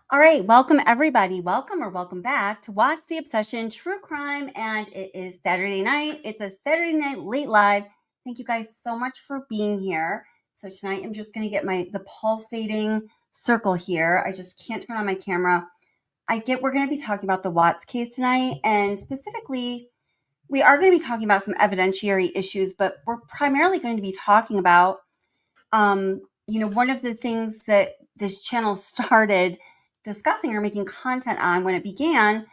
All right, welcome everybody. Welcome or welcome back to Watch the Obsession True Crime. And it is Saturday night. It's a Saturday night late live. Thank you guys so much for being here. So tonight I'm just going to get the pulsating circle here. I just can't turn on my camera. We're going to be talking about the Watts case tonight, and specifically we are going to be talking about some evidentiary issues, but we're primarily going to be talking about one of the things that this channel started discussing or making content on when it began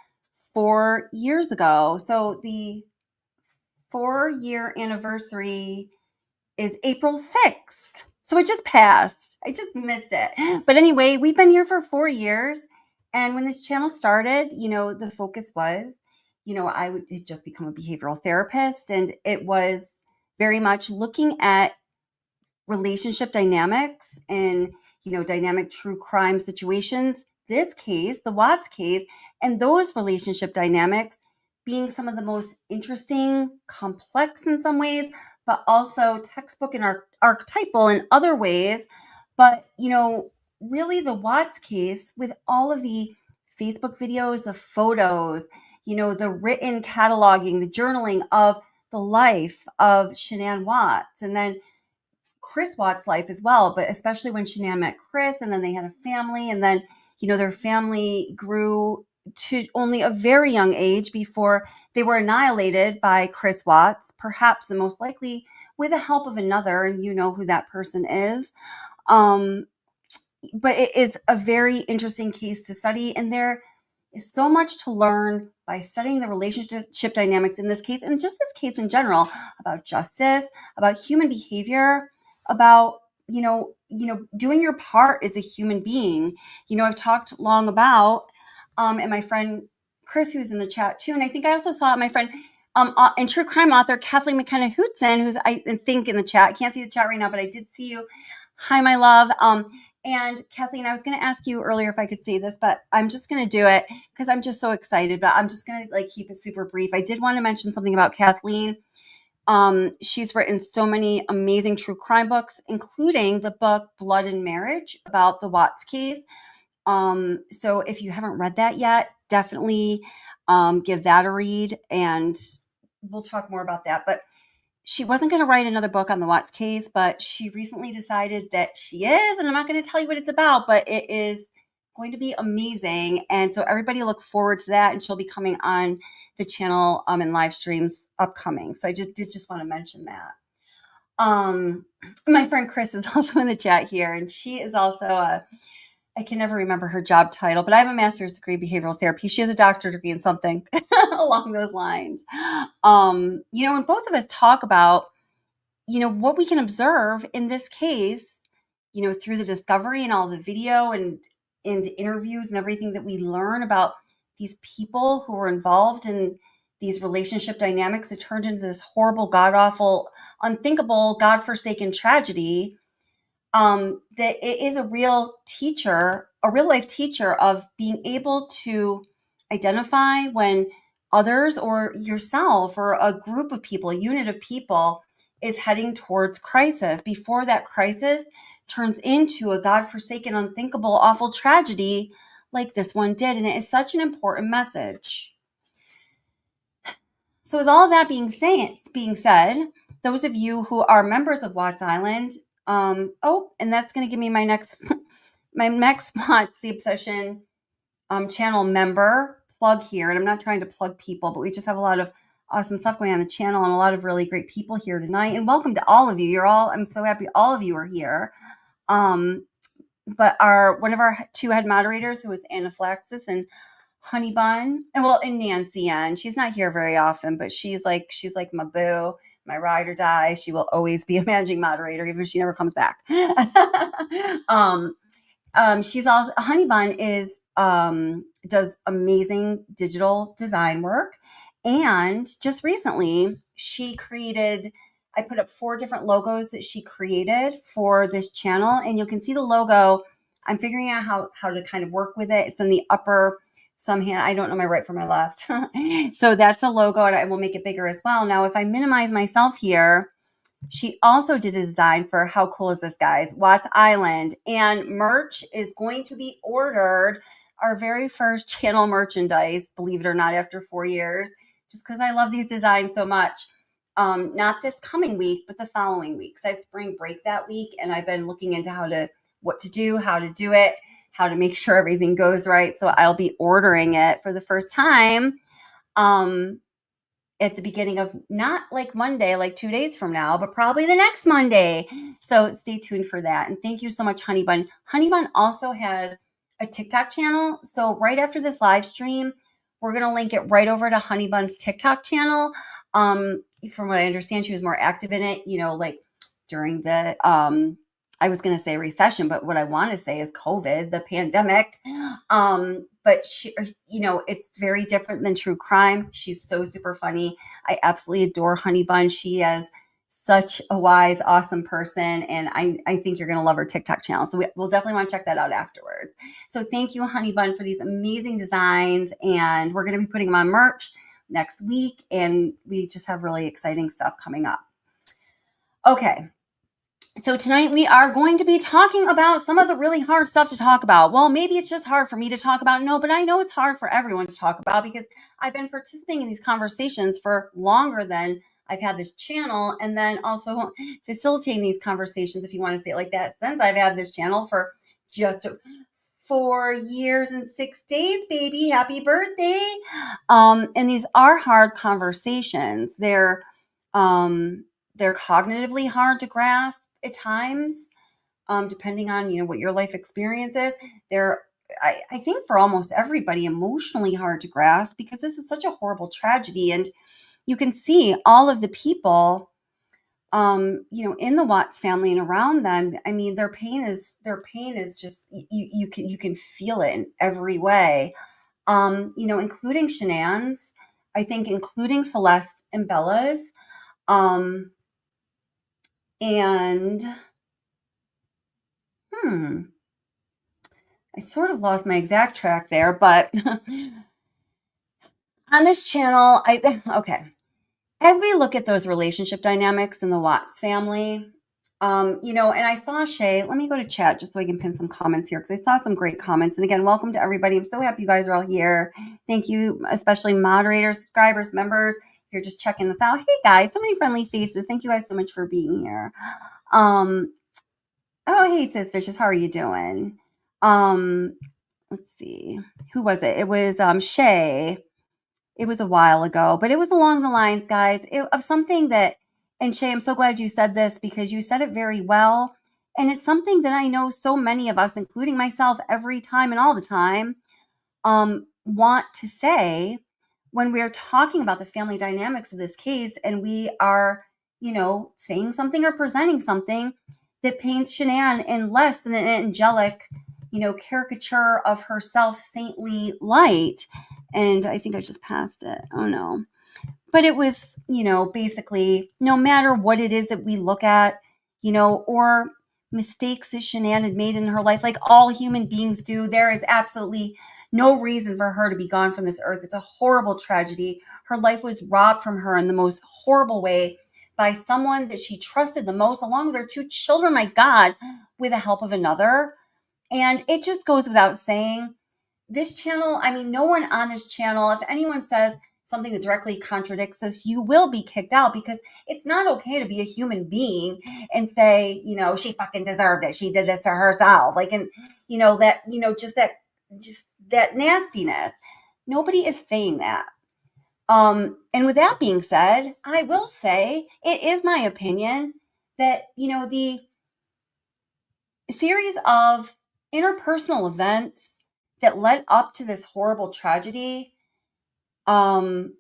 4 years ago. So the 4-year anniversary is April 6th. So it just passed. I just missed it. But anyway, we've been here for 4 years. And when this channel started, the focus was, I would just become a behavioral therapist. And it was very much looking at relationship dynamics and dynamic true crime situations. This case, the Watts case, and those relationship dynamics being some of the most interesting, complex in some ways, but also textbook and archetypal in other ways. But really the Watts case, with all of the Facebook videos, the photos, the written cataloging, the journaling of the life of Shanann Watts, and then Chris Watts' life as well, but especially when Shanann met Chris, and then they had a family, and then their family grew to only a very young age before they were annihilated by Chris Watts, perhaps and most likely with the help of another, and you know who that person is. But it is a very interesting case to study, and there is so much to learn by studying the relationship dynamics in this case, and just this case in general, about justice, about human behavior, about doing your part as a human being. I've talked long about and my friend Chris, who's in the chat too, and I think I also saw my friend and true crime author Kathleen McKenna Hootson, who's I think in the chat. I can't see the chat right now, but I did see you. Hi, my love. And Kathleen, I was going to ask you earlier if I could say this, but I'm just going to do it because I'm just so excited. But I'm just going to keep it super brief. I did want to mention something about Kathleen. She's written so many amazing true crime books, including the book Blood and Marriage about the Watts case. So if you haven't read that yet, definitely give that a read, and we'll talk more about that. But she wasn't going to write another book on the Watts case, but she recently decided that she is, and I'm not going to tell you what it's about, but it is going to be amazing. And so everybody look forward to that, and she'll be coming on the channel in live streams upcoming. So I did just want to mention that. My friend Chris is also in the chat here, and she is also I can never remember her job title, but I have a master's degree in behavioral therapy. She has a doctorate degree in something along those lines. And both of us talk about, what we can observe in this case, through the discovery and all the video and interviews and everything that we learn about these people who were involved in these relationship dynamics that turned into this horrible, god-awful, unthinkable, god-forsaken tragedy. That it is a real life teacher of being able to identify when others or yourself or a group of people, a unit of people is heading towards crisis before that crisis turns into a godforsaken, unthinkable, awful tragedy like this one did. And it is such an important message. So with all that being said, those of you who are members of Watts Island, and that's going to give me my next Watts the Obsession channel member plug here. And I'm not trying to plug people, but we just have a lot of awesome stuff going on the channel and a lot of really great people here tonight. And welcome to all of you. I'm so happy all of you are here. But one of our two head moderators, who is Anaphylaxis and Honey Bun, and Nancy N. She's not here very often, but she's like my boo, my ride or die. She will always be a managing moderator, even if she never comes back. She's also Honey Bun does amazing digital design work, and just recently I put up 4 different logos that she created for this channel, and you can see the logo. I'm figuring out how to kind of work with it. It's in the upper hand. I don't know my right from my left. So that's a logo, and I will make it bigger as well. Now, if I minimize myself here, she also did a design for, how cool is this, guys? Watts Island. And merch is going to be ordered our very first channel merchandise, believe it or not, after 4 years, just because I love these designs so much. Not this coming week, but the following week. So I have spring break that week, and I've been looking into what to do, how to do it, how to make sure everything goes right. So I'll be ordering it for the first time at the beginning of, not like Monday, like 2 days from now, but probably the next Monday. So stay tuned for that. And thank you so much, Honey Bun. Honey Bun also has a TikTok channel. So right after this live stream, we're going to link it right over to Honey Bun's TikTok channel. From what I understand, she was more active in it, like during the, I was going to say recession, but what I want to say is COVID, the pandemic. But she, it's very different than true crime. She's so super funny. I absolutely adore Honey Bun. She is such a wise, awesome person. And I think you're going to love her TikTok channel. So we'll definitely want to check that out afterwards. So thank you, Honey Bun, for these amazing designs. And we're going to be putting them on merch next week. And we just have really exciting stuff coming up. Okay. So tonight we are going to be talking about some of the really hard stuff to talk about. Well, maybe it's just hard for me to talk about. No, but I know it's hard for everyone to talk about because I've been participating in these conversations for longer than I've had this channel, and then also facilitating these conversations, if you want to say it like that, since I've had this channel for just 4 years and 6 days, baby. Happy birthday. And these are hard conversations. They're cognitively hard to grasp at times, depending on, what your life experience is. They're, I think for almost everybody, emotionally hard to grasp because this is such a horrible tragedy. And you can see all of the people, in the Watts family and around them. I mean, their pain is just, you can feel it in every way, including Shanann's, I think, including Celeste and Bella's. And I sort of lost my exact track there, but on this channel, okay. As we look at those relationship dynamics in the Watts family, and I saw Shay, let me go to chat just so I can pin some comments here because I saw some great comments. And again, welcome to everybody. I'm so happy you guys are all here. Thank you, especially moderators, subscribers, members. If you're just checking us out. Hey guys, so many friendly faces. Thank you guys so much for being here. Oh, hey, Sis Vicious, how are you doing? Let's see. Who was it? It was Shay. It was a while ago, but it was along the lines, guys, of something that, and Shay, I'm so glad you said this because you said it very well. And it's something that I know so many of us, including myself, every time and all the time, want to say when we're talking about the family dynamics of this case and we are, saying something or presenting something that paints Shanann in less than an angelic, caricature of herself, saintly light. And I think I just passed it. Oh no. But it was, basically, no matter what it is that we look at, or mistakes that Shanann had made in her life, like all human beings do, there is absolutely no reason for her to be gone from this earth. It's a horrible tragedy. Her life was robbed from her in the most horrible way by someone that she trusted the most, along with her 2 children, my God, with the help of another. And it just goes without saying, this channel, I mean, no one on this channel, if anyone says something that directly contradicts this, you will be kicked out because it's not okay to be a human being and say, she fucking deserved it. She did this to herself. Like, and, just that nastiness. Nobody is saying that. And with that being said, I will say it is my opinion that, the series of interpersonal events that led up to this horrible tragedy, I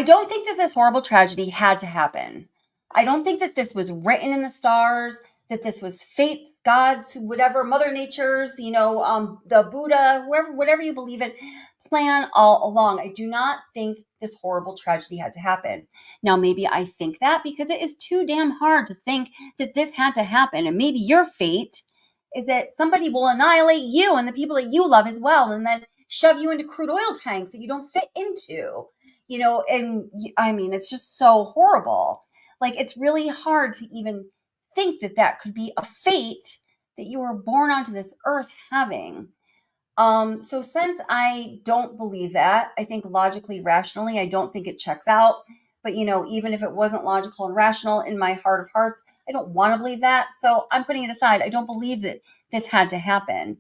don't think that this horrible tragedy had to happen. I don't think that this was written in the stars, that this was fate, God's, whatever, Mother Nature's, the Buddha, whatever you believe in, plan all along. I do not think this horrible tragedy had to happen. Now, maybe I think that because it is too damn hard to think that this had to happen. And maybe your fate is that somebody will annihilate you and the people that you love as well, and then shove you into crude oil tanks that you don't fit into, and I mean, it's just so horrible. Like, it's really hard to even think that that could be a fate that you were born onto this earth having. So since I don't believe that, I think logically, rationally, I don't think it checks out. But even if it wasn't logical and rational in my heart of hearts, I don't want to believe that. So I'm putting it aside. I don't believe that this had to happen.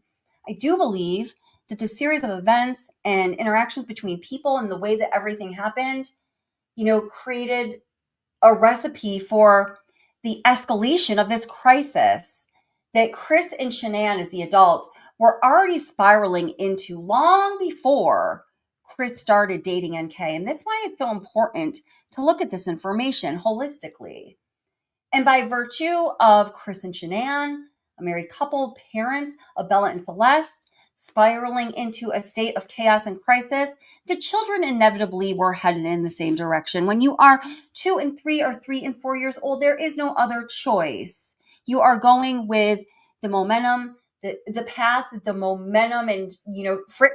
I do believe that the series of events and interactions between people and the way that everything happened, created a recipe for the escalation of this crisis that Chris and Shanann, as the adults, were already spiraling into long before Chris started dating NK. And that's why it's so important to look at this information holistically. And by virtue of Chris and Shanann, a married couple, parents of Bella and Celeste, spiraling into a state of chaos and crisis, the children inevitably were headed in the same direction. When you are 2 and 3 or 3 and 4 years old, there is no other choice. You are going with the momentum, the path, the momentum, and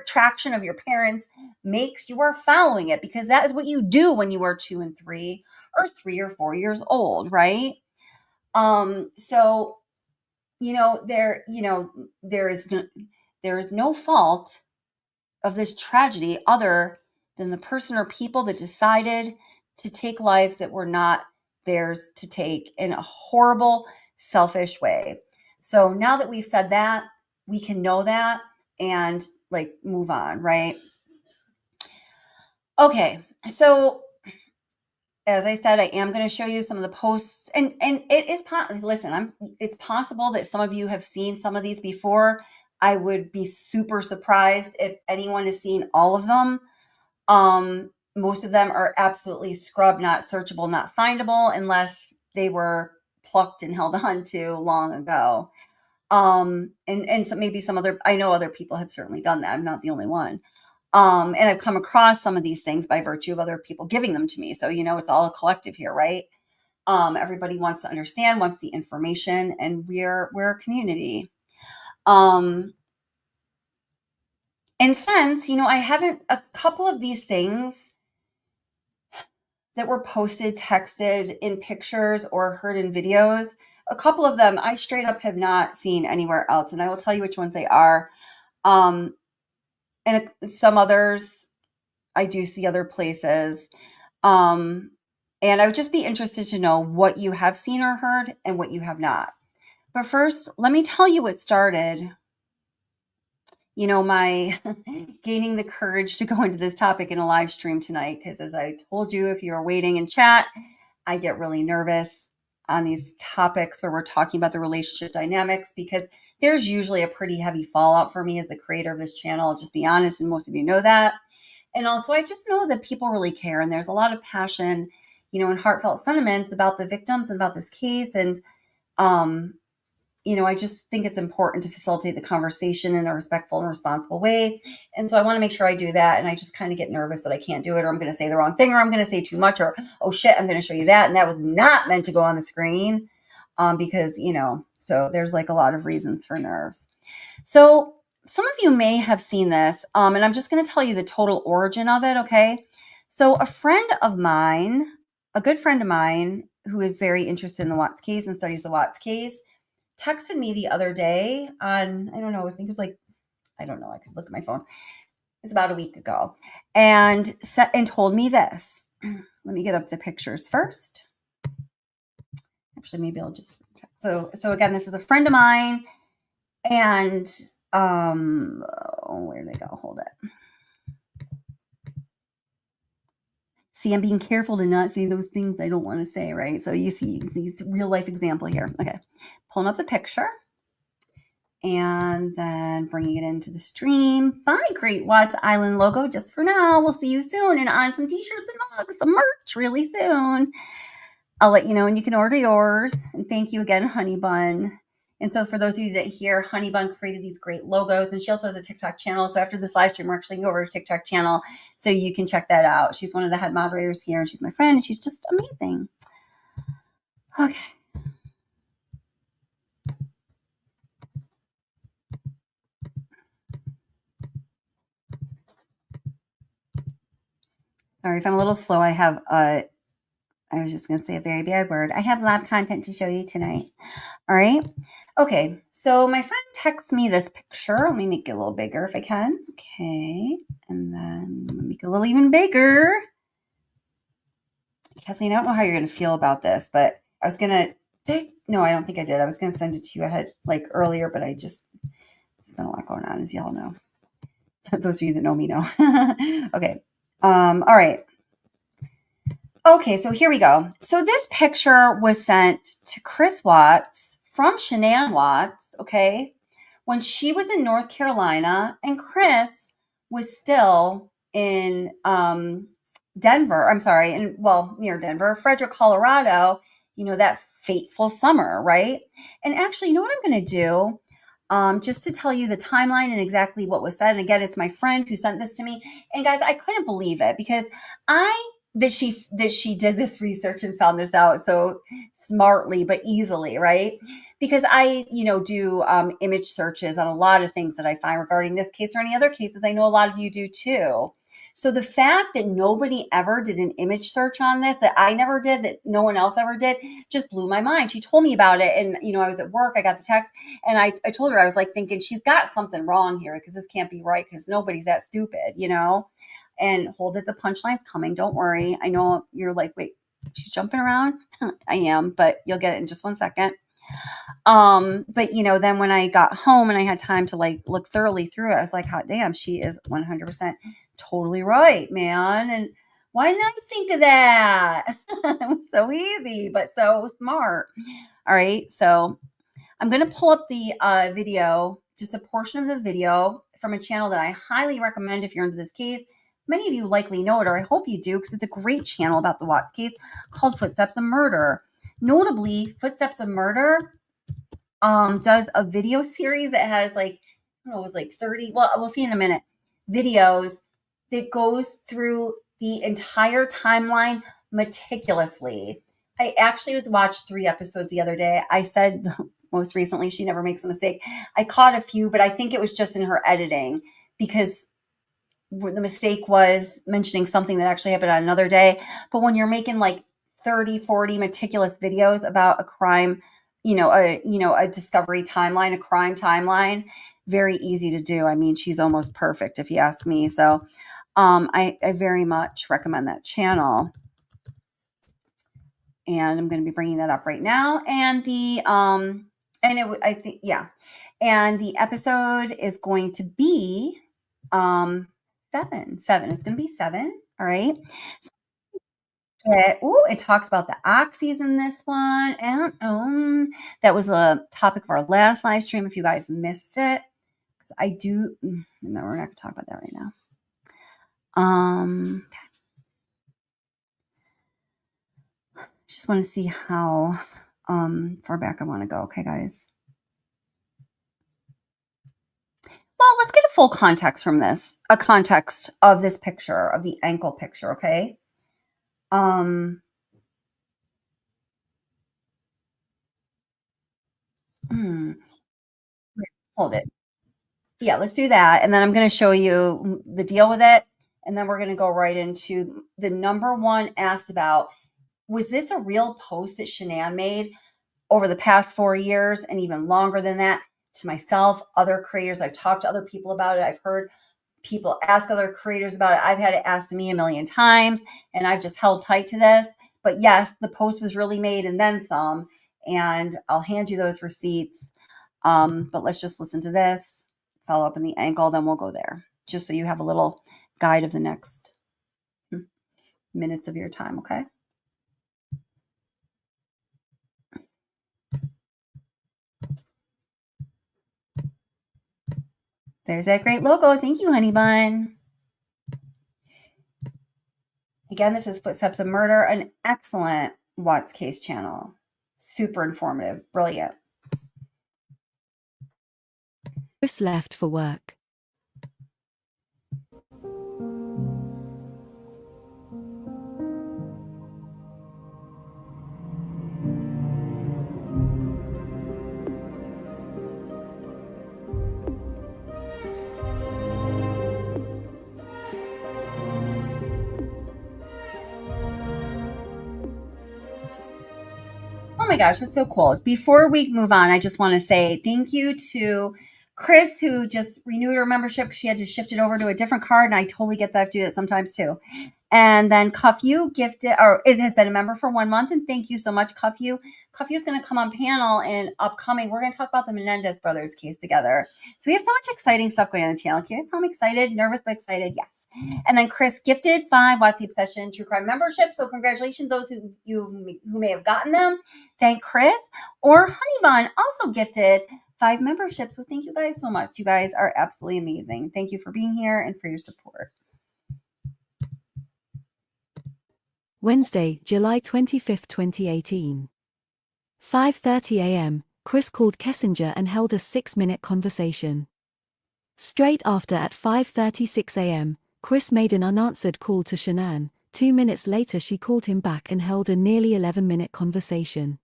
traction of your parents makes. You are following it because that is what you do when you are 2 and 3 or 3 or 4 years old, right? So there is no fault of this tragedy other than the person or people that decided to take lives that were not theirs to take in a horrible, selfish way. So now that we've said that, we can know that and move on, right? Okay, so as I said, I am going to show you some of the posts, and it is it's possible that some of you have seen some of these before. I would be super surprised if anyone has seen all of them. Most of them are absolutely scrubbed, not searchable, not findable, unless they were plucked and held on to long ago. And so maybe I know other people have certainly done that. I'm not the only one. And I've come across some of these things by virtue of other people giving them to me. So, it's all a collective here, right? Everybody wants to understand, wants the information, and we're a community. And since, I haven't, a couple of these things that were posted, texted in pictures or heard in videos, a couple of them I straight up have not seen anywhere else. And I will tell you which ones they are. And some others I do see other places. And I would just be interested to know what you have seen or heard and what you have not. But first, let me tell you what started, my gaining the courage to go into this topic in a live stream tonight. Because as I told you, if you're waiting in chat, I get really nervous on these topics where we're talking about the relationship dynamics, because there's usually a pretty heavy fallout for me as the creator of this channel. I'll just be honest, and most of you know that. And also, I just know that people really care, and there's a lot of passion, and heartfelt sentiments about the victims and about this case. And, I just think it's important to facilitate the conversation in a respectful and responsible way. And so I want to make sure I do that. And I just kind of get nervous that I can't do it, or I'm going to say the wrong thing, or I'm going to say too much, or, oh shit, I'm going to show you that. And that was not meant to go on the screen, because, so there's a lot of reasons for nerves. So some of you may have seen this, and I'm just going to tell you the total origin of it, okay? So a good friend of mine, who is very interested in the Watts case and studies the Watts case, texted me the other day on, I don't know, I think it was I don't know, I could look at my phone. It was about a week ago, and told me this. Let me get up the pictures first. Actually, maybe I'll just, so again, this is a friend of mine. And where did they go? Hold it. See, I'm being careful to not say those things I don't want to say, right? So you see the real life example here. Okay, pulling up the picture and then bringing it into the stream. Bye, Great Watts Island logo. Just for now, we'll see you soon, and on some t-shirts and mugs, some merch really soon. I'll let you know when you can order yours. And thank you again, Honey Bun. And so for those of you that hear, Honey Bun created these great logos, and she also has a TikTok channel. So after this live stream, we're actually going to go over to TikTok channel so you can check that out. She's one of the head moderators here, and she's my friend, and she's just amazing. Okay. Sorry if I'm a little slow. I was just going to say a very bad word. I have live content to show you tonight. All right. Okay. So my friend texts me this picture. Let me make it a little bigger if I can. Okay. And then make it a little even bigger. Kathleen, I don't know how you're going to feel about this, but I was going to, no, I don't think I did. I was going to send it to you ahead like earlier, but it's been a lot going on, as y'all know. Those of you that know me know. Okay. All right. Okay, so here we go. So this picture was sent to Chris Watts from Shanann Watts, okay, when she was in North Carolina and Chris was still in Denver. I'm sorry, near Denver, Frederick, Colorado, that fateful summer, right? And actually, you know what I'm going to do? Just to tell you the timeline and exactly what was said. And again, it's my friend who sent this to me. And guys, I couldn't believe it because that she did this research and found this out so smartly but easily, right? Because I do image searches on a lot of things that I find regarding this case or any other cases. I know a lot of you do too. So the fact that nobody ever did an image search on this, that I never did, that no one else ever did, just blew my mind. She told me about it, and I was at work, I got the text, and I told her, I was like thinking she's got something wrong here because this can't be right because nobody's that stupid, and hold it, the punchline's coming. Don't worry. I know you're like, wait, she's jumping around. I am, but you'll get it in just one second. But then when I got home and I had time to like look thoroughly through it, I was like, hot damn, she is 100% totally right, man. And why didn't I think of that? It was so easy, but so smart. All right. So I'm going to pull up the video, just a portion of the video from a channel that I highly recommend if you're into this case. Many of you likely know it, or I hope you do, because it's a great channel about the Watts case called Footsteps of Murder. Notably, Footsteps of Murder does a video series that has like, I don't know, it was like 30, well, we'll see in a minute, videos that goes through the entire timeline meticulously. I actually watched 3 episodes the other day. I said most recently, she never makes a mistake. I caught a few, but I think it was just in her editing because the mistake was mentioning something that actually happened on another day. But when you're making like 30, 40 meticulous videos about a crime, a discovery timeline, a crime timeline, very easy to do. I mean, she's almost perfect if you ask me. So I very much recommend that channel. And I'm going to be bringing that up right now. And I think, yeah. And the episode is going to be 7. It's going to be 7. All right. It talks about the oxys in this one. And that was the topic of our last live stream. If you guys missed it, I do. No, we're not going to talk about that right now. Okay. Just want to see how far back I want to go. Okay, guys. Well, let's get a full context from this. A context of this picture, of the ankle picture. Okay. Hold it. Yeah, let's do that. And then I'm going to show you the deal with it. And then we're going to go right into the number one asked about, was this a real post that Shanann made over the past 4 years and even longer than that? To myself, other creators, I've talked to other people about it. I've heard people ask other creators about it. I've had it asked to me a million times, and I've just held tight to this. But yes, the post was really made and then some, and I'll hand you those receipts. But let's just listen to this, follow up in the ankle, then we'll go there, just so you have a little guide of the next minutes of your time, okay? There's that great logo. Thank you, honey bun. Again, this is Footsteps of Murder, an excellent Watts case channel. Super informative, brilliant. Chris left for work. Oh my gosh, that's so cool. Before we move on, I just want to say thank you to Chris, who just renewed her membership because she had to shift it over to a different card. And I totally get that. I have to do that sometimes too. And then Cuff You gifted, or has been a member for 1 month. And thank you so much, Cuff You. Cuff You is going to come on panel in upcoming. We're going to talk about the Menendez brothers case together. So we have so much exciting stuff going on the channel. Okay, so I'm excited, nervous, but excited. Yes. And then Chris gifted 5 What's the Obsession True Crime memberships. So congratulations, those who may have gotten them. Thank Chris. Or Honeybun also gifted 5 memberships. So thank you guys so much. You guys are absolutely amazing. Thank you for being here and for your support. Wednesday, July 25, 2018. 5:30 a.m., Chris called Kessinger and held a 6-minute conversation. Straight after at 5:36 a.m., Chris made an unanswered call to Shanann. 2 minutes later she called him back and held a nearly 11-minute conversation.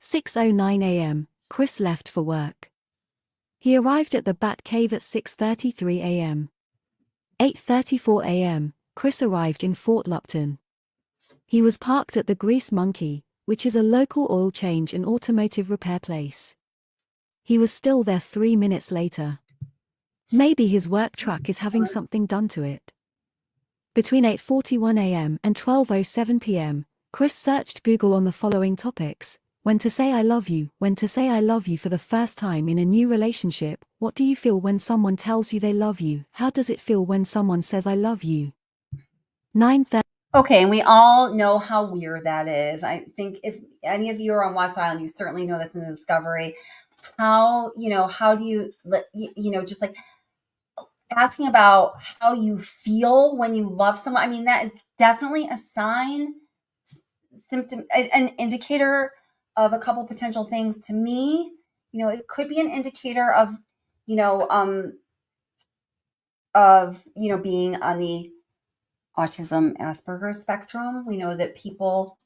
6:09 a.m., Chris left for work. He arrived at the Bat Cave at 6:33 a.m. 8:34 a.m., Chris arrived in Fort Lupton. He was parked at the Grease Monkey, which is a local oil change and automotive repair place. He was still there 3 minutes later. Maybe his work truck is having something done to it. Between 8:41 a.m. and 12:07 p.m., Chris searched Google on the following topics: when to say I love you, when to say I love you for the first time in a new relationship, what do you feel when someone tells you they love you, how does it feel when someone says I love you. 9:30. Okay, and we all know how weird that is. I think if any of you are on Watts Island, you certainly know that's in the Discovery. How do you, just like asking about how you feel when you love someone. I mean, that is definitely a sign, symptom, an indicator of a couple potential things. To me, it could be an indicator of, being on the autism Asperger's spectrum. We know that people,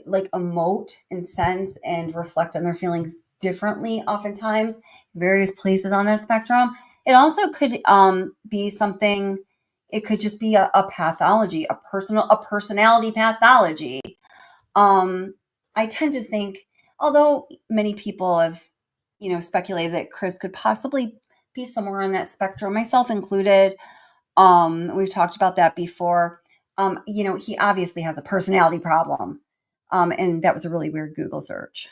like emote and sense and reflect on their feelings differently, oftentimes, various places on that spectrum. It also could be something, it could just be a pathology, a personality pathology. I tend to think, although many people have, speculated that Chris could possibly be somewhere on that spectrum, myself included. We've talked about that before. He obviously has a personality problem. And that was a really weird Google search.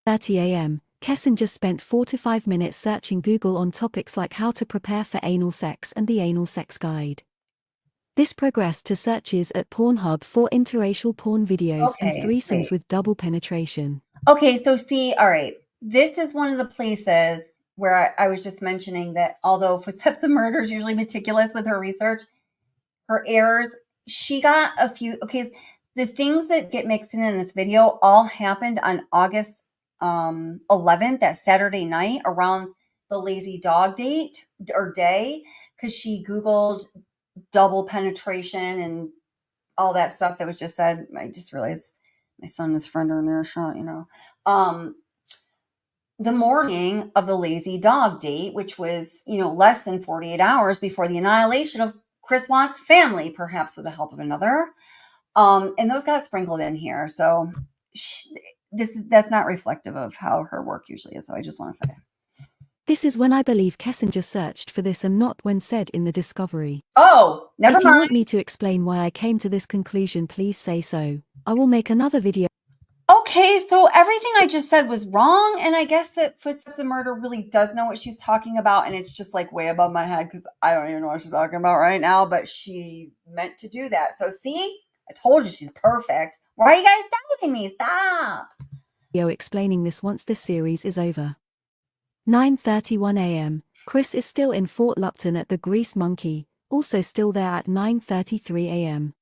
30 a.m., Kessinger spent 4 to 5 minutes searching Google on topics like how to prepare for anal sex and the anal sex guide. This progressed to searches at Pornhub for interracial porn videos and threesomes with double penetration. Okay, so see, all right. This is one of the places where I was just mentioning that although Footsteps of Murder is usually meticulous with her research, her errors, she got a few, okay, the things that get mixed in this video all happened on August 11th, that Saturday night, around the lazy dog date or day, because she Googled double penetration and all that stuff that was just said. I just realized my son is friend or near shot, the morning of the lazy dog date, which was, less than 48 hours before the annihilation of Chris Watts' family, perhaps with the help of another. And those got sprinkled in here. So that's not reflective of how her work usually is. So I just want to say. This is when I believe Kessinger searched for this and not when said in the Discovery. Oh, never mind. If you want me to explain why I came to this conclusion, please say so. I will make another video. Okay, so everything I just said was wrong, and I guess that Footsteps of Murder really does know what she's talking about, and it's just like way above my head because I don't even know what she's talking about right now, but she meant to do that. So see, I told you she's perfect. Why are you guys doubting me? Stop. Explaining this once this series is over. 9:31 a.m., Chris is still in Fort Lupton at the Grease Monkey, also still there at 9:33 a.m.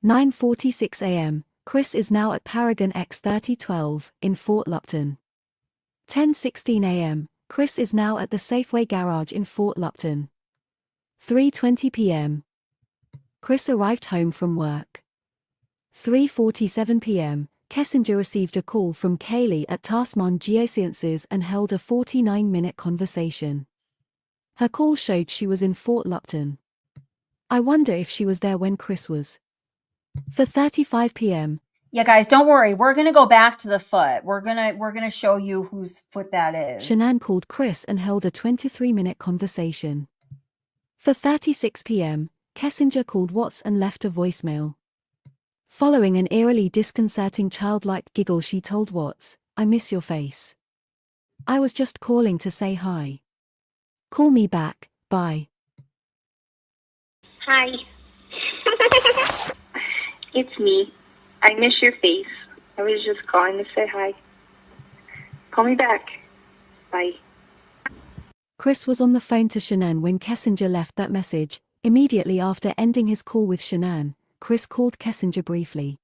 9:46 a.m., Chris is now at Paragon X3012 in Fort Lupton. 10:16 a.m., Chris is now at the Safeway Garage in Fort Lupton. 3:20 p.m., Chris arrived home from work. 3:47 p.m., Kessinger received a call from Kaylee at Taskman Geosciences and held a 49-minute conversation. Her call showed she was in Fort Lupton. I wonder if she was there when Chris was. 4:35 p.m., Yeah, guys, don't worry. We're gonna go back to the foot. We're gonna show you whose foot that is. Shanann called Chris and held a 23-minute conversation. 4:36 p.m., Kessinger called Watts and left a voicemail. Following an eerily disconcerting childlike giggle, she told Watts, "I miss your face. I was just calling to say hi. Call me back, bye." Hi. It's me. I miss your face. I was just calling to say hi. Call me back. Bye. Chris was on the phone to Shanann when Kessinger left that message. Immediately after ending his call with Shanann, Chris called Kessinger briefly.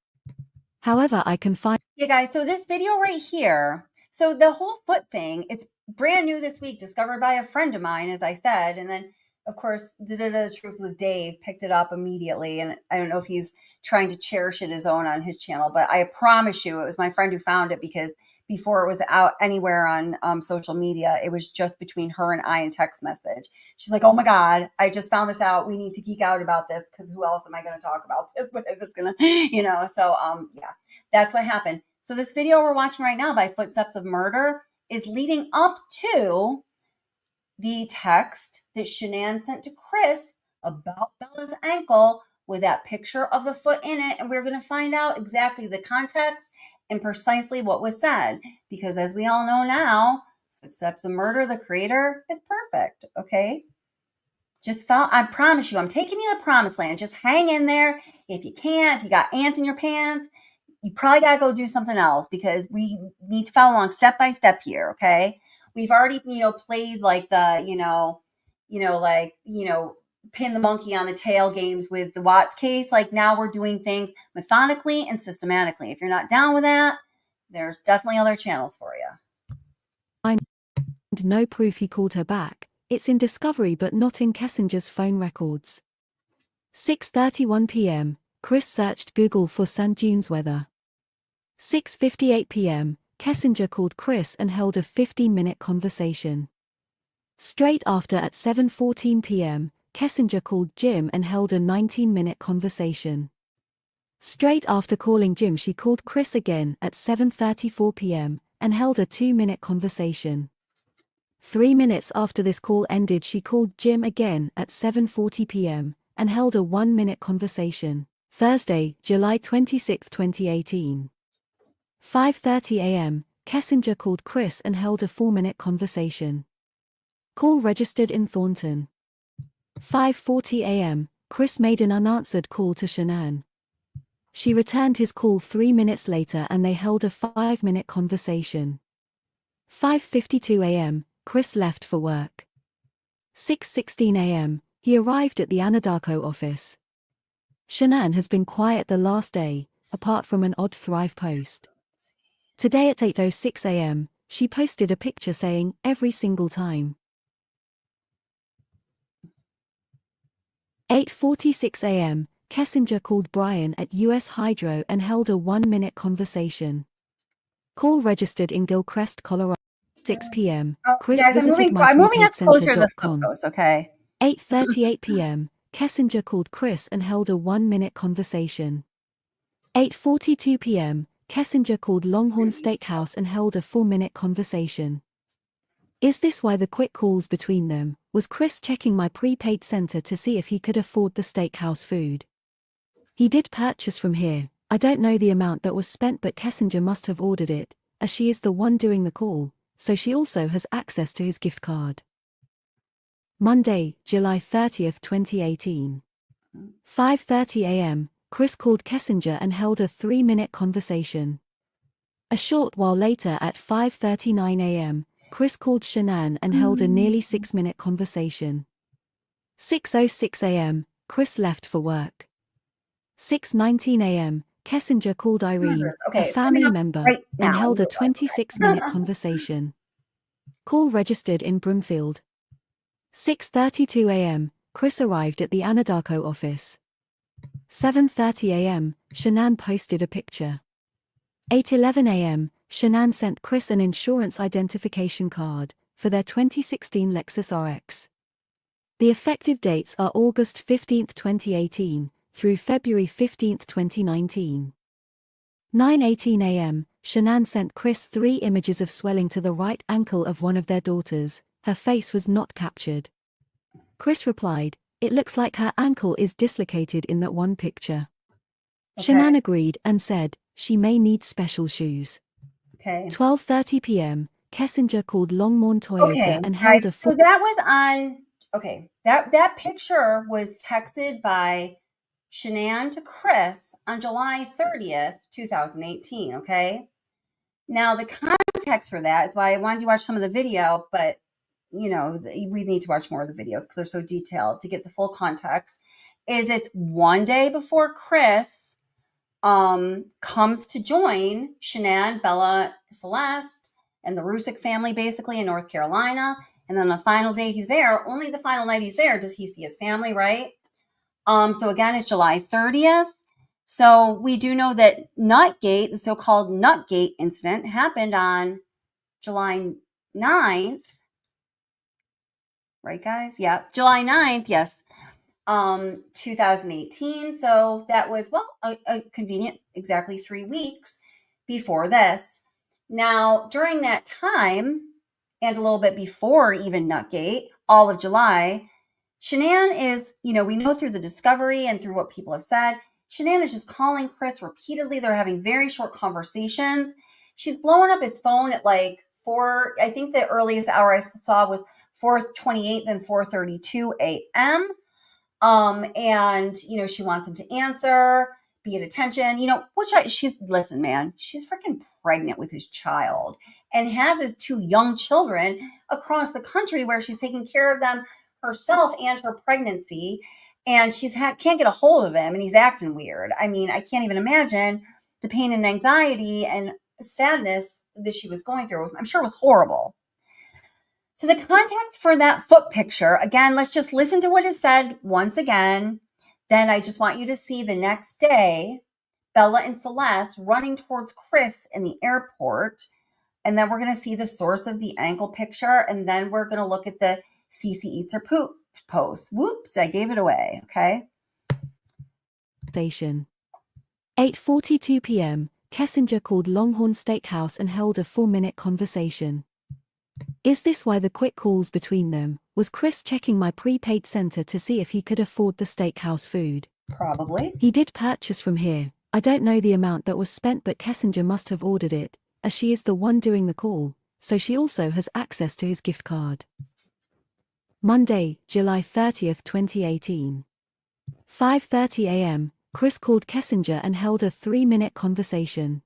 "However, I can find..." Yeah, guys, so this video right here, so the whole foot thing, it's brand new this week, discovered by a friend of mine, as I said, and then, of course, Truth with Dave picked it up immediately, and I don't know if he's trying to cherish it his own on his channel, but I promise you, it was my friend who found it, because before it was out anywhere on social media, it was just between her and I in text message. She's like, "Oh my God, I just found this out. We need to geek out about this, because who else am I going to talk about this with if it's going to, so yeah. That's what happened. So this video we're watching right now by Footsteps of Murder is leading up to the text that Shanann sent to Chris about Bella's ankle with that picture of the foot in it. And we're going to find out exactly the context and precisely what was said. Because as we all know now, Footsteps of Murder, the creator, is perfect. Okay. I promise you, I'm taking you to the promised land. Just hang in there. If you can't, if you got ants in your pants, you probably got to go do something else, because we need to follow along step by step here. Okay. We've already, played like the, pin the monkey on the tail games with the Watts case. Like now we're doing things methodically and systematically. If you're not down with that, there's definitely other channels for you. No proof he called her back. It's in Discovery but not in Kessinger's phone records. 6:31 p.m., Chris searched Google for Sand Dunes weather. 6:58 p.m., Kessinger called Chris and held a 15-minute conversation. Straight after at 7:14 p.m., Kessinger called Jim and held a 19-minute conversation. Straight after calling Jim, she called Chris again at 7:34 p.m. and held a 2-minute conversation. 3 minutes after this call ended, she called Jim again at 7:40 p.m. and held a 1-minute conversation. Thursday, July 26, 2018. 5:30 a.m., Kessinger called Chris and held a 4-minute conversation. Call registered in Thornton. 5:40 a.m., Chris made an unanswered call to Shanann. She returned his call 3 minutes later and they held a 5-minute conversation. 5:52 a.m., Chris left for work. 6:16 a.m., he arrived at the Anadarko office. Shanann has been quiet the last day, apart from an odd Thrive post. Today at 8:06 a.m., she posted a picture saying, "Every single time." 8:46 a.m., Kessinger called Brian at US Hydro and held a 1-minute conversation. Call registered in Gilcrest, Colorado. 6 p.m., Chris Guys, visited I'm moving us closer to the myprepaidcenter.com. photos, okay? 8:38 p.m., Kessinger called Chris and held a 1-minute conversation. 8:42 p.m., Kessinger called Longhorn Steakhouse and held a 4-minute conversation. Is this why the quick calls between them? Was Chris checking my prepaid center to see if he could afford the steakhouse food? He did purchase from here. I don't know the amount that was spent, but Kessinger must have ordered it, as she is the one doing the call, so she also has access to his gift card. Monday, July 30th, 2018. 5:30 a.m., Chris called Kessinger and held a 3-minute conversation. A short while later at 5:39 a.m., Chris called Shanann and held a nearly 6-minute conversation. 6:06 a.m., Chris left for work. 6:19 a.m., Kessinger called Irene, a family member, and held a 26-minute conversation. Call registered in Broomfield. 6:32 a.m., Chris arrived at the Anadarko office. 7:30 a.m., Shanann posted a picture. 8:11 a.m., Shanann sent Chris an insurance identification card for their 2016 Lexus RX. The effective dates are August 15, 2018, through February 15, 2019. 9:18 a.m., Shanann sent Chris 3 images of swelling to the right ankle of one of their daughters. Her face was not captured. Chris replied, "It looks like her ankle is dislocated in that one picture." Okay. Shanann agreed and said, "She may need special shoes." Okay. 12:30 p.m., Kessinger called Longmorn Toyota Okay, and held guys, a so that was on, okay, that picture was texted by Shanann to Chris on July 30th, 2018, okay? Now, the context for that is why I wanted you to watch some of the video, but, you know, we need to watch more of the videos because they're so detailed to get the full context, is it's one day before Chris comes to join Shanann, Bella, Celeste, and the Rusick family basically in North Carolina. And then the final day he's there, only the final night he's there does he see his family, right? So again, it's July 30th. So we do know that Nutgate, the so-called Nutgate incident, happened on July 9th. Right, guys? Yeah, July 9th, yes. 2018. So that was, well, a convenient exactly 3 weeks before this. Now, during that time, and a little bit before even Nutgate, all of July, Shanann is, you know, we know through the discovery and through what people have said, Shanann is just calling Chris repeatedly. They're having very short conversations. She's blowing up his phone at like 4, I think the earliest hour I saw was 4:28, then 4:32 a.m. And you know, she wants him to answer, be at attention, you know, listen, man, she's freaking pregnant with his child and has his 2 young children across the country where she's taking care of them herself and her pregnancy. And can't get a hold of him and he's acting weird. I mean, I can't even imagine the pain and anxiety and sadness that she was going through. I'm sure it was horrible. So the context for that foot picture, again, let's just listen to what is said once again. Then I just want you to see the next day, Bella and Celeste running towards Chris in the airport. And then we're going to see the source of the ankle picture. And then we're going to look at the Cece Eats Her Poop post. Whoops, I gave it away. Okay. Station. 8:42 p.m., Kessinger called Longhorn Steakhouse and held a 4-minute conversation. "Is this why the quick calls between them? Was Chris checking my prepaid center to see if he could afford the steakhouse food?" Probably. "He did purchase from here. I don't know the amount that was spent, but Kessinger must have ordered it, as she is the one doing the call, so she also has access to his gift card." Monday, July 30th, 2018. 5:30 a.m., Chris called Kessinger and held a 3-minute conversation.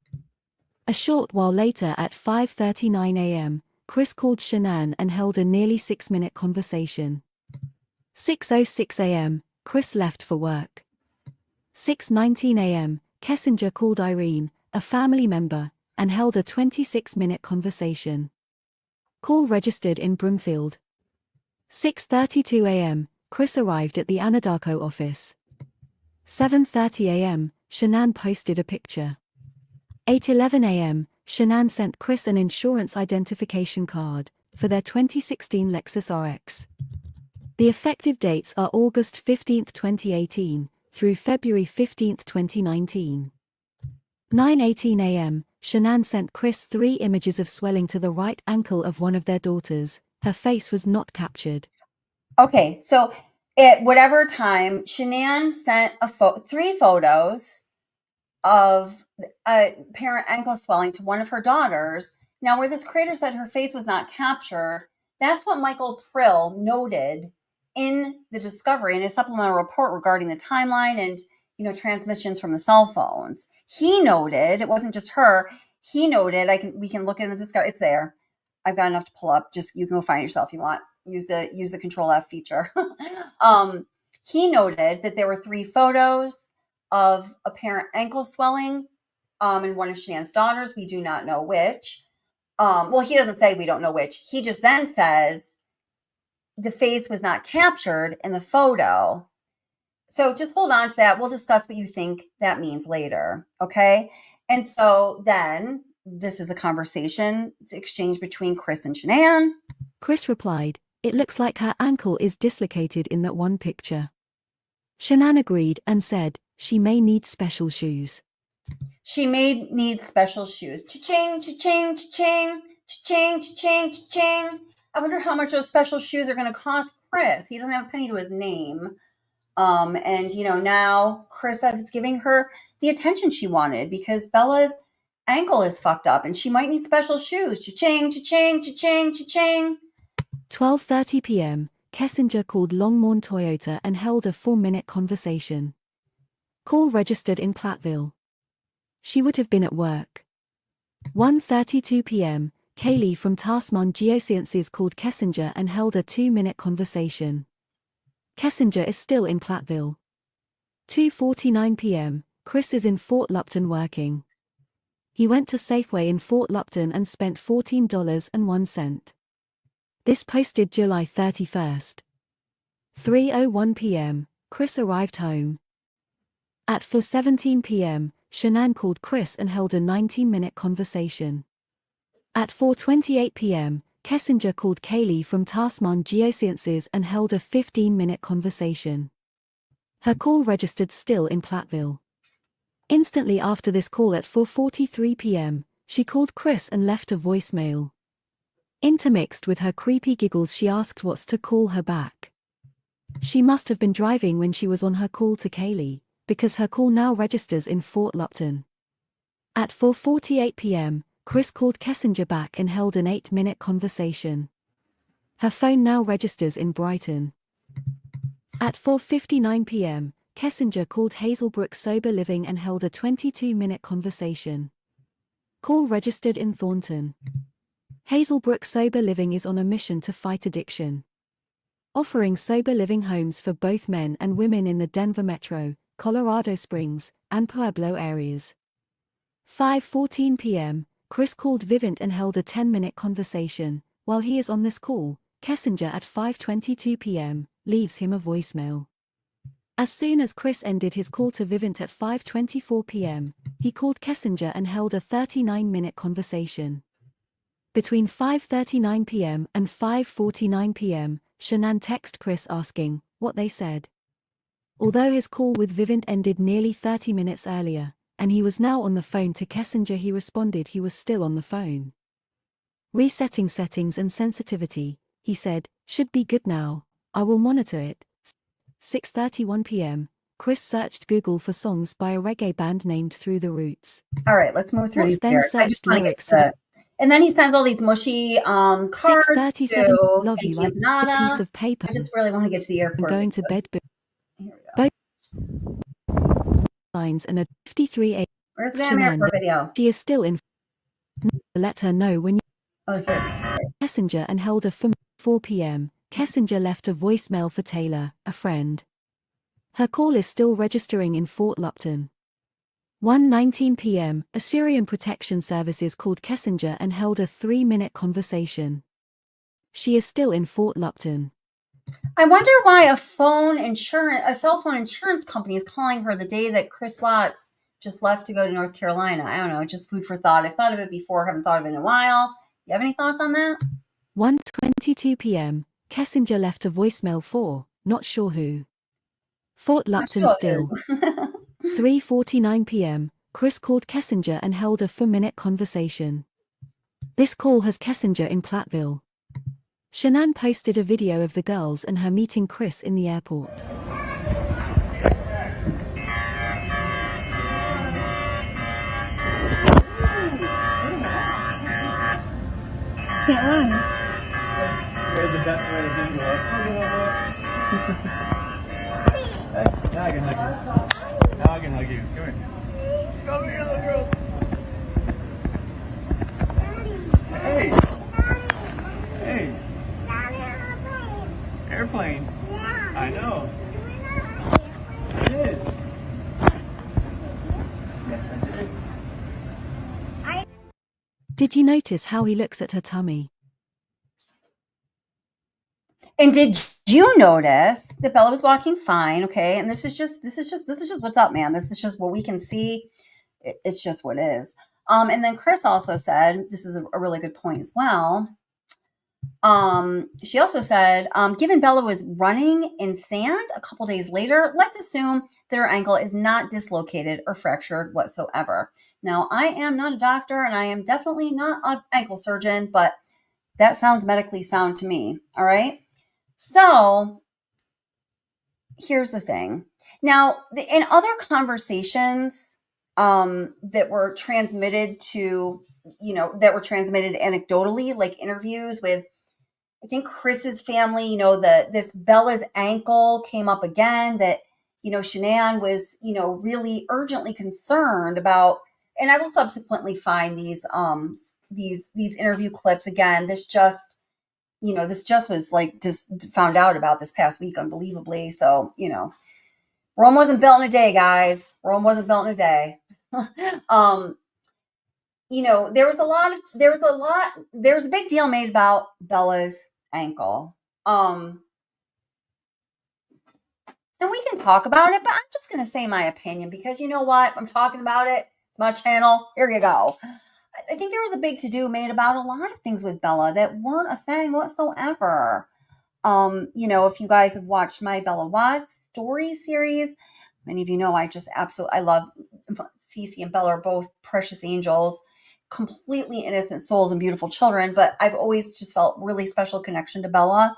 A short while later at 5:39 a.m., Chris called Shanann and held a nearly 6-minute conversation. 6:06 a.m., Chris left for work. 6:19 a.m., Kessinger called Irene, a family member, and held a 26-minute conversation. Call registered in Broomfield. 6:32 a.m., Chris arrived at the Anadarko office. 7:30 a.m., Shanann posted a picture. 8:11 a.m., Shanann sent Chris an insurance identification card for their 2016 Lexus RX. The effective dates are August 15, 2018, through February 15, 2019. 9:18 a.m., Shanann sent Chris 3 images of swelling to the right ankle of one of their daughters. Her face was not captured. Okay, so at whatever time, Shanann sent 3 photos of apparent ankle swelling to one of her daughters. Now, where this creator said her face was not captured, that's what Michael Prill noted in the discovery in his supplemental report regarding the timeline and, you know, transmissions from the cell phones. He noted, it wasn't just her, he noted, we can look in the discovery, it's there. I've got enough to pull up, just you can go find it yourself if you want. Use the Control F feature. He noted that there were 3 photos of apparent ankle swelling in one of Shanann's daughters. We do not know which. Well, he doesn't say we don't know which. He just then says the face was not captured in the photo. So just hold on to that. We'll discuss what you think that means later. Okay. And so then this is the conversation exchange between Chris and Shanann. Chris replied, "It looks like her ankle is dislocated in that one picture." Shanann agreed and said, "She may need special shoes." She may need special shoes. Cha-ching, cha-ching, cha-ching, cha-ching, cha-ching, cha-ching. I wonder how much those special shoes are going to cost Chris. He doesn't have a penny to his name. And, now Chris is giving her the attention she wanted because Bella's ankle is fucked up and she might need special shoes. Cha-ching, cha-ching, cha-ching, cha-ching. 12:30 p.m., Kessinger called Longmorn Toyota and held a 4-minute conversation. Call registered in Platteville. She would have been at work. 1:32 p.m., Kaylee from Tasman Geosciences called Kessinger and held a 2-minute conversation. Kessinger is still in Platteville. 2:49 p.m., Chris is in Fort Lupton working. He went to Safeway in Fort Lupton and spent $14.01. This posted July 31st. 3:01 p.m., Chris arrived home. At 4:17 p.m., Shanann called Chris and held a 19-minute conversation. At 4:28 p.m., Kessinger called Kaylee from Tasman Geosciences and held a 15-minute conversation. Her call registered still in Platteville. Instantly after this call at 4:43 p.m., she called Chris and left a voicemail. Intermixed with her creepy giggles, she asked what's to call her back. She must have been driving when she was on her call to Kaylee, because her call now registers in Fort Lupton. At 4:48 p.m., Chris called Kessinger back and held an 8-minute conversation. Her phone now registers in Brighton. At 4:59 p.m., Kessinger called Hazelbrook Sober Living and held a 22-minute conversation. Call registered in Thornton. Hazelbrook Sober Living is on a mission to fight addiction, offering sober living homes for both men and women in the Denver metro, Colorado Springs, and Pueblo areas. 5:14 p.m., Chris called Vivint and held a 10-minute conversation. While he is on this call, Kessinger at 5:22 p.m. leaves him a voicemail. As soon as Chris ended his call to Vivint at 5:24 p.m., he called Kessinger and held a 39-minute conversation. Between 5:39 p.m. and 5:49 p.m., Shanann texted Chris asking what they said. Although his call with Vivint ended nearly 30 minutes earlier, and he was now on the phone to Kessinger, he responded he was still on the phone. Resetting settings and sensitivity, he said, should be good now. I will monitor it. 6:31 p.m., Chris searched Google for songs by a reggae band named Through the Roots. All right, let's move through Chris these then lyrics. I just searched want to get lyrics to the... And then he sends all these mushy cards 6:37, to love you, Spanky like and a piece Nada. of paper I just really want to get to the and airport. going to bed. Here we go. Lines and a 53 a. Where's the damn Shanann, airport video? she is still in. Let her know when you. Oh, here. Kessinger and held a 4 p.m. Kessinger left a voicemail for Taylor, a friend. Her call is still registering in Fort Lupton. 1:19 p.m., Assyrian Protection Services called Kessinger and held a 3-minute conversation. She is still in Fort Lupton. I wonder why a cell phone insurance company is calling her the day that Chris Watts just left to go to North Carolina. I don't know, just food for thought. I've thought of it before, haven't thought of it in a while. You have any thoughts on that? 1:22 p.m., Kessinger left a voicemail for, not sure who. Fort Lupton still. 3:49 p.m., Chris called Kessinger and held a 4-minute conversation. This call has Kessinger in Platteville. Shanann posted a video of the girls and her meeting Chris in the airport. Can't run. Now I can hug you. Now I can hug you. Come here. Come here, little girl. Hey. Hey. Airplane. I know. It is. Yes, I did. Did you notice how he looks at her tummy? And did you notice that Bella was walking fine? Okay, and this is just what's up, man. This is just what we can see. It's just what is. And then Chris also said, this is a really good point as well. She also said, given Bella was running in sand a couple days later, let's assume that her ankle is not dislocated or fractured whatsoever. Now, I am not a doctor and I am definitely not an ankle surgeon, but that sounds medically sound to me. All right. So here's the thing. Now, in other conversations that were transmitted to, that were transmitted anecdotally, like interviews with, I think, Chris's family, this Bella's ankle came up again, that, Shanann was, really urgently concerned about, and I will subsequently find these interview clips again. This just was like just found out about this past week, unbelievably. So, Rome wasn't built in a day, guys. Rome wasn't built in a day. There was a big deal made about Bella's ankle. And we can talk about it, but I'm just going to say my opinion because you know what? I'm talking about it. It's my channel. Here you go. I think there was a big to-do made about a lot of things with Bella that weren't a thing whatsoever. If you guys have watched my Bella Watts story series, many of you know I love Cece and Bella are both precious angels, completely innocent souls and beautiful children, but I've always just felt really special connection to Bella.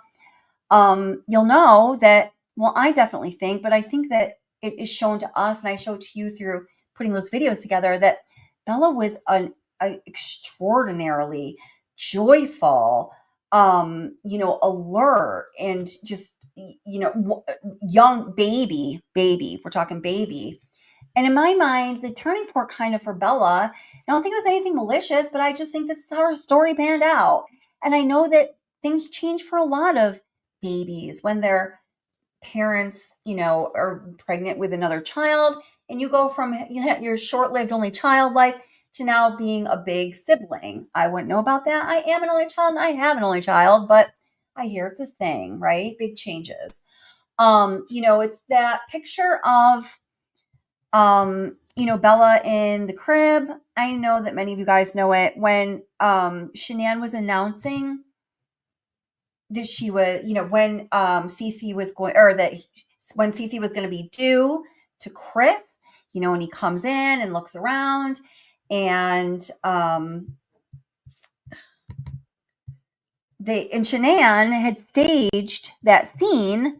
You'll know that, well, I definitely think, but I think that it is shown to us, and I show to you through putting those videos together, that Bella was an extraordinarily joyful, alert, and just, young baby. We're talking baby. And in my mind, the turning point kind of for Bella, I don't think it was anything malicious, but I just think this is how her story panned out. And I know that things change for a lot of babies when their parents, are pregnant with another child, and you go from your short-lived only child life to now being a big sibling. I wouldn't know about that. I am an only child and I have an only child, but I hear it's a thing, right? Big changes. It's that picture of Bella in the crib. I know that many of you guys know it. When Shanann was announcing that she was, when Cece was going, or that when Cece was going to be due to Chris, and he comes in and looks around, and Shanann had staged that scene.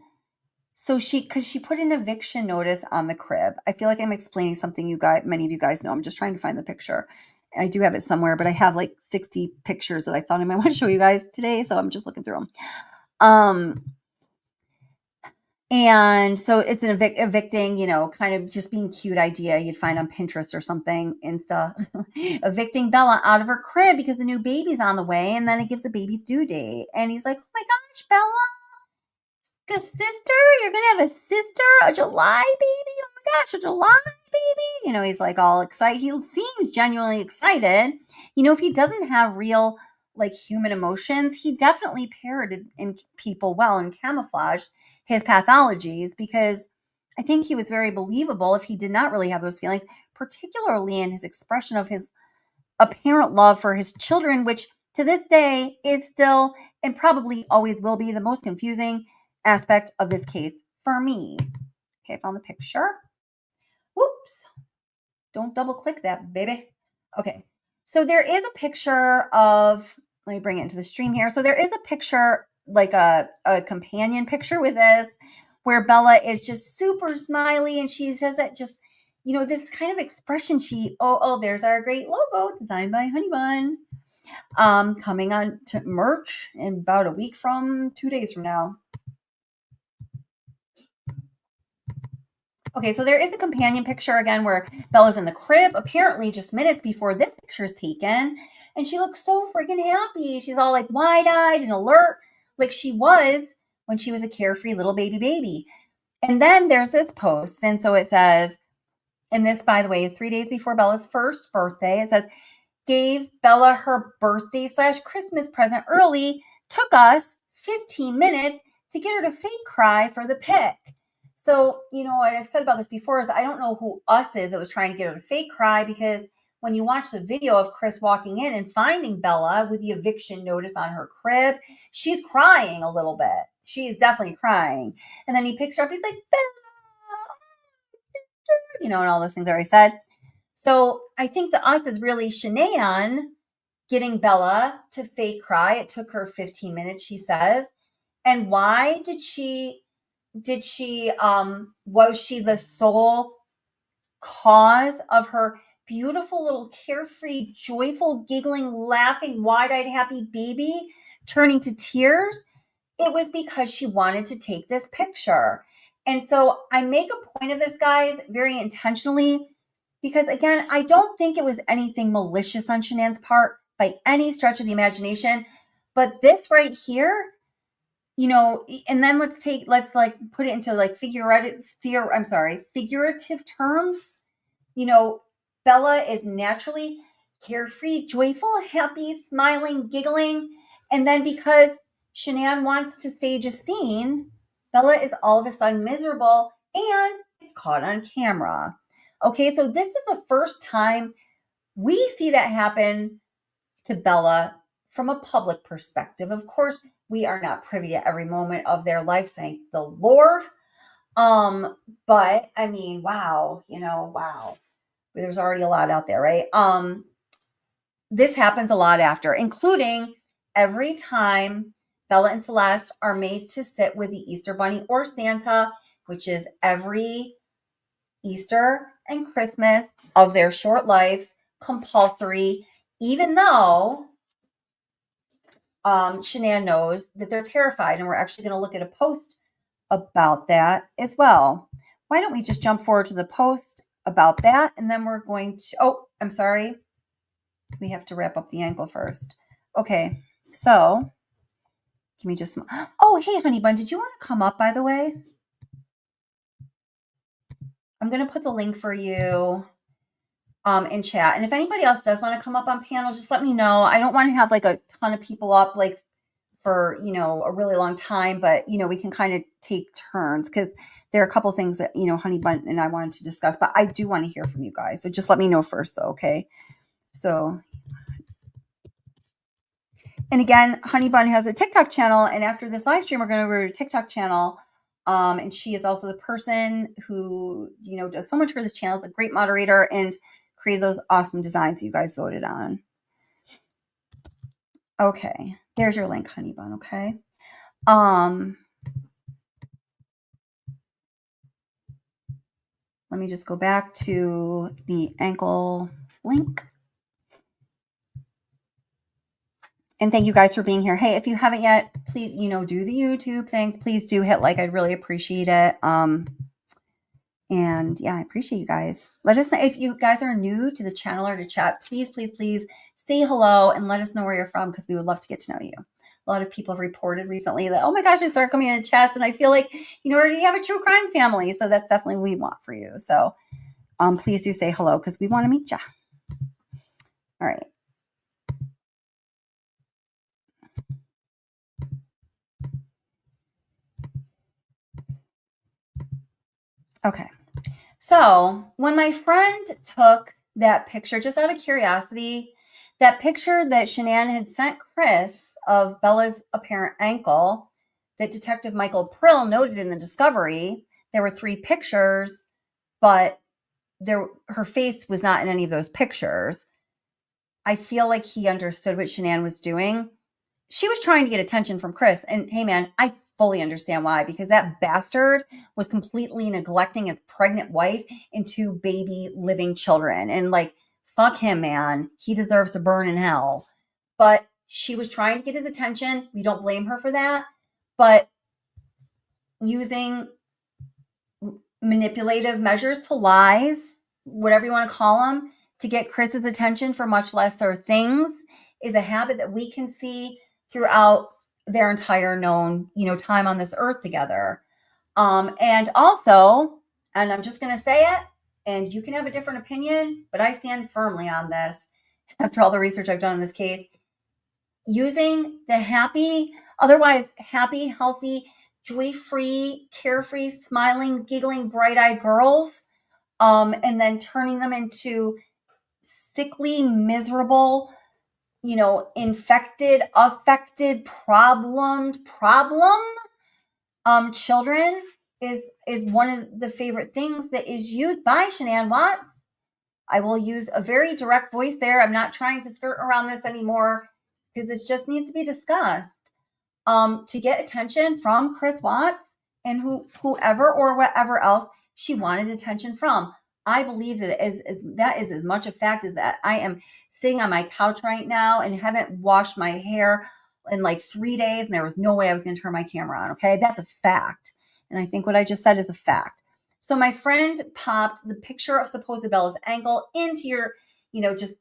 So because she put an eviction notice on the crib. I feel like I'm explaining something many of you guys know. I'm just trying to find the picture. And I do have it somewhere, but I have like 60 pictures that I thought I might want to show you guys today. So I'm just looking through them. And so it's an evicting, kind of just being cute idea you'd find on Pinterest or something, Insta. Evicting Bella out of her crib because the new baby's on the way, and then it gives the baby's due date. And he's like, oh my gosh, Bella, a sister? You're going to have a sister? A July baby? Oh my gosh, a July baby? He's like all excited. He seems genuinely excited. If he doesn't have real, like, human emotions, he definitely parroted in people well and camouflaged his pathologies, because I think he was very believable if he did not really have those feelings, particularly in his expression of his apparent love for his children, which to this day is still and probably always will be the most confusing aspect of this case for me. Okay, I found the picture. Whoops. Don't double click that, baby. Okay, so there is a picture of, let me bring it into the stream here. So there is a picture, like a companion picture with this, where Bella is just super smiley, and she says that just, this kind of expression. There's our great logo designed by Honey Bun, coming on to merch in about a week from 2 days from now. Okay, so there is a companion picture again where Bella's in the crib, apparently just minutes before this picture is taken. And she looks so freaking happy. She's all like wide-eyed and alert, like she was when she was a carefree little baby. And then there's this post. And so it says, and this, by the way, is 3 days before Bella's first birthday. It says, gave Bella her birthday/Christmas present early, took us 15 minutes to get her to fake cry for the pic. So, what I've said about this before is I don't know who us is that was trying to get her to fake cry, because when you watch the video of Chris walking in and finding Bella with the eviction notice on her crib, she's crying a little bit. She's definitely crying. And then he picks her up. He's like, Bella, and all those things that I said. So I think the us is really Shanann getting Bella to fake cry. It took her 15 minutes, she says. And why was she the sole cause of her beautiful little carefree, joyful, giggling, laughing, wide-eyed, happy baby turning to tears? It was because she wanted to take this picture. And so I make a point of this, guys, very intentionally, because again, I don't think it was anything malicious on Shanann's part by any stretch of the imagination. But this right here, and then let's put it into like figurative terms. Bella is naturally carefree, joyful, happy, smiling, giggling. And then because Shanann wants to stage a scene, Bella is all of a sudden miserable and it's caught on camera. Okay, so this is the first time we see that happen to Bella from a public perspective. Of course, we are not privy to every moment of their life, thank the Lord. But I mean, wow. There's already a lot out there, right? This happens a lot after, including every time Bella and Celeste are made to sit with the Easter Bunny or Santa, which is every Easter and Christmas of their short lives, compulsory, even though Shanann knows that they're terrified. And we're actually going to look at a post about that as well. Why don't we just jump forward to the post about that? And then we're going to, I'm sorry. We have to wrap up the ankle first. Okay, so give me just, hey, honey bun, did you want to come up, by the way? I'm going to put the link for you in chat. And if anybody else does want to come up on panel, just let me know. I don't want to have like a ton of people up like for, a really long time, but, we can kind of take turns because there are a couple things that, honey bun and I wanted to discuss, but I do want to hear from you guys. So just let me know first, though, okay? So, and again, Honey Bun has a TikTok channel, and after this live stream, we're going to go to her TikTok channel. And she is also the person who, does so much for this channel. Is a great moderator and created those awesome designs you guys voted on. Okay, there's your link, Honey Bun. Okay. Let me just go back to the ankle link. And thank you guys for being here. Hey, if you haven't yet, please, do the YouTube things. Please do hit like. I'd really appreciate it. And yeah, I appreciate you guys. Let us know if you guys are new to the channel or to chat. Please, please, please say hello and let us know where you're from because we would love to get to know you. A lot of people have reported recently that, oh my gosh, I started coming in chats and I feel like, already have a true crime family. So that's definitely what we want for you. So please do say hello because we want to meet you. All right. Okay. So when my friend took that picture, just out of curiosity, that picture that Shanann had sent Chris of Bella's apparent ankle that Detective Michael Prill noted in the discovery, there were 3 pictures, but her face was not in any of those pictures. I feel like he understood what Shanann was doing. She was trying to get attention from Chris. And hey, man, I fully understand why, because that bastard was completely neglecting his pregnant wife and 2 baby living children. And like, fuck him, man. He deserves to burn in hell. But she was trying to get his attention. We don't blame her for that. But using manipulative measures to lies, whatever you want to call them, to get Chris's attention for much lesser things is a habit that we can see throughout their entire known, time on this earth together. And also, and I'm just going to say it, and you can have a different opinion, but I stand firmly on this after all the research I've done in this case, using the otherwise happy, healthy, joy-free, carefree, smiling, giggling, bright-eyed girls, and then turning them into sickly, miserable, infected, affected, problem children is one of the favorite things that is used by Shanann Watts I will use a very direct voice there. I'm not trying to skirt around this anymore because this just needs to be discussed. To get attention from Chris Watts and whoever or whatever else she wanted attention from. I believe that that is as much a fact as that I am sitting on my couch right now and haven't washed my hair in like 3 days, and there was no way I was going to turn my camera on. Okay, that's a fact, and I think what I just said is a fact. So my friend popped the picture of supposed Bella's ankle into your, just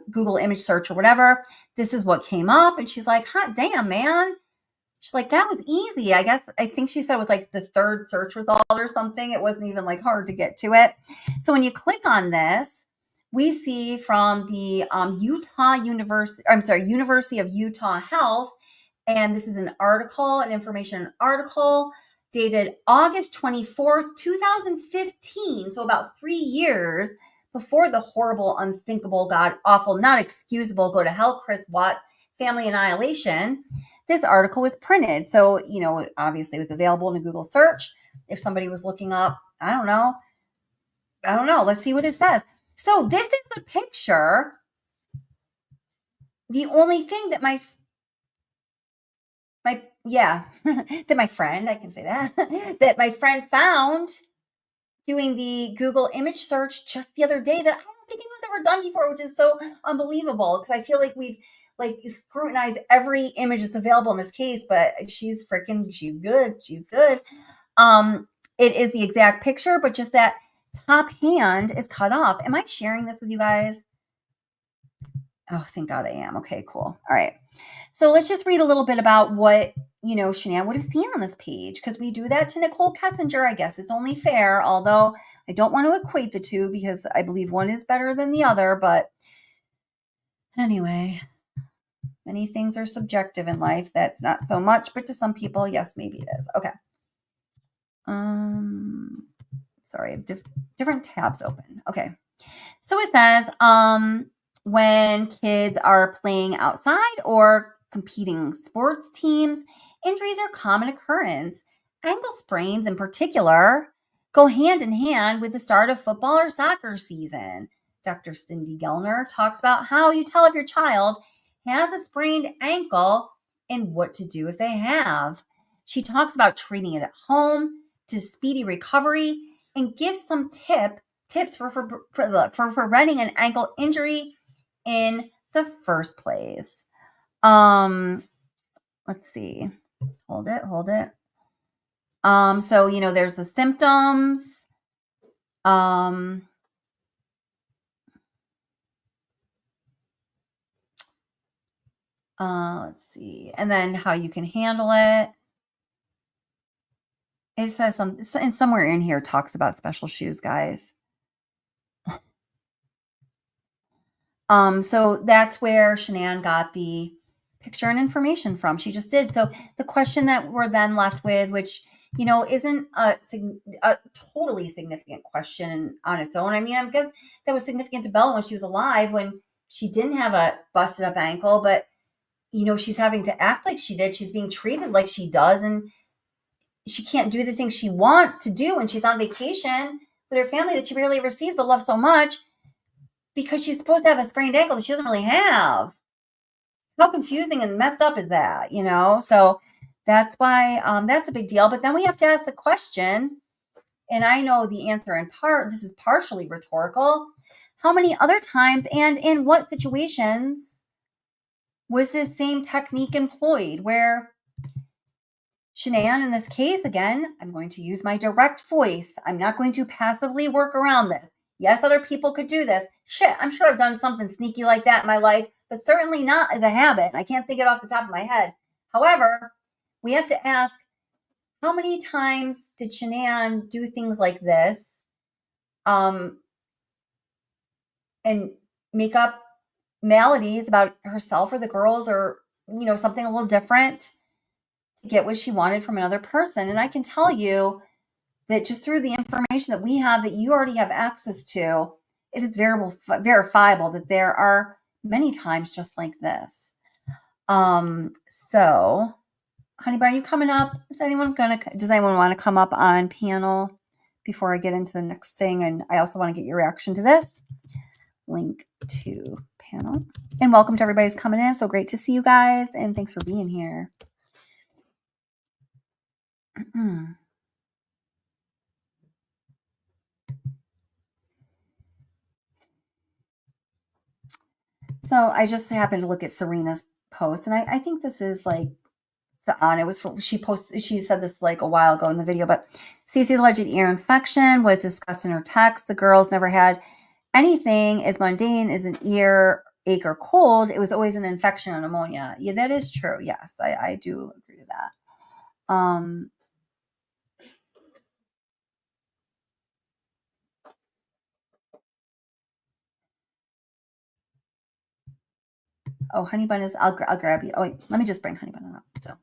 Google image search or whatever. This is what came up, and she's like, "Hot damn, man." She's like, that was easy. I think she said it was like the third search result or something. It wasn't even like hard to get to it. So when you click on this, we see from the University of Utah Health, and this is an information article dated August 24th, 2015. So about 3 years before the horrible, unthinkable, god awful, not excusable, go to hell, Chris Watts family annihilation. This article was printed. So, obviously it was available in a Google search. If somebody was looking up, I don't know. Let's see what it says. So this is the picture. The only thing that that my friend, I can say that, that my friend found doing the Google image search just the other day that I don't think it was ever done before, which is so unbelievable because I feel like we've scrutinized every image that's available in this case, but she's good. She's good. It is the exact picture, but just that top hand is cut off. Am I sharing this with you guys? Oh, thank God I am. Okay, cool. All right. So let's just read a little bit about what, Shanann would have seen on this page, because we do that to Nicole Kessinger. I guess it's only fair, although I don't want to equate the two because I believe one is better than the other. But anyway, many things are subjective in life. That's not so much, but to some people, yes, maybe it is. Okay. Sorry, I have different tabs open. Okay. So it says, when kids are playing outside or competing sports teams, injuries are a common occurrence. Ankle sprains in particular go hand in hand with the start of football or soccer season. Dr. Cindy Gellner talks about how you tell if your child has a sprained ankle and what to do if they have. She talks about treating it at home to speedy recovery and gives some tips for preventing an ankle injury in the first place. Let's see. Hold it. So, there's the symptoms. Let's see. And then how you can handle it. It says and somewhere in here talks about special shoes, guys. So that's where Shanann got the picture and information from. She just did. So the question that we're then left with, which, isn't a totally significant question on its own. I mean, I guess that was significant to Bella when she was alive, when she didn't have a busted up ankle, but, she's having to act like she did. She's being treated like she does, and she can't do the things she wants to do when she's on vacation with her family that she barely ever sees but loves so much, because she's supposed to have a sprained ankle that she doesn't really have. How confusing and messed up is that, So that's why that's a big deal. But then we have to ask the question, and I know the answer in part, this is partially rhetorical. How many other times and in what situations was this same technique employed, where Shanann, in this case, again, I'm going to use my direct voice. I'm not going to passively work around this. Yes, other people could do this. Shit, I'm sure I've done something sneaky like that in my life, but certainly not as a habit. I can't think it off the top of my head. However, we have to ask, how many times did Shanann do things like this and make up maladies about herself or the girls, or, something a little different to get what she wanted from another person? And I can tell you that just through the information that we have, that you already have access to, it is verifiable that there are many times just like this. So, honey, are you coming up? Does anyone want to come up on panel before I get into the next thing. And I also want to get your reaction to this. Link to panel. And welcome to everybody who's coming in. So great to see you guys. And thanks for being here. So I just happened to look at Serena's post, and I think this is like on. It was she said this like a while ago in the video, but Cece's alleged ear infection was discussed in her text. The girls never had anything as mundane as an ear ache or cold. It was always an infection or pneumonia. Yeah, that is true. Yes, I do agree with that. Oh, Honey Bun is, I'll grab you. Oh, wait, let me just bring Honey Bun up. So,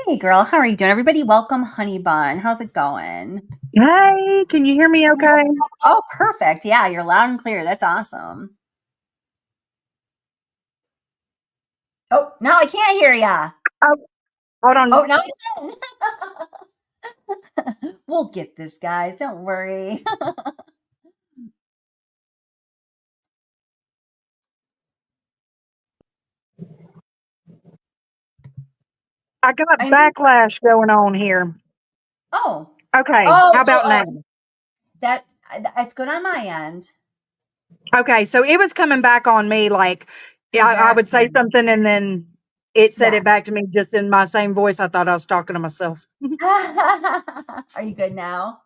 hey girl, how are you doing? Everybody welcome Honey Bun. How's it going? Hey, can you hear me okay? Oh, perfect. Yeah, you're loud and clear. That's awesome. Oh, now I can't hear ya. Oh, hold on. Oh, now I can. We'll get this, guys. Don't worry. I got backlash going on here. Oh. Okay, Oh, how about now? That's good on my end. Okay, so it was coming back on me like I would say something and then it said it back to me just in my same voice. I thought I was talking to myself. Are you good now?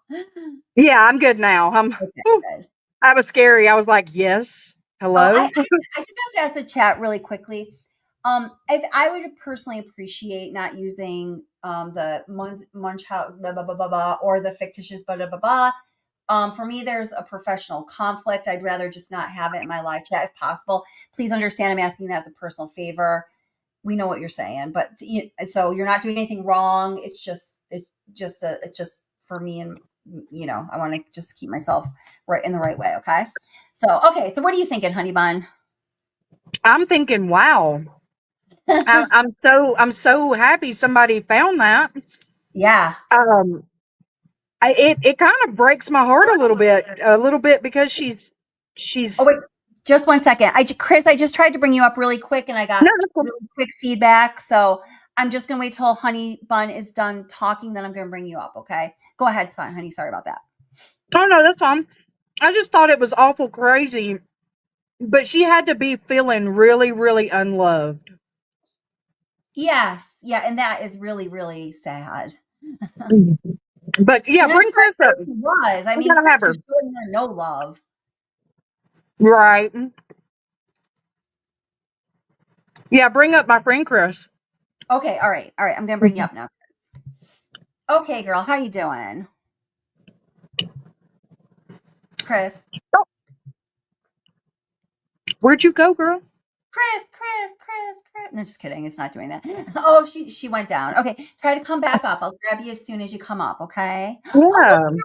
Yeah, I'm good now. Okay, good. That was scary. I was like, yes. Hello? I just have to ask the chat really quickly. If I would personally appreciate not using the munch house blah, blah, blah, blah, blah, or the fictitious blah, blah, blah, blah. For me, there's a professional conflict. I'd rather just not have it in my live chat if possible. Please understand I'm asking that as a personal favor. We know what you're saying, but so you're not doing anything wrong. It's just for me, and I want to just keep myself right in the right way. Okay. So what are you thinking, Honey Bun? I'm thinking, wow. I'm so happy somebody found that. Yeah. It kind of breaks my heart a little bit because she's. Oh wait, just 1 second. Chris, I just tried to bring you up really quick, and I got really quick feedback. So I'm just gonna wait till Honey Bun is done talking, then I'm gonna bring you up. Okay, go ahead, son, honey. Sorry about that. Oh no, that's fine. I just thought it was awful crazy, but she had to be feeling really, really unloved. Yes, yeah, and that is really, really sad. But yeah, bring Chris up. He was. I mean, Chris was showing her no love. Right. Yeah, bring up my friend Chris. Okay, all right. I'm gonna bring you up now, Chris. Okay, girl, how you doing? Chris. Oh. Where'd you go, girl? Chris. No, just kidding. It's not doing that. Oh, she went down. Okay, try to come back up. I'll grab you as soon as you come up. Okay. Yeah. Oh, look,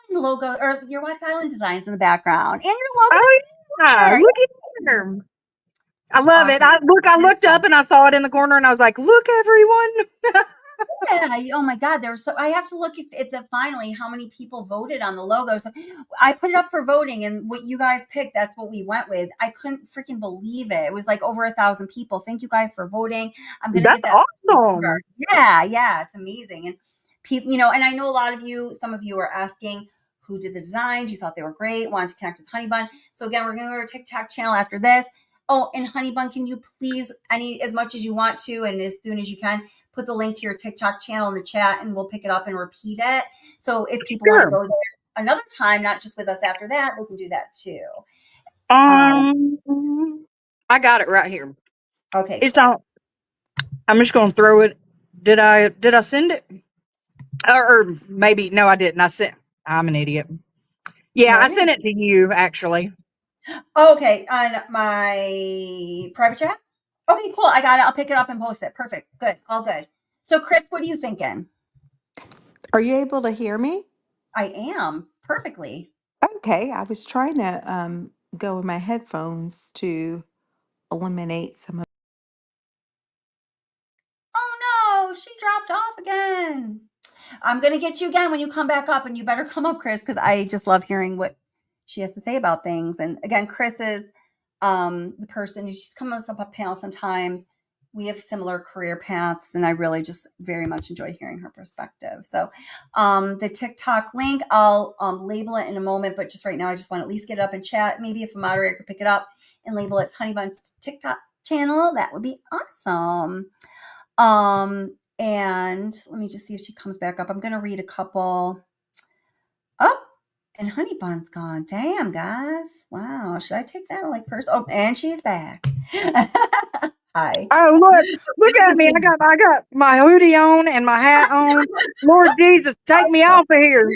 your logo or your Watts Island designs in the background, and your logo. Oh yeah, look at her. I love it. I looked up and I saw it in the corner, and I was like, "Look, everyone!" Yeah. Oh my God. There was I have to look at the finally how many people voted on the logo. So I put it up for voting, and what you guys picked, that's what we went with. I couldn't freaking believe it. It was like over 1,000 people. Thank you guys for voting. I'm gonna That's get that. awesome. Yeah, it's amazing. And people, and I know a lot of you, some of you are asking who did the designs. You thought they were great, wanted to connect with Honey Bun. So again, we're gonna go to our TikTok channel after this. Oh, and Honey Bun, can you please, as much as you want to, and as soon as you can, put the link to your TikTok channel in the chat, and we'll pick it up and repeat it. So if people want to go there another time, not just with us after that, they can do that too. I got it right here. Okay. It's on. I'm just gonna throw it. Did I send it? Or maybe no, I didn't. I'm an idiot. Yeah, I sent it to you actually. Okay, on my private chat. Okay, cool. I got it. I'll pick it up and post it. Perfect. Good. All good. So, Chris, what are you thinking? Are you able to hear me? I am perfectly. Okay, I was trying to go with my headphones to eliminate some of. Oh no, she dropped off again. I'm going to get you again when you come back up, and you better come up, Chris, because I just love hearing what she has to say about things. And again, Chris is the person who she's come up a panel sometimes. We have similar career paths, and I really just very much enjoy hearing her perspective. So the TikTok link, I'll label it in a moment, but just right now, I just want to at least get it up and chat. Maybe if a moderator could pick it up and label it Honeybun's TikTok channel, that would be awesome. And let me just see if she comes back up. I'm going to read a couple. Oh, and Honey Bun's gone. Damn, guys. Wow. Should I take that like person? Oh, and she's back. Hi. Oh, look at me. I got my hoodie on and my hat on. Lord Jesus, take me off of here.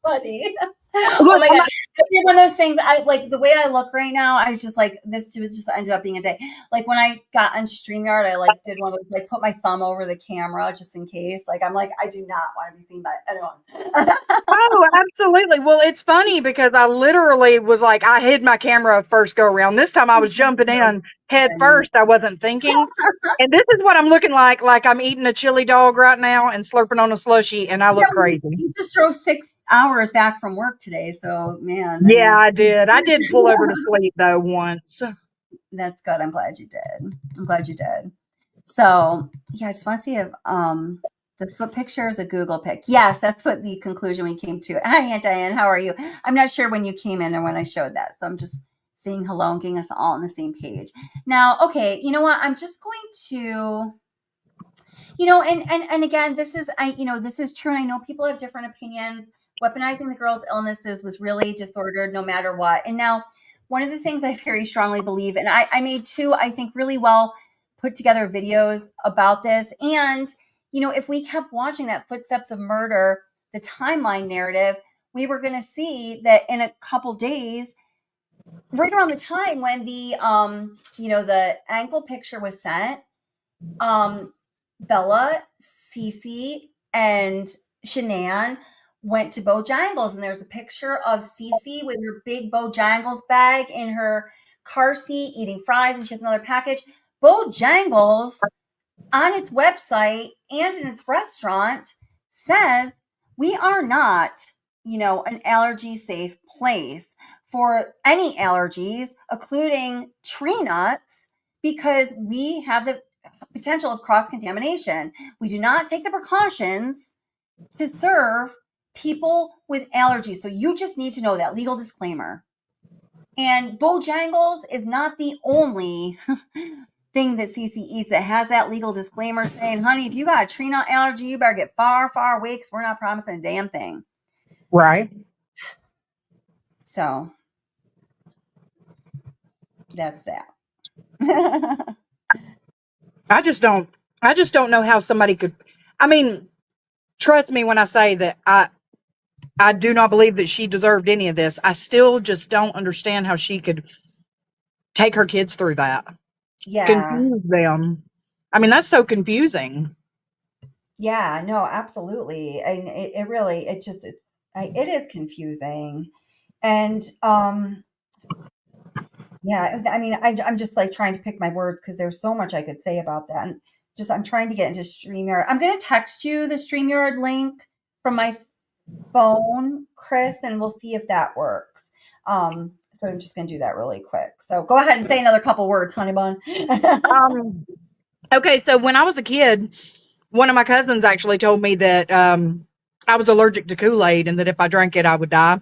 Funny. Look, Oh my God. It's one of those things. I like the way I look right now. I was just like, this was just ended up being a day. Like when I got on StreamYard, I like did one of those, like put my thumb over the camera just in case. Like I'm like, I do not want to be seen by anyone. oh, absolutely. Well, it's funny because I literally was like, I hid my camera first go around. This time I was jumping in head first. I wasn't thinking. And this is what I'm looking like I'm eating a chili dog right now and slurping on a slushie, and I look crazy. You just drove 6 hours back from work today, so man. Yeah, I did. I did pull over to sleep though once. That's good. I'm glad you did. So yeah, I just want to see if the foot picture is a Google pic. Yes, that's what the conclusion we came to. Hi, Aunt Diane. How are you? I'm not sure when you came in or when I showed that, so I'm just saying hello and getting us all on the same page. Now, okay, you know what? I'm just going to, and again, this is this is true, and I know people have different opinions. Weaponizing the girl's illnesses was really disordered no matter what. And now, one of the things I very strongly believe, and I made two, I think, really well put together videos about this. And, if we kept watching that Footsteps of Murder, the timeline narrative, we were going to see that in a couple days, right around the time when the ankle picture was sent, Bella, Cece, and Shanann went to Bojangles, and there's a picture of Cece with her big Bojangles bag in her car seat eating fries, and she has another package. Bojangles on its website and in its restaurant says we are not, an allergy safe place for any allergies, including tree nuts, because we have the potential of cross-contamination. We do not take the precautions to serve people with allergies. So you just need to know that legal disclaimer. And Bojangles is not the only thing that Cece eats that has that legal disclaimer saying, honey, if you got a tree nut allergy, you better get far, far away because we're not promising a damn thing. Right. So that's that. I just don't know how somebody could. I mean, trust me when I say that I do not believe that she deserved any of this. I still just don't understand how she could take her kids through that. Yeah. Confuse them. I mean, that's so confusing. Yeah, no, absolutely. And it really, it is confusing. And, yeah, I mean, I'm just like trying to pick my words because there's so much I could say about that. And I'm trying to get into StreamYard. I'm going to text you the StreamYard link from my phone, Chris, and we'll see if that works. So I'm just going to do that really quick. So go ahead and say another couple words, honey bun. Okay, so when I was a kid, one of my cousins actually told me that I was allergic to Kool-Aid and that if I drank it, I would die.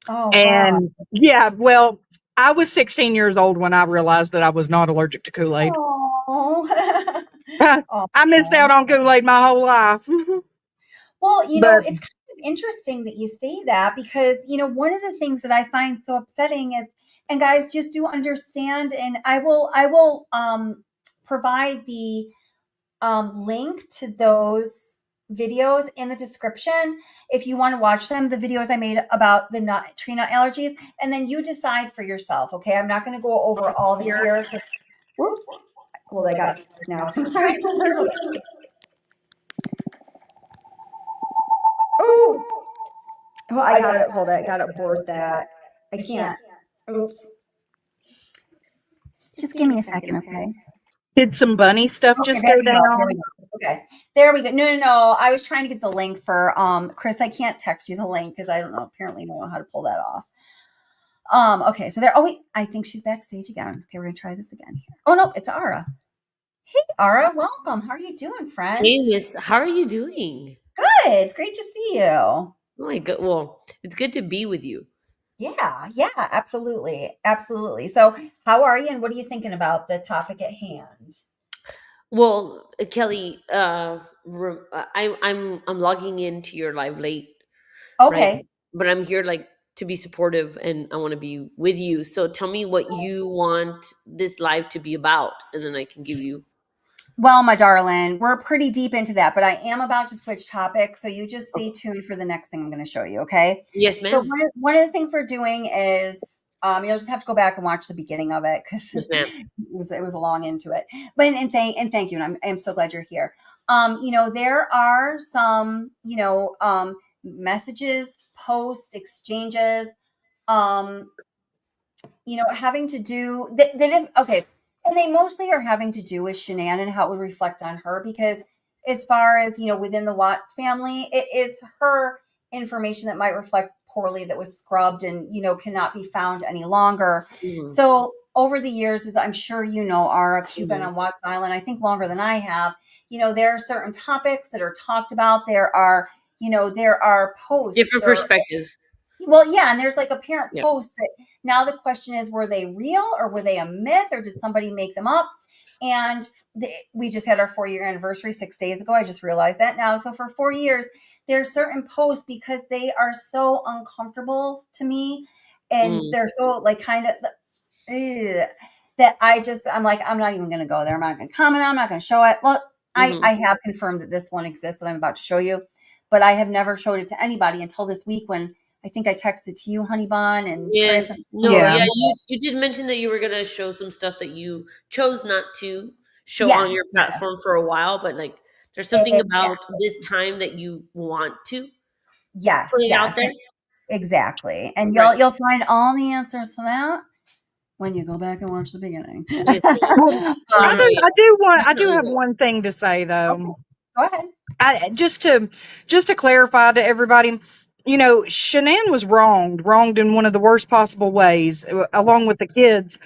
Oh, And yeah, well, I was 16 years old when I realized that I was not allergic to Kool-Aid. Oh. I missed out on Kool-Aid my whole life. Well, But it's kind of interesting that you say that because, one of the things that I find so upsetting is, and guys just do understand, and I will provide the link to those videos in the description if you want to watch them, the videos I made about the tree nut allergies, and then you decide for yourself. Okay. I'm not going to go over all the here. Whoops. Hold on, I got it now. Oh, I got it. Hold on. I got to abort that. I can't. Oops. Just give me a second, okay? did some bunny stuff just go There we go. down? Okay, there we go. No. I was trying to get the link for Chris. I can't text you the link because I don't know. Apparently, know how to pull that off. Okay, so there. Oh wait, I think she's backstage again. Okay, we're gonna try this again here. Oh no, it's Ara. Hey, Ara, welcome. How are you doing, friend? Hey, Miss, how are you doing? Good. It's great to see you. Oh my God. Well, it's good to be with you. Yeah, absolutely. So, how are you, and what are you thinking about the topic at hand? Well, Kelly, I'm logging into your live late, right? Okay. But I'm here like to be supportive, and I want to be with you. So tell me what you want this live to be about, and then I can give you. Well, my darling, we're pretty deep into that, but I am about to switch topics, so you just stay Okay. tuned for the next thing I'm going to show you, okay? Yes, So ma'am. one of the things we're doing is you'll just have to go back and watch the beginning of it because Yes, ma'am. it was a long into it. But thank you, and I'm so glad you're here. There are some messages, posts, exchanges, um, having to do okay, and they mostly are having to do with Shanann and how it would reflect on her because as far as within the Watts family, it is her information that might reflect poorly that was scrubbed and cannot be found any longer. Hmm. So over the years, as I'm sure Ara, because you've been Hmm. on Watts Island, I think longer than I have. There are certain topics that are talked about. There are posts Different or perspectives. well, yeah, and there's like apparent Yeah. posts that now the question is, were they real or were they a myth or did somebody make them up? And we just had our 4-year anniversary 6 days ago. I just realized that now. So for 4 years, there are certain posts because they are so uncomfortable to me, and Mm. they're so like kind of that I'm like, I'm not even going to go there. I'm not going to comment. I'm not going to show it. Well, Hmm. I have confirmed that this one exists that I'm about to show you, but I have never showed it to anybody until this week when I think I texted to you, Honey Bun, and Chris. Yes. And No, Yeah. yeah, you did mention that you were gonna show some stuff that you chose not to show yeah, on your platform for a while, but like there's something about exactly. this time that you want to Yes, put it out yes, there. exactly. And Right. you'll find all the answers to that when you go back and watch the beginning. Yes, ma'am. Well, All right. I do Definitely have will. one thing to say though. Go ahead. Just to clarify to everybody, Shanann was wronged in one of the worst possible ways, along with the kids.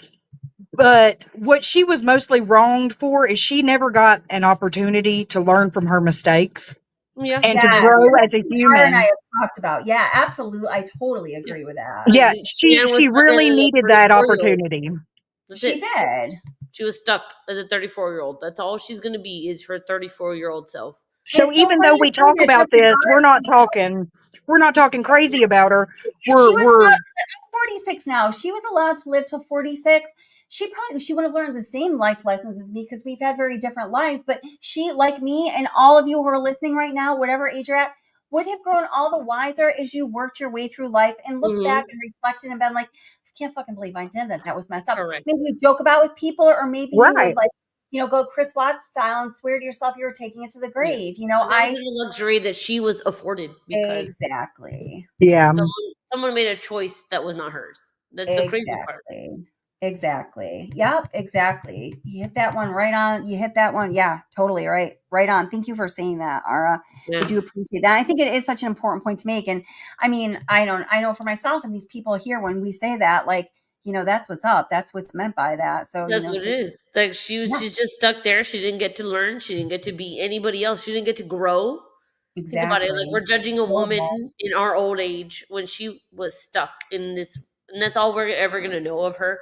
But what she was mostly wronged for is she never got an opportunity to learn from her mistakes Yeah. and to Yes, grow and as a Tara and I human. have talked about. Yeah, absolutely. I totally Yeah. agree with that. Like Yeah, Shanann was she stuck really as a needed that 34-year-old. opportunity. That's She it. did. She was stuck as a 34-year-old. That's all she's gonna be is her 34-year-old self. And So it's so even though funny you we say talk that, about Justin. this, we're not talking crazy about her. She was We're allowed to live. I'm 46 now. She was allowed to live till 46. She would have learned the same life lessons as me because we've had very different lives. But she, like me, and all of you who are listening right now, whatever age you're at, would have grown all the wiser as you worked your way through life and looked Hmm. back and reflected and been like, I can't fucking believe I did that. That was messed up. Correct. Maybe you joke about with people, or maybe you would right. like, go Chris Watts style and swear to yourself you were taking it to the Yeah. grave. And that wasn't a luxury that she was afforded because Exactly. Yeah. someone made a choice that was not hers. That's the crazy part. Exactly. Exactly. Yep, exactly. You hit that one right on. You hit that one. Yeah, totally right. Right on. Thank you for saying that, Ara. I Yeah. do appreciate that. I think it is such an important point to make. And I mean, I know for myself and these people here when we say that, like, that's what's up. That's what's meant by that. So, That's what it take is. Like yeah, she's just stuck there. She didn't get to learn. She didn't get to be anybody else. She didn't get to grow. Think about it. Like exactly. we're judging a woman Horrible. in our old age when she was stuck in this, and that's all we're ever gonna know of her.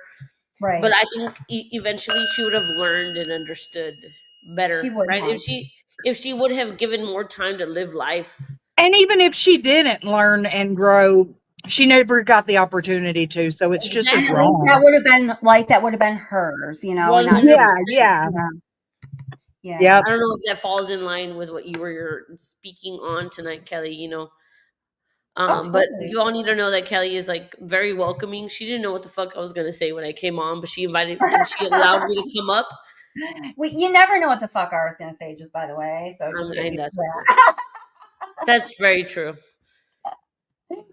But Right. I think eventually she would have learned and understood She better, would right? have. If she would have given more time to live life. And even if she didn't learn and grow, she never got the opportunity to. So it's just as Exactly. Exactly. That wrong. would have been life. That would have been hers, One not hundred to, Yeah, percent. yeah. yeah. Yeah. Yep. I don't know if that falls in line with what you were speaking on tonight, Kelly. Oh, But totally. you all need to know that Kelly is like very welcoming. She didn't know what the fuck I was gonna say when I came on, but she invited and she allowed me to come up. You never know what the fuck I was going to say, just by the way. So just get And used to that's true. that. That's very true.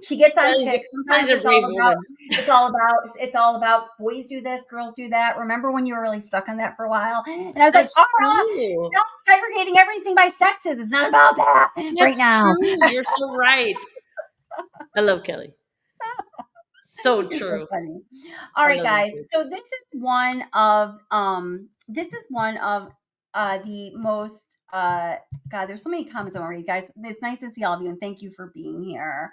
She gets on Kelly's tics. Sometimes such a brave woman. it's all about boys do this, girls do that. Remember when you were really stuck on that for a while? And I was That's like, true. stop segregating everything by sexes. It's not about that right That's now. true. You're so right. I love Kelly. So You're so true. funny. All I right, love you guys. too. So this is one of the most God, there's so many comments I want to read, guys. It's nice to see all of you and thank you for being here.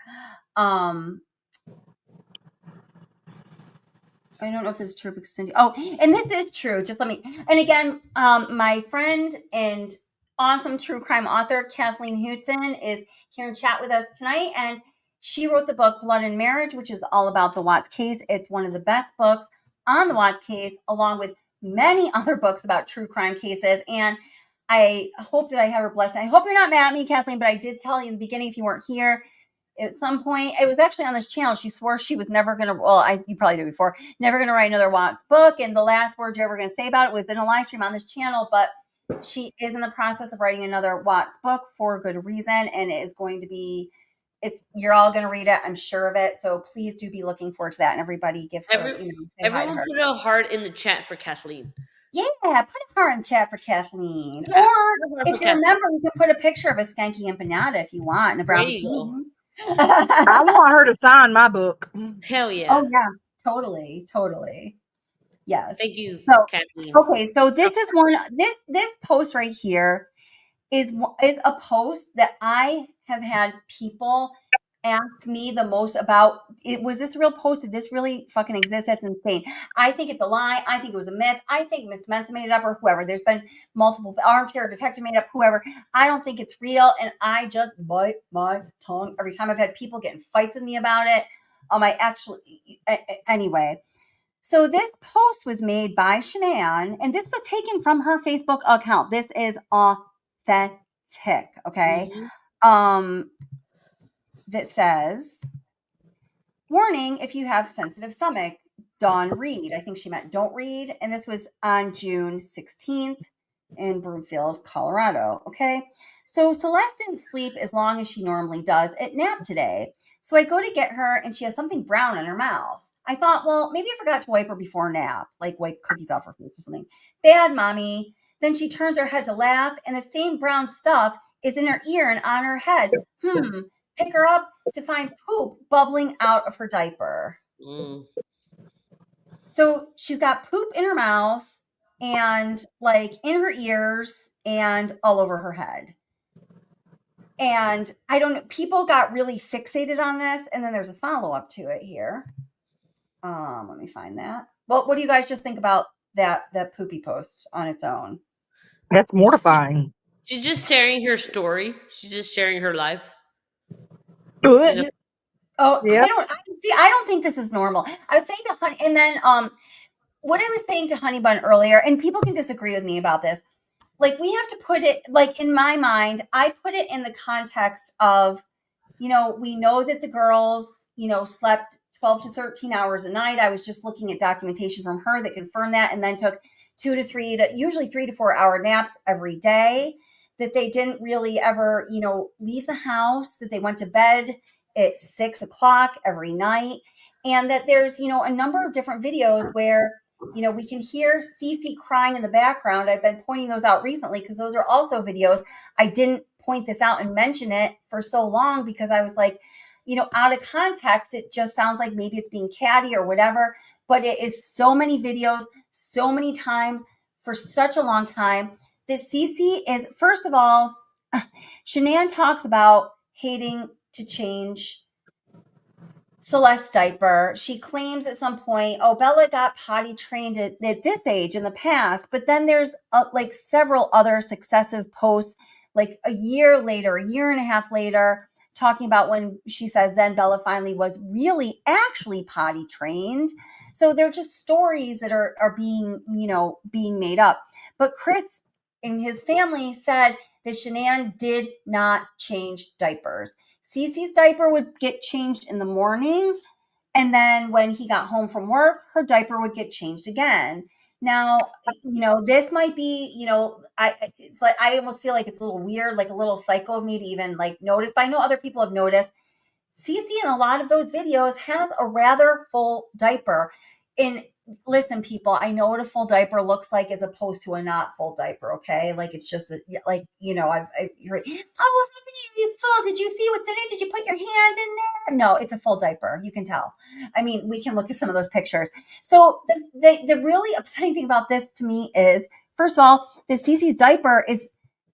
I don't know if this is true because Cindy. Oh, and this is true. Just let me. And again, my friend and awesome true crime author Kathleen Hudson is here in chat with us tonight, and she wrote the book Blood and Marriage, which is all about the Watts case. It's one of the best books on the Watts case, along with many other books about true crime cases. And I hope that I have her blessing. I hope you're not mad at me, Kathleen, but I did tell you in the beginning if you weren't here at some point, it was actually on this channel. She swore she was never going to, you probably did before, never going to write another Watts book. And the last word you're ever going to say about it was in a live stream on this channel. But she is in the process of writing another Watts book for a good reason. And it is going to be, you're all going to read it. I'm sure of it. So please do be looking forward to that. And everybody give her, say hi to Everyone her. put a heart in the chat for Kathleen. Yeah, put a heart in chat for Kathleen. Or if you're a member, you can put a picture of a skanky empanada if you want in a brown bikini. I want her to sign my book. Hell yeah. Oh yeah, totally. Yes. Thank you, So, Kathleen. okay, so this is one. This post right here is a post that I have had people ask me the most about. Was this a real post? Did this really fucking exist? That's insane. I think it's a lie. I think it was a myth. I think Miss Mensa made it up or whoever. There's been multiple armchair detective made up, whoever. I don't think it's real. And I just bite my tongue every time I've had people get in fights with me about it. Anyway. So this post was made by Shanann, and this was taken from her Facebook account. This is authentic, okay? That says, warning if you have sensitive stomach, Dawn Reed. I think she meant don't read. And this was on June 16th in Broomfield, Colorado, okay? So Celeste didn't sleep as long as she normally does at nap today. So I go to get her, and she has something brown in her mouth. I thought, well, maybe I forgot to wipe her before nap, like wipe cookies off her face or something. Bad, mommy. Then she turns her head to laugh, and the same brown stuff is in her ear and on her head. Pick her up to find poop bubbling out of her diaper. So she's got poop in her mouth and like in her ears and all over her head. And I don't know, people got really fixated on this. And then there's a follow-up to it here. Let me find that. Well, what do you guys just think about that poopy post on its own? That's mortifying. She's just sharing her story. She's just sharing her life. Yeah. Yeah. I don't think this is normal. I was saying to Honey, and then what I was saying to Honey Bun earlier, and people can disagree with me about this. Like, we have to put it, like, in my mind, I put it in the context of, we know that the girls, slept 12 to 13 hours a night. I was just looking at documentation from her that confirmed that, and then took usually 3 to 4 hour naps every day, that they didn't really ever, leave the house, that they went to bed at 6 o'clock every night. And that there's, a number of different videos where, we can hear Cece crying in the background. I've been pointing those out recently because those are also videos. I didn't point this out and mention it for so long because I was like, out of context, it just sounds like maybe it's being catty or whatever. But it is so many videos, so many times for such a long time. This Cece is, first of all, Shanann talks about hating to change Celeste's diaper. She claims at some point, Bella got potty trained at this age in the past. But then there's like several other successive posts, like a year and a half later, talking about when she says then Bella finally was really actually potty trained. So they're just stories that are being, being made up. But Chris and his family said that Shanann did not change diapers. Cece's diaper would get changed in the morning, and then when he got home from work, her diaper would get changed again. Now, this might be, it's like I almost feel like it's a little weird, like a little psycho of me to even like notice, but I know other people have noticed Cece in a lot of those videos has a rather full diaper. And listen, people, I know what a full diaper looks like as opposed to a not full diaper. Okay, like it's just like I've heard, oh, it's full. Did you see what's in it? Did you put your hand in there? No, it's a full diaper. You can tell. I mean, we can look at some of those pictures. So the really upsetting thing about this to me is, first of all, that Cece's diaper is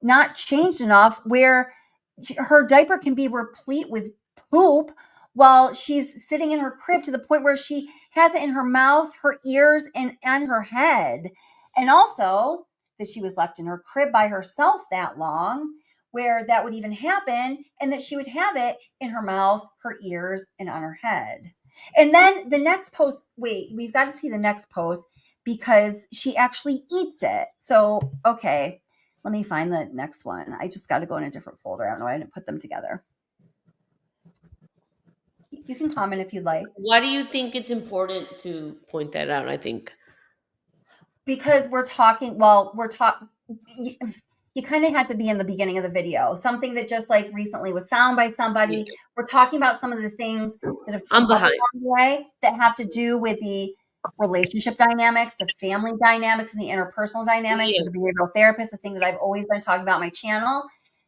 not changed enough where her diaper can be replete with poop while she's sitting in her crib, to the point where she has it in her mouth, her ears, and on her head. And also that she was left in her crib by herself that long, where that would even happen, and that she would have it in her mouth, her ears, and on her head. And then the next post, wait, we've got to see the next post, because she actually eats it. So, okay, let me find the next one. I just got to go in a different folder. I don't know why I didn't put them together. You can comment if you'd like. Why do you think it's important to point that out? I think Because you kind of had to be in the beginning of the video, something that just like recently was found by somebody. We're talking about some of the things that have come I'm up behind. along the way that have to do with the relationship dynamics, the family dynamics, and the interpersonal dynamics. Yeah. As a behavioral therapist, the thing that I've always been talking about on my channel.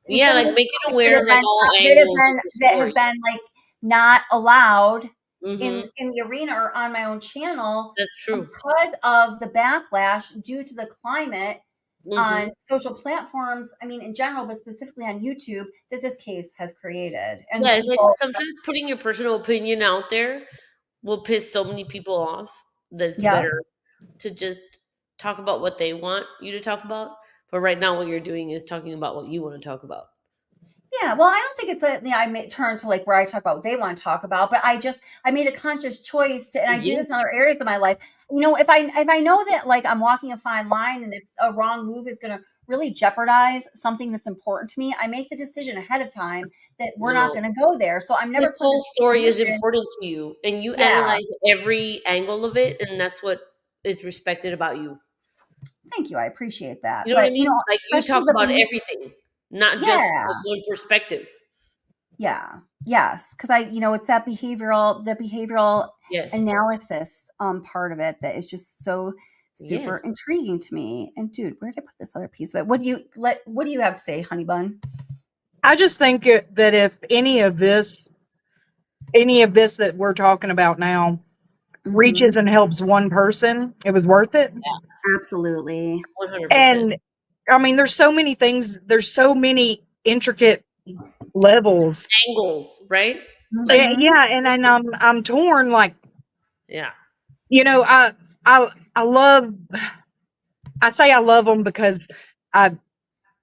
And Yeah, some of like the make it things aware of like all angles of the that have story. been like not allowed Mm-hmm. in the arena or on my own channel, That's true. because of the backlash due to the climate Mm-hmm. on social platforms, I mean in general, but specifically on YouTube, that this case has created. And Yeah, it's like people, sometimes putting your personal opinion out there will piss so many people off that it's yeah. better to just talk about what they want you to talk about. But right now, what you're doing is talking about what you want to talk about. Yeah, well, I don't think it's that I may turn to like where I talk about what they want to talk about, but I made a conscious choice to, and I do this in Yes. other areas of my life. If I know that like I'm walking a fine line, and if a wrong move is going to really jeopardize something that's important to me, I make the decision ahead of time that we're not No. going to go there. So I'm never This put in whole this story is position. important to you, and you Yeah, analyze every angle of it, and that's what is respected about you. thank you. I appreciate that. You know what I But mean? Like you especially talk about everything, not just yeah, like one perspective. yeah, yes, because it's that behavioral Yes. analysis part of it that is just so super Yes. intriguing to me. And dude, where did I put this other piece of it? What do you have to say, honey bun? I just think that if any of this that we're talking about now Mm-hmm. reaches and helps one person, it was worth it. Absolutely. 100%. And I mean, there's so many things, there's so many intricate levels. Angles, right? Like, Mm-hmm. Yeah, and I'm torn. Like, yeah. you know, I I love. I say I love them because I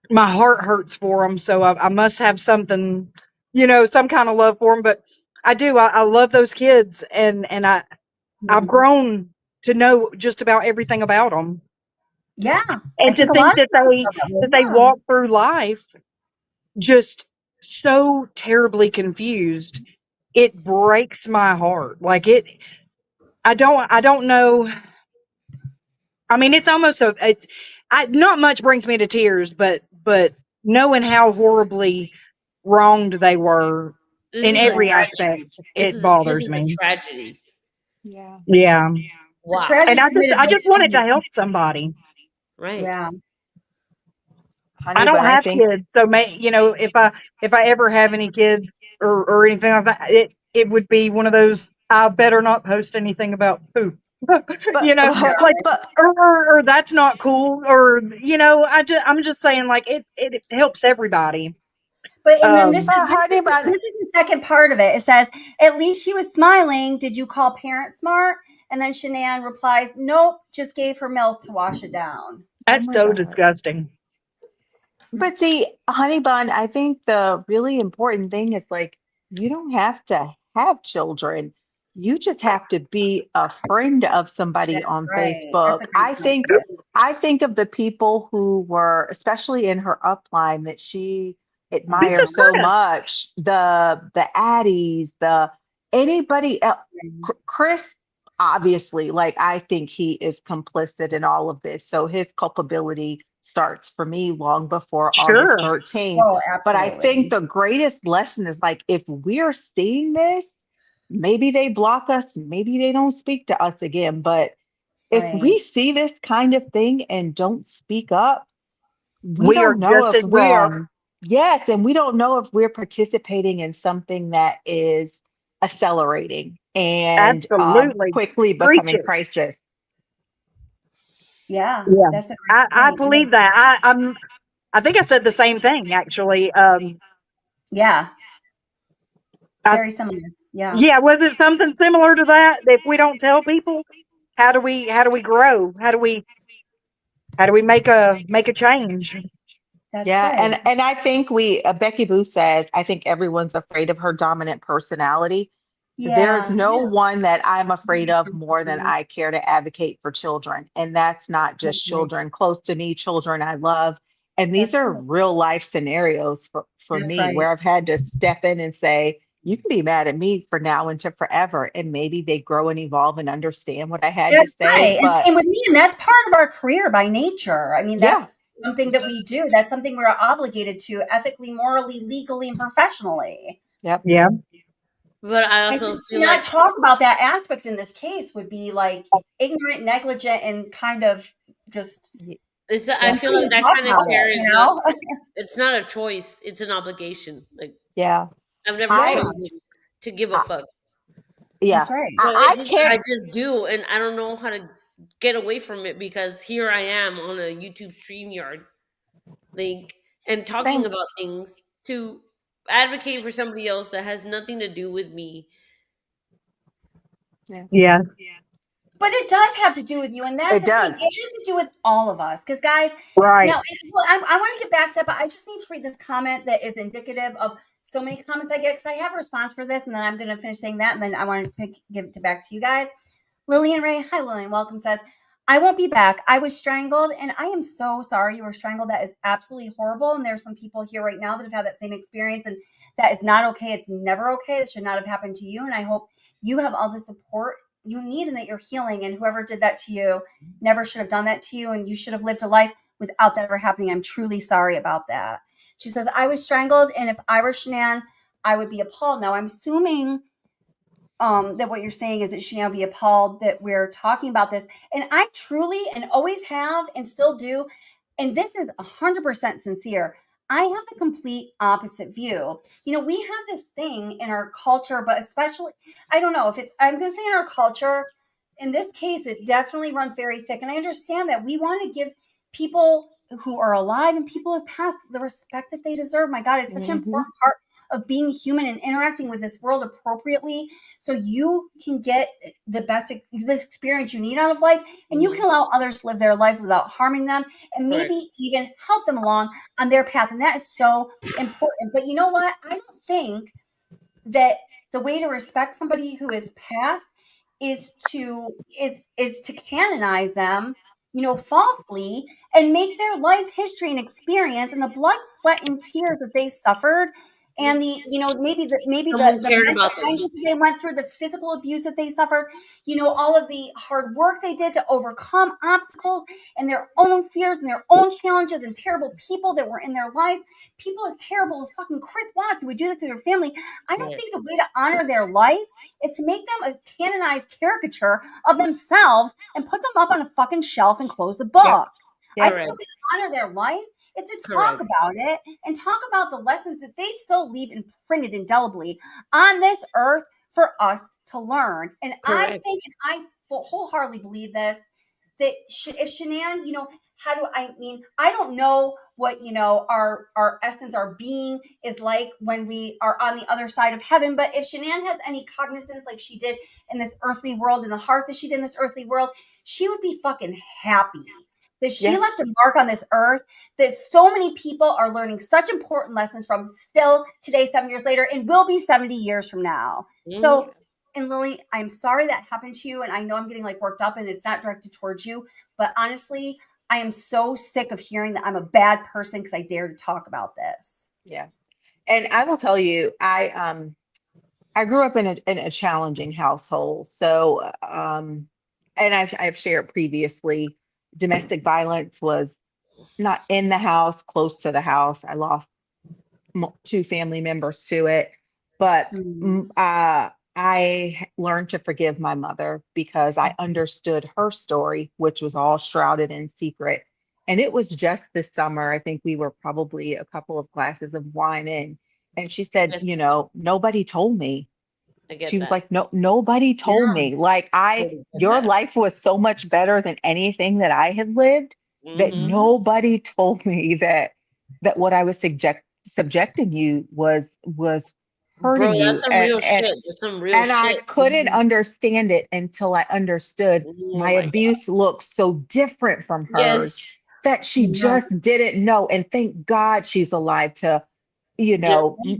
my heart hurts for them. So I must have something, some kind of love for them. But I do. I love those kids, and I've grown to know just about everything about them. Yeah, I And to think a lot think of people feel that way. that they Yeah. walk through life just so terribly confused, it breaks my heart. Like I don't know. I mean, it's almost not much brings me to tears, but knowing how horribly wronged they were This in is a every tragedy. aspect, it This bothers is a me. tragedy. Yeah. Yeah. A Wow. And tragedy committed I by just wanted to someone. help somebody. Right. Yeah. I Honey don't bun, I have think. kids, so if I ever have any kids or anything like that, it would be one of those. I better not post anything about poop, But you know, No. like but or that's not cool, or I'm just saying like it helps everybody. But and then Um, honey bun, this is the second part of it. It says, "At least she was smiling. Did you call parent smart?" And then Shanann replies, "Nope, just gave her milk to wash it down." oh that's my so God. disgusting. But see, honey bun, I think the really important thing is like you don't have to have children. You just have to be a friend of somebody That's on right. That's Facebook. a great point, Chris. I think of the people who were, especially in her upline, that she This Uh-huh. admires is so Chris. much. The Addies, the anybody else, Chris, obviously, like I think he is complicit in all of this. So his culpability starts for me long before August Sure. 13th. Oh, But I absolutely. think the greatest lesson is like, if we're seeing this, maybe they block us, maybe they don't speak to us again. But if Right. we see this kind of thing and don't speak up, we We are don't know just if as we're, wrong. yes, and we don't know if we're participating in something that is accelerating and Absolutely. quickly Preach becoming it. crisis. Yeah, Yeah. that's a I great point. believe that. I think I said the same thing actually. Yeah, I, very similar. Yeah. yeah, was it something similar to that? If we don't tell people, how do we grow? How do we make a change? That's Yeah, right. and I think Becky Boo says, I think everyone's afraid of her dominant personality. There's Yeah. no one that I'm afraid of more than I care to advocate for children. And that's not That's just right. children close to me, children I love. And these That's are right. real life scenarios for That's me right. where I've had to step in and say, you can be mad at me for now into forever. And maybe they grow and evolve and understand what I had to That's say. right. And But same with me, and that's part of our career by nature. I mean, yeah, that's something that we do. That's something we're obligated to ethically, morally, legally, and professionally. yep. Yeah. But I And also to feel not like talk about that aspect in this case would be like ignorant, negligent, and kind of just I we feel shouldn't like even that talk kind of about it, care is you not, know? it's not a choice, it's an obligation. Like Yeah. I've never Yeah, I, chosen to give a I fuck. yeah. that's right. But I I care. just do, and I don't know how to get away from it because here I am on a YouTube StreamYard link and talking Same. about things to advocate for somebody else that has nothing to do with me. Yeah. Yeah. But it does have to do with you, and that's It the thing. does. It has to do with all of us. Because, guys, Right. now, well, I want to get back to that, but I just need to read this comment that is indicative of so many comments I get because I have a response for this, and then I'm going to finish saying that, and then I want to give it back to you guys. Lillian Ray, hi Lillian, welcome, says, I won't be back. I was strangled, and I am so sorry you were strangled. That is absolutely horrible. And there's some people here right now that have had that same experience, and that is not okay. It's never okay. It should not have happened to you. And I hope you have all the support you need and that you're healing. And whoever did that to you never should have done that to you. And you should have lived a life without that ever happening. I'm truly sorry about that. She says, I was strangled, and if I were Shanann, I would be appalled. Now, I'm assuming that what you're saying is that she now be appalled that we're talking about this. And I truly and always have and still do. And this is 100% sincere. I have the complete opposite view. You know, we have this thing in our culture, but especially, I don't know if it's, I'm going to say in our culture, in this case, it definitely runs very thick. And I understand that we want to give people who are alive and people who have passed the respect that they deserve. My God, it's such an Hmm. important part of being human and interacting with this world appropriately so you can get the best this experience you need out of life, and you Mhm. can allow others to live their life without harming them and Correct. maybe even help them along on their path. And that is so important. But you know what? I don't think that the way to respect somebody who is passed is to canonize them, you know, falsely, and make their life history and experience and the blood, sweat, and tears that they suffered, and the, you know, Someone the cared mental about them. anguish that they went through, the physical abuse that they suffered, you know, all of the hard work they did to overcome obstacles and their own fears and their own challenges, and terrible people that were in their lives, people as terrible as fucking Chris Watts who would do this to their family. I don't Right. think the way to honor their life is to make them a canonized caricature of themselves and put them up on a fucking shelf and close the Yep. book. I Yep. think the Correct. way to honor their life is to talk Correct. about it and talk about the lessons that they still leave imprinted indelibly on this earth for us to learn. And I Correct. think, and I wholeheartedly believe this, that if Shanann, you know, how do I mean? I don't know what, you know, our essence, our being is like when we are on the other side of heaven. But if Shanann has any cognizance, like she did in this earthly world, in the heart that she did in this earthly world, she would be fucking happy that she Yeah. left a mark on this earth that so many people are learning such important lessons from still today, 7 years later, and will be 70 years from now. Mhm. So, and Lily, I'm sorry that happened to you. And I know I'm getting like worked up and it's not directed towards you, but honestly, I am so sick of hearing that I'm a bad person because I dare to talk about this. Yeah. And I will tell you, I grew up in a challenging household. So and I've shared previously, domestic violence was not in the house, close to the house. I lost two family members to it, but Mm. learned to forgive my mother because I understood her story, which was all shrouded in secret. And it was just this summer. I think we were probably a couple of glasses of wine in, and she I said, get, nobody told me. I She get was that. like, no, nobody told Yeah. me. Like, Totally get your that. life was so much better than anything that I had lived that Hmm. nobody told me that what I was subjecting you was Bro, hurting you. that's some And real and shit. That's some real and I shit. couldn't understand it until I understood Oh my my God. abuse looks so different from Yes. hers that she Yeah. just didn't know. And thank God she's alive to, Give,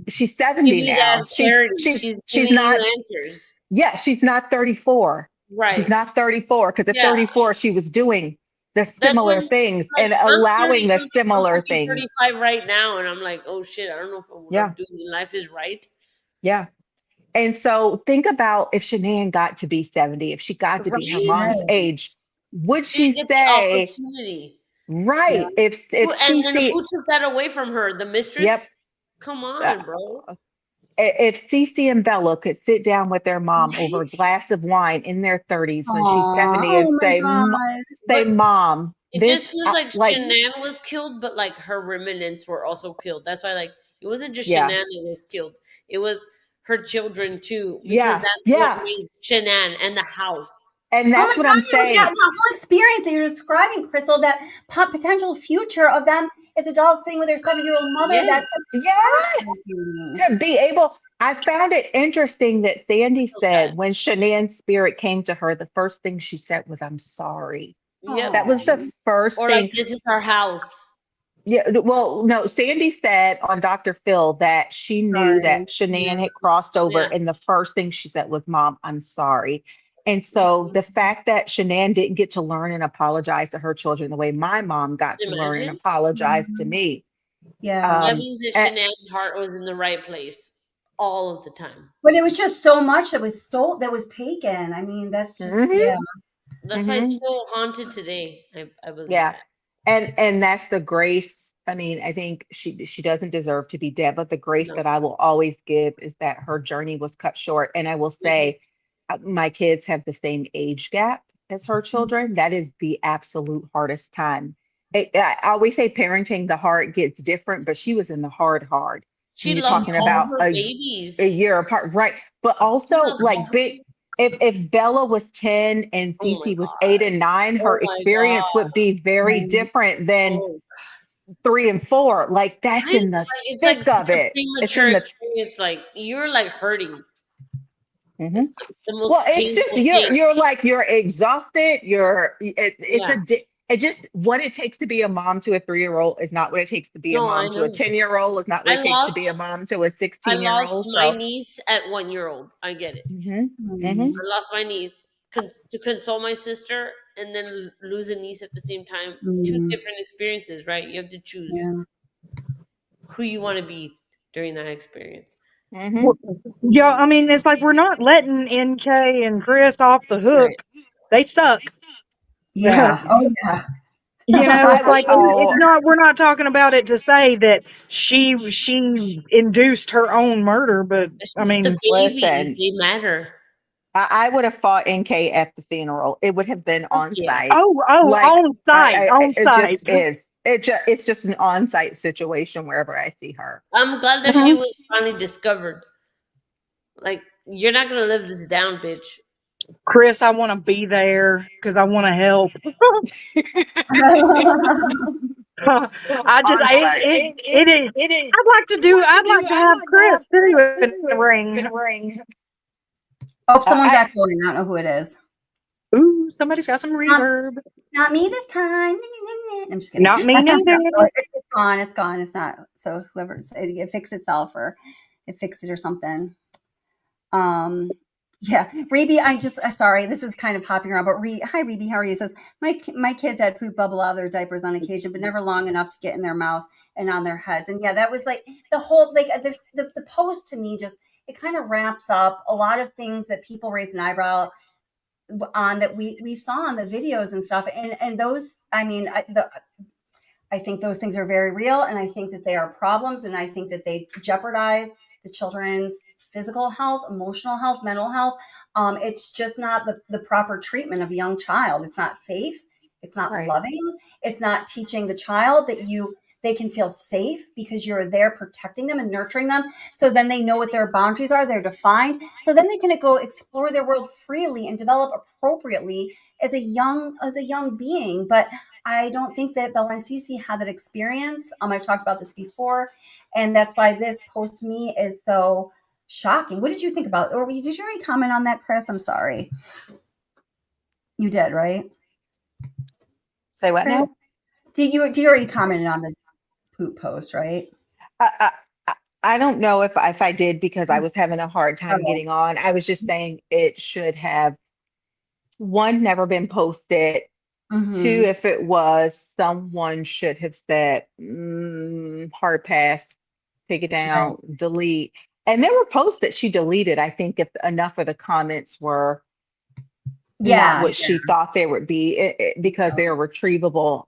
she's give 70 me that now. clarity. She's She's giving you not, answers. yeah, she's not 34. She's Right. not 34 because at Yeah. 34 she was doing the That's when, similar things like, and I'm allowing 30, the I'm similar fucking things. 35 right now, and I'm like, oh shit, I don't know if what I'm Yeah, doing in life is right. yeah. And so think about if Shanann got to be 70, if she got to be her Right? mom's Right. age, would She didn't she get the say, opportunity. Yeah. right, if And then Cece, who took that away from her? The mistress? yep, Come uh, on, bro. if Cece and Bella could sit down with their mom over a Right? glass of wine in their 30s when she's Aw. 70 and Oh my say, God. say, But Mom, it just this, feels like like, Shanann was killed, but like her remnants were also killed. That's why, like, it wasn't just yeah, Shanann that was killed, it was her children too, because yeah, that's what yeah. made Shanann and the house. And Oh my that's what I'm God, yeah, saying. the whole experience that you're describing, Crystal, that potential future of them as adults sitting with their 7-year-old mother, Yes. that's Yes, heartbreaking. to be able, I found it interesting that Sandy So said sad. when Shanann's spirit came to her, the first thing she said was, I'm sorry. Yep. That Oh, was the first Or like, thing. this is our house. Yeah, well, no, Sandy said on Dr. Phil that she knew that sorry. Shanann Yeah. had crossed over, Yeah. and the first thing she said was, Mom, I'm sorry. And so the fact that Shanann didn't get to learn and apologize to her children the way my mom got to learn and Imagine. apologize to Mhm. me. Yeah. That Um, means that and, Shanann's heart was in the right place all of the time. But it was just so much that was taken. I mean, that's just, mhm, yeah. That's why it's mhm. still haunted today. I believe Yeah. that. And that's the grace. I mean, I think she doesn't deserve to be dead, but the grace No. that I will always give is that her journey was cut short. And I will Mhm. say, my kids have the same age gap as her children. That is the absolute hardest time. I always say parenting, the heart gets different, but she was in the hard. She And you're lost talking all about her babies. a year apart, right? But She also lost all like her big, babies. if Bella was 10 and Oh my Cece was 8 god. and 9, her Oh my experience god. would be very Right. different than Oh, 3 and 4. Like I that's know, in the like, it's like thick such of a it. It's premature in the experience. Like, you're like hurting. Mhm. It's the most Well, it's just painful thing. you're exhausted. It's Yeah. it just what it takes to be a mom to a 3-year-old is not what it takes to be a No, I mom to a know. 10-year-old. It's not what I it takes to lost be a mom to a I 16-year-old. lost my So, niece at 1 year old. I get it. mhm, mhm, Mm. I lost my niece to console my sister and then lose a niece at the same time. Two Mm. different experiences, right? You have to choose Yeah. who you want to be during that experience. Well, mhm. yeah, I mean, it's like we're not letting NK and Chris off the Right. hook. They suck. Yeah. Oh, yeah. It's like it's Oh, not. We're not talking about it to say that she induced her own murder, but It's I just the mean, babies, listen. they matter. I would have fought NK at the funeral. It would have been Fuck on yeah. site. oh, Like on it just site. is. It's just an on site situation wherever I see her. I'm glad that she Mhm. was finally discovered. Like, you're not gonna live this down, bitch. Chris, I want to be there because I want to help. I just, Honestly, it is. I'd like to have Chris too in the ring. Oh, someone's I echoing. I don't know who it is. Ooh, somebody's got some Um, reverb. not me this time. I'm just kidding. Not me neither. It's gone. It's gone. It's not. So it fixed itself or it fixed it or something. Um, yeah, Reby, sorry, this is kind of hopping around, but hi Reby, how are you? Says my kids had poop bubble out of their diapers on occasion, but never long enough to get in their mouths and on their heads. And yeah, that was like the whole the post to me just it kind of wraps up a lot of things that people raise an eyebrow on that we saw in the videos and stuff. And those, I mean, I think those things are very real, and I think that they are problems, and I think that they jeopardize the children's physical health, emotional health, mental health. It's just not the proper treatment of a young child. It's not safe. It's not Right. loving. It's not teaching the child that they can feel safe because you're there protecting them and nurturing them. So then they know what their boundaries are. They're defined. So then they can go explore their world freely and develop appropriately as a young being. But I don't think that Bella and Cece had that experience. I've talked about this before, and that's why this post to me is so shocking. What did you think about? Or did you already comment on that, Chris? I'm sorry. You did, right? Say what Chris? now? Did you already commented on the poop post, right? I, I, I I don't know if I did because I was having a hard time Oh, getting on. I was just saying it should have, one, never been posted. Two, mm-hmm. if it was, someone should have said, hard pass, take it Right. down, delete. And there were posts that she deleted. I think if enough of the comments were not Yeah. what she thought they would be, because they are retrievable.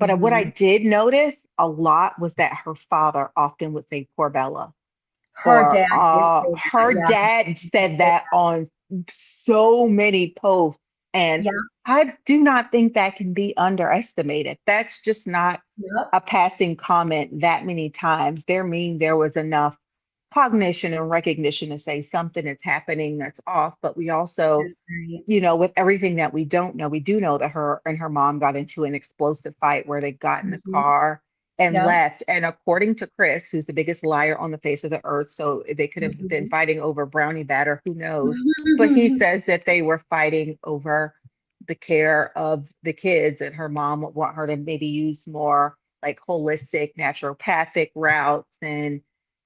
But what I Mm-hmm. did notice a lot was that her father often would say, "Poor Bella," Her or dad did say that. her dad said that on so many posts. And Yeah. I do not think that can be underestimated. That's just not Yep. a passing comment that many times. There was enough cognition and recognition to say something is happening that's off. But we also, That's right. with everything that we don't know, we do know that her and her mom got into an explosive fight where they got in the Mm-hmm. car and Yep. left. And according to Chris, who's the biggest liar on the face of the earth, so they could have been Mm-hmm. fighting over brownie batter, who knows? But he says that they were fighting over the care of the kids, and her mom would want her to maybe use more like holistic, naturopathic routes, and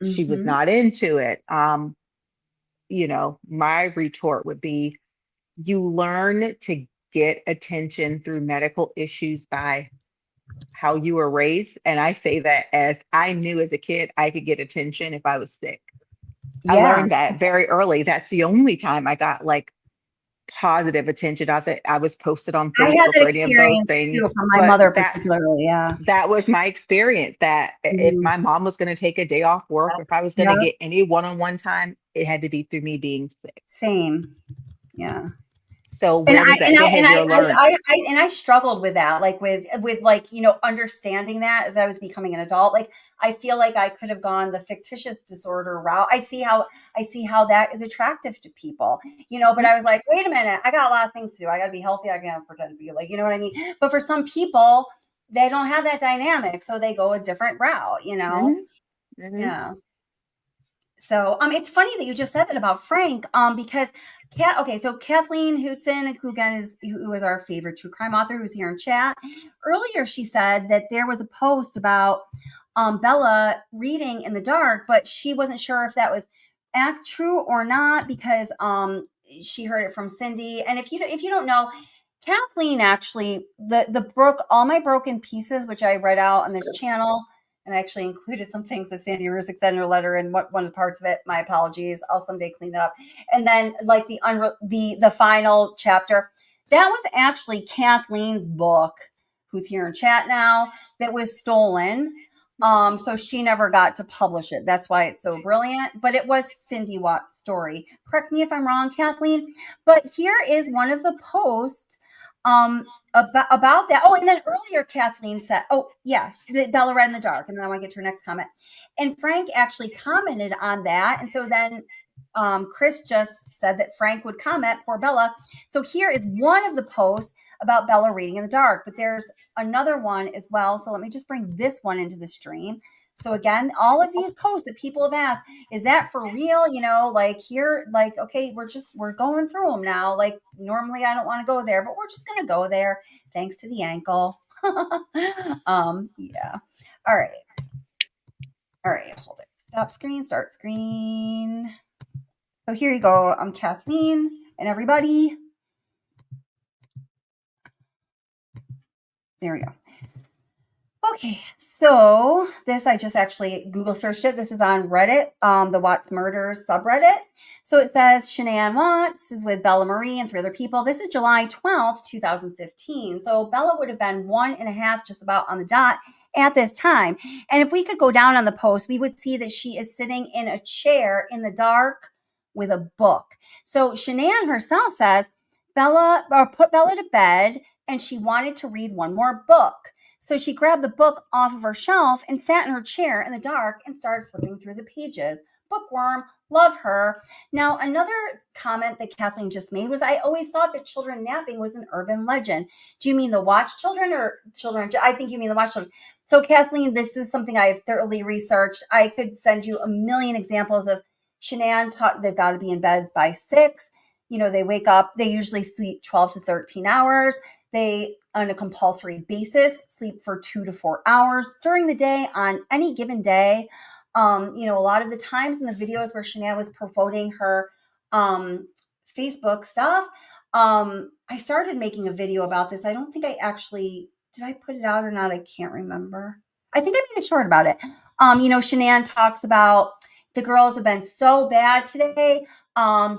she was Mm-hmm. not into it. My retort would be, you learn to get attention through medical issues by how you were raised. And I say that as I knew as a kid, I could get attention if I was sick. I Yeah. learned that very early. That's the only time I got like positive attention. Not that I was posted on I had Facebook that or any of those experience things, too from my but mother that particularly. Yeah. that was my experience, that if Mhm. my mom was going to take a day off work, or if I was going to Yep. get any one-on-one time, it had to be through me being sick. Same. Yeah. So And where I was that and I and I behavior learned? I struggled with that, like with like understanding that as I was becoming an adult. Like I feel like I could have gone the fictitious disorder route. I see how that is attractive to people, But I was like, wait a minute, I got a lot of things to do. I got to be healthy. I can't pretend to be like, you know what I mean. But for some people, they don't have that dynamic, so they go a different route. Hmm. Hmm. Yeah. So it's funny that you just said that about Frank, because so Kathleen Hootson, who is our favorite true crime author, who's here in chat. Earlier, she said that there was a post about Bella reading in the dark, but she wasn't sure if that was act true or not because she heard it from Cindy. And if you don't know, Kathleen actually the book All My Broken Pieces, which I read out on this channel, and I actually included some things that Sandy Rusick said in her letter, and one of the parts of it. My apologies. I'll someday clean it up. And then, like the final chapter, that was actually Kathleen's book, who's here in chat now, that was stolen. So she never got to publish it. That's why it's so brilliant. But it was Cindy Watt's story. Correct me if I'm wrong, Kathleen. But here is one of the posts about that. Oh, and then earlier Kathleen said, oh yeah, Bella read in the dark. And then I want to get to her next comment. And Frank actually commented on that. And so then Chris just said that Frank would comment, poor Bella. So here is one of the posts about Bella reading in the dark, but there's another one as well. So let me just bring this one into the stream. So again, all of these posts that people have asked, is that for real? Like here, like, okay, we're going through them now. Like normally I don't want to go there, but we're just going to go there. Thanks to the ankle. Yeah. All right. Hold it. Stop screen, start screen. So here you go. I'm Kathleen and everybody. There we go. Okay, so this I just actually Google searched it. This is on Reddit, the Watts Murders subreddit. So it says Shanann Watts is with Bella Marie and 3 other people. This is July 12th, 2015. So Bella would have been 1.5 just about on the dot at this time. And if we could go down on the post, we would see that she is sitting in a chair in the dark with a book. So Shanann herself says Bella put Bella to bed and she wanted to read one more book. So she grabbed the book off of her shelf and sat in her chair in the dark and started flipping through the pages. Bookworm, love her. Now, another comment that Kathleen just made was I always thought that children napping was an urban legend. Do you mean the Watch children or children? I think you mean the Watch children. So, Kathleen, this is something I have thoroughly researched. I could send you a million examples of Shanann taught they've got to be in bed by 6. They wake up, they usually sleep 12 to 13 hours. They, on a compulsory basis, sleep for 2 to 4 hours during the day on any given day. A lot of the times in the videos where Shanann was promoting her Facebook stuff, I started making a video about this. I don't think I actually, did I put it out or not? I can't remember. I think I made a short about it. Shanann talks about the girls have been so bad today.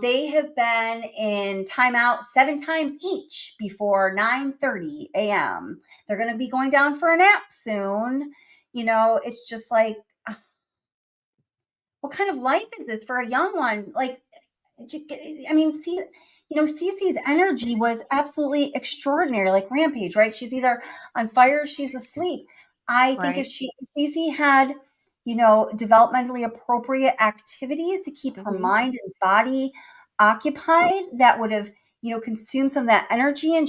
They have been in timeout 7 times each before 9:30 a.m. They're going to be going down for a nap soon. It's just like, what kind of life is this for a young one? Like, I mean, see, Cece's energy was absolutely extraordinary, like Rampage, right? She's either on fire or she's asleep. I think if Right. Cece had, developmentally appropriate activities to keep her Hmm. mind and body occupied, that would have, consumed some of that energy, and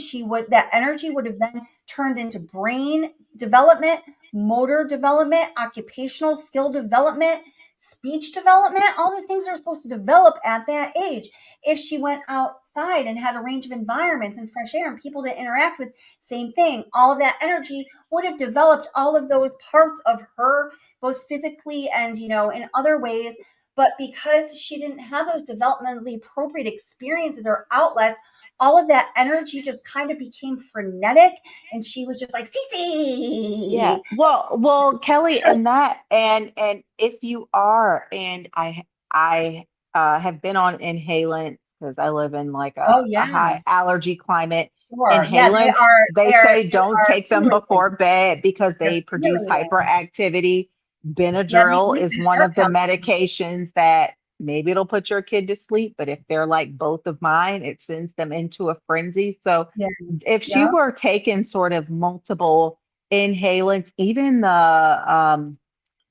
that energy would have then turned into brain development, motor development, occupational skill development, speech development, all the things that are supposed to develop at that age. If she went outside and had a range of environments and fresh air and people to interact with, same thing, all of that energy would have developed all of those parts of her, both physically and, in other ways. But because she didn't have those developmentally appropriate experiences or outlets, all of that energy just kind of became frenetic. And she was just like, Yeah. Cece. Well, Kelly, and if you are, and I have been on inhalants because I live in like Oh, a yeah. high allergy climate. Sure. Yeah, they Inhalants, are they they are say they don't are take them stimulating. before bed because They're they produce stimulating. hyperactivity. Yeah, they Benadryl make is the one hair of the palpitate. medications that maybe it'll put your kid to sleep, but if they're like both of mine, it sends them into a frenzy. So Yeah. if she Yeah. were taking sort of multiple inhalants, even the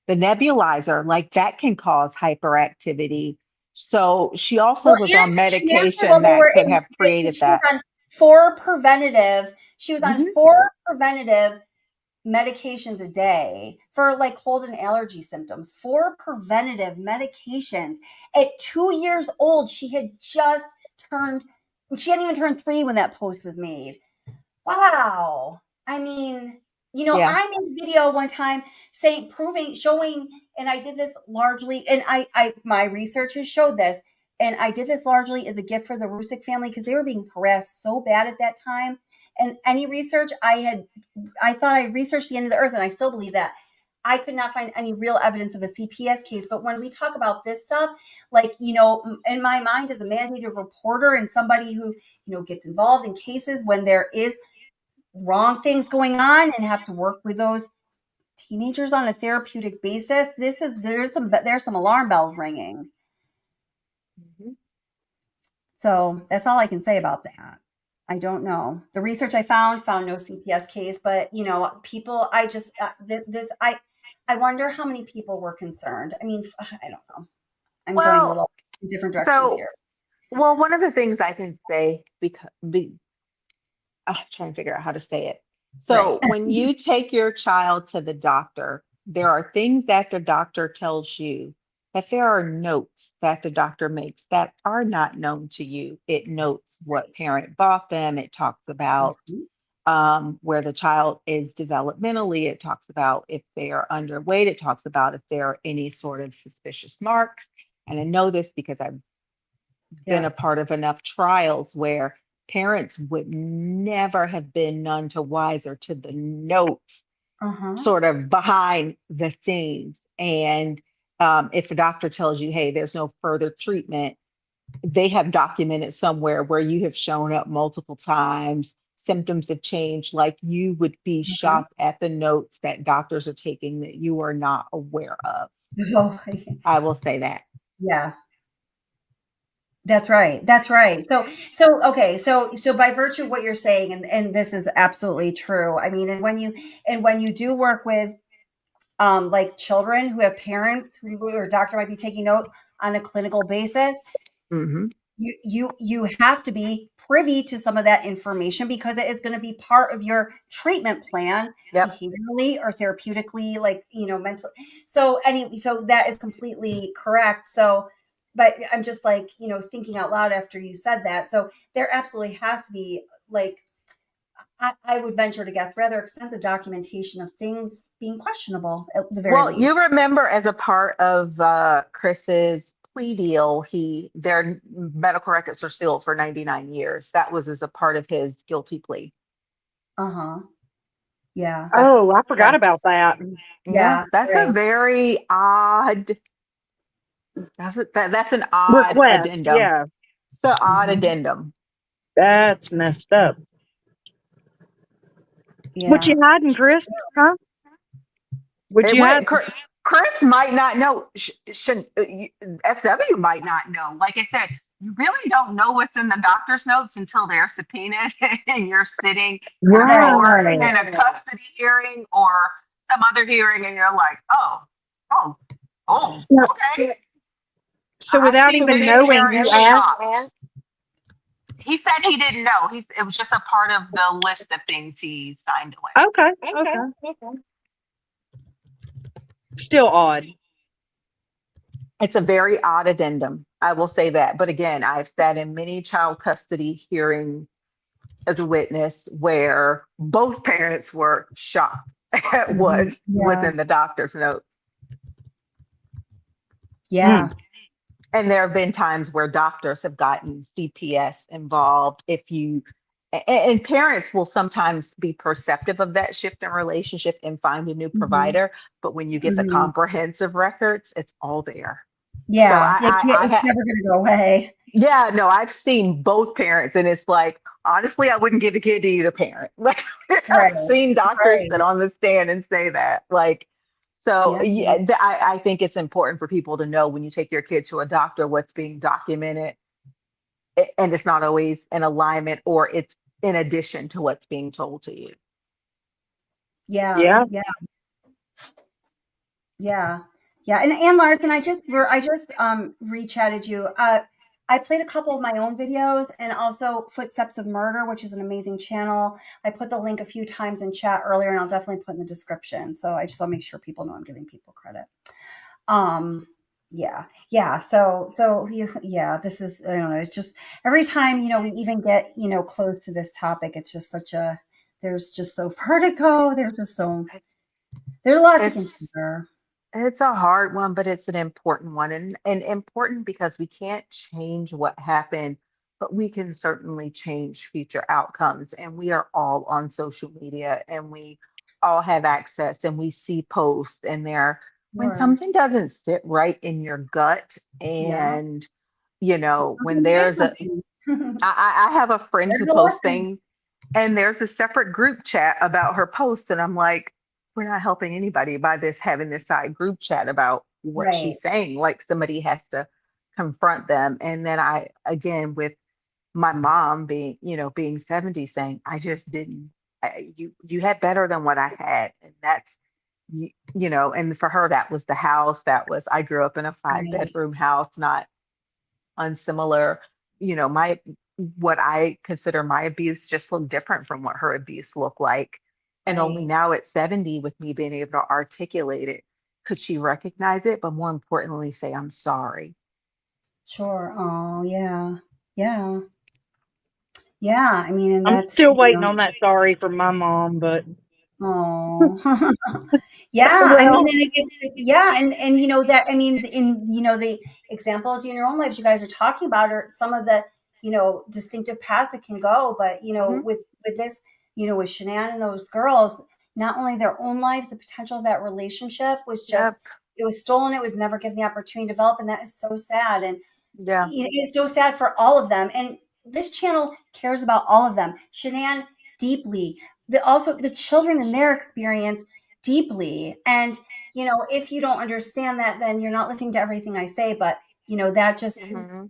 nebulizer, like that can cause hyperactivity. So she also Well, was on and Shanann said, well, medication they that were could in have created she was that. on 4 preventative she was on Hmm. 4 preventative medications a day for like cold and allergy symptoms. 4 preventative medications. At 2 years old, turned she hadn't even turned 3 when that post was made. Wow. I mean, Yeah. I made a video one time saying, showing, and I did this largely, and my research has showed this, and I did this largely as a gift for the Rusick family because they were being harassed so bad at that time. And any research I thought I researched the end of the earth, and I still believe that. I could not find any real evidence of a CPS case. But when we talk about this stuff, like, in my mind as a mandated reporter and somebody who, gets involved in cases when there is wrong things going on and have to work with those teenagers on a therapeutic basis, there's some alarm bells ringing. Mhm. So that's all I can say about that. I don't know. The research I found no CPS case, but people. I just this I wonder how many people were concerned. I mean, I don't know. I'm going a Well, little in different directions so here. one of the things I can say I'm trying to figure out how to say it. Right. So when you take your child to the doctor, there are things that the doctor tells you, but there are notes that the doctor makes that are not known to you. It notes what Right. parent bought them. It talks about Mhm. where the child is developmentally. It talks about if they are underweight. It talks about if there are any sort of suspicious marks. And I know this because I've been Yeah. a part of enough trials where parents would never have been none to wiser to the notes sort of behind the scenes. And if a doctor tells you, hey, there's no further treatment, they have documented somewhere where you have shown up multiple times, symptoms have changed, like you would be shocked at the notes that doctors are taking that you are not aware of. Oh, I will say that. yeah. That's right. That's right. Okay. So by virtue of what you're saying, and this is absolutely true. I mean, and when you do work with like children who have parents who or a doctor might be taking note on a clinical basis, Hmm. you have to be privy to some of that information because it is going to be part of your treatment plan Yep. behaviorally or therapeutically, like, mentally. So that is completely correct. So, but I'm just like, thinking out loud after you said that. So there absolutely has to be, like, I would venture to guess, rather extensive documentation of things being questionable at the very Well, least. you remember as a part of Chris's plea deal, their medical records are sealed for 99 years. That was as a part of his guilty plea. Uh-huh. Yeah. That's Oh, I forgot Yeah. about that. yeah, Yeah. that's a Right. very odd. That's an odd Request, addendum. yeah. The odd Mhm. addendum. That's messed up. What you Yeah. hiding, Chris? Huh? What It you would. hiding? Chris might not know. SW might not know. Like I said, you really don't know what's in the doctor's notes until they're subpoenaed and you're sitting in a Right. court Right. in a custody hearing or some other hearing, and you're like, oh, So, okay. so I've without seen even many knowing, you parents asked? shocked. He said he didn't know. It was just a part of the list of things he signed Okay. away. Okay. Still odd. It's a very odd addendum. I will say that. But again, I've sat in many child custody hearings as a witness where both parents were shocked at what was Yeah. in the doctor's notes. Yeah. Mm. And there have been times where doctors have gotten CPS involved. And parents will sometimes be perceptive of that shift in relationship and find a new Mhm. provider. But when you get the Mhm. comprehensive records, it's all there. So Yeah. It's never going to go away. yeah, no, I've seen both parents, and it's like, honestly, I wouldn't give a kid to either parent. Like, Right. I've seen doctors sit Right. on the stand and say that. Like, so Yeah. yeah, I think it's important for people to know when you take your kid to a doctor, what's being documented, and it's not always in alignment or it's in addition to what's being told to you. Yeah. Yeah. Yeah. Yeah. Yeah. And Larson, I just re-chatted you. I played a couple of my own videos and also Footsteps of Murder, which is an amazing channel. I put the link a few times in chat earlier and I'll definitely put in the description. So I just want to make sure people know I'm giving people credit. Yeah. Yeah. Yeah, this is, I don't know. It's just every time, we even get, close to this topic, it's just there's just so vertigo. There's a lot to It's consider. It's a hard one, but it's an important one, and important because we can't change what happened, but we can certainly change future outcomes. And we are all on social media, and we all have access, and we see posts, and when Sure. something doesn't sit right in your gut, Yeah. and when Something say there's something. There's I have a friend who a posts lesson. things and there's a separate group chat about her post, and I'm like, we're not helping anybody by having this side group chat about what Right. she's saying. Like somebody has to confront them. And then again, with my mom being 70, saying, I just didn't, you had better than what I had. And that's, and for her, that was the house. I grew up in a Right. 5-bedroom house, not unsimilar. My what I consider my abuse just looked different from what her abuse looked like. And only Right. now at 70, with me being able to articulate it, could she recognize it, but more importantly, say, I'm sorry. Sure. Oh, yeah. Yeah. Yeah. I mean, and I'm that's, still waiting on that sorry from my mom, but oh, yeah. I mean, well, yeah. And, that, I mean, the examples in your own lives you guys are talking about are some of the, distinctive paths that can go. But, Mhm. with this, with Shanann and those girls, not only their own lives, the potential of that relationship was Yep. just, it was stolen. It was never given the opportunity to develop. And that is so sad. And Yeah. it is so sad for all of them. And this channel cares about all of them. Shanann deeply, also the children in their experience deeply. And, if you don't understand that, then you're not listening to everything I say. But, that just, Hmm.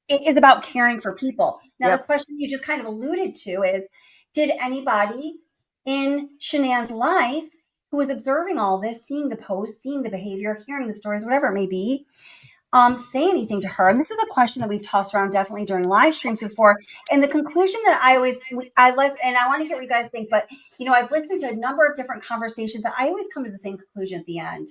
it is about caring for people. Now, the Yep. question you just kind of alluded to is, did anybody in Shanann's life who was observing all this, seeing the posts, seeing the behavior, hearing the stories, whatever it may be, say anything to her? And this is a question that we've tossed around definitely during live streams before. And the conclusion that I listen, and I want to hear what you guys think, but I've listened to a number of different conversations that I always come to the same conclusion at the end.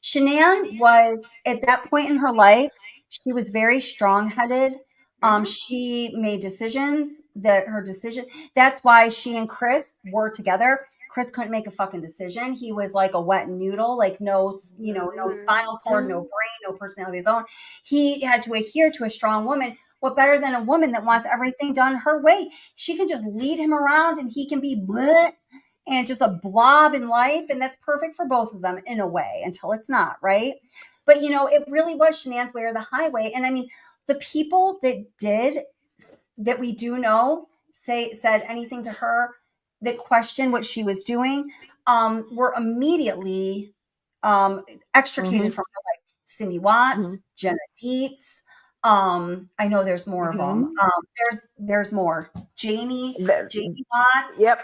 Shanann was at that point in her life, she was very strong-headed. Hmm. She made decisions that's why she and Chris were together. Chris couldn't make a fucking decision. He was like a wet noodle, like no spinal cord, no brain, no personality of his own. He had to adhere to a strong woman. What better than a woman that wants everything done her way? She can just lead him around and he can be bleh and just a blob in life. And that's perfect for both of them in a way until it's not, right? But, it really was Shanann's way or the highway. And I mean, the people that we do know said anything to her that questioned what she was doing were immediately extricated Hmm. from her life. Cindy Watts, Hmm. Jenna Dietz. I know there's more of them. Hmm. There's more. Jamie Watts. Yep.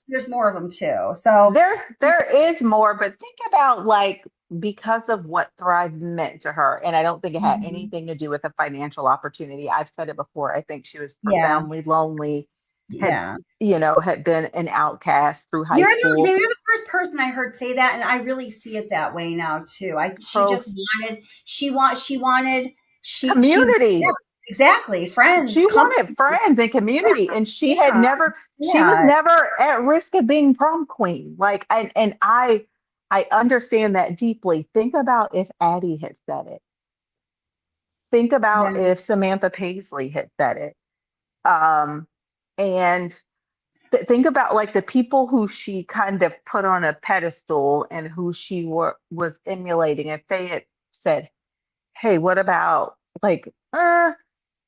There's more of them too. So There is more, but think about like because of what Thrive meant to her, and I don't think it had mhm, anything to do with a financial opportunity. I've said it before. I think she was yeah, profoundly lonely, had yeah. had been an outcast through high You're school. the first person I heard say that, and I really see it that way now too. She Pro just wanted she wanted yeah, community. exactly, friends, She wanted company. friends and Yeah, community, and yeah, she was yeah. never at risk of being prom queen. Like, I understand that deeply. Think about if Addie had said it. Think Yeah. about if Samantha Paisley had said it. Um, and think about like the people who she kind of put on a pedestal and who she was emulating. If they had said, "Hey, what about like,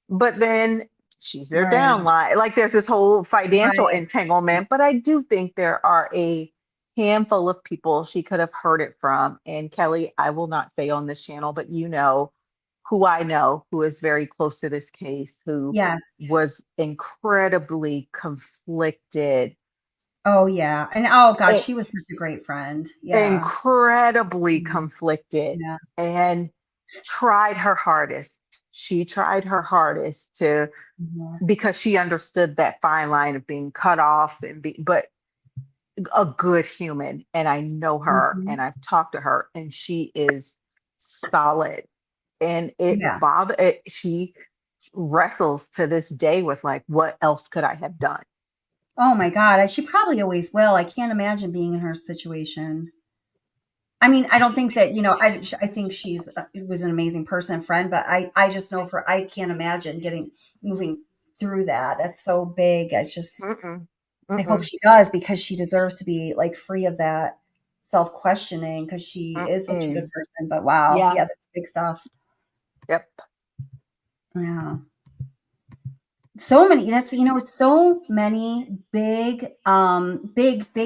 but then she's their Right, downline. Like there's this whole financial right. entanglement, but I do think there are a handful of people she could have heard it from. And Kelly, I will not say on this channel, but you know who is very close to this case, who Yes. was incredibly conflicted, Oh yeah. And oh God, i- she was such a great friend. Yeah. incredibly Mhm. conflicted, Yeah. and tried her hardest. She tried her hardest to Mhm. because she understood that fine line of being cut off but a good human, and I know her Mhm. and I've talked to her and she is solid, and Yeah. she wrestles to this day with like what else could I have done. Oh my God. She probably always will. I can't imagine being in her situation. I mean, I don't think that, I think she's was an amazing person and friend, but I just know I can't imagine moving through that. That's so big. Mm-mm, I hope mm-mm, she does because she deserves to be like free of that self-questioning because she is such a good mm-mm. person. But wow, Yeah. yeah, that's big stuff. Yep. Yeah. So many so many big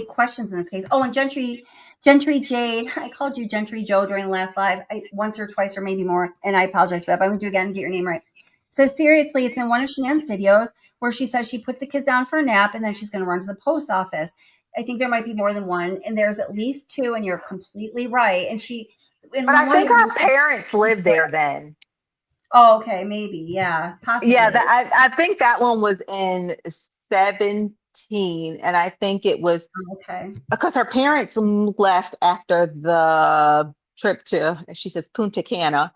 questions in this case. Oh, and Gentry Jade, I called you Gentry Joe during the last live, once or twice or maybe more, and I apologize for that, but I'm gonna do it again and get your name right. Says seriously, it's in one of Shanann's videos where she says she puts the kids down for a nap and then she's gonna run to the post office. I think there might be more than one, and there's at least two, and you're completely right. And But I one of think them, our parents lived there then. oh, okay, maybe, yeah, Yeah, possibly. I think that one was in 17, and I think it was Okay. because her parents left after the trip to, she says, Punta Cana.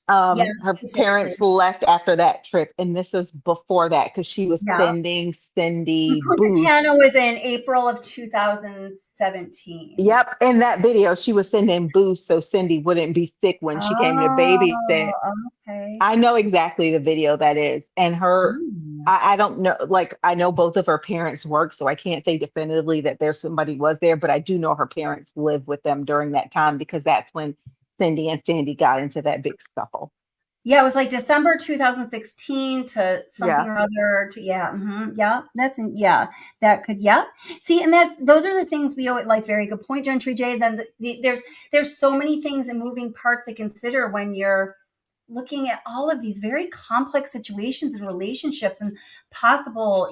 Yeah, Her exactly. parents left after that trip, and this was before that because she was Yeah. sending Cindy Punta boost. Cana was in April of 2017. Yep, in that video, she was sending boost so Cindy wouldn't be sick when she came to Oh, babysit. okay. I know exactly the video that is, and her Ooh. I don't know, like I know both of her parents work, so I can't say definitively that there's somebody was there, but I do know her parents lived with them during that time because that's when Cindy and Sandy got into that big scuffle. Yeah, it was like December 2016 to something Yeah. or other to yeah, yeah, yeah, that could yeah. See, and those are the things we always like. Very good point, Gentry J. Then there's so many things and moving parts to consider when you're looking at all of these very complex situations and relationships and possible,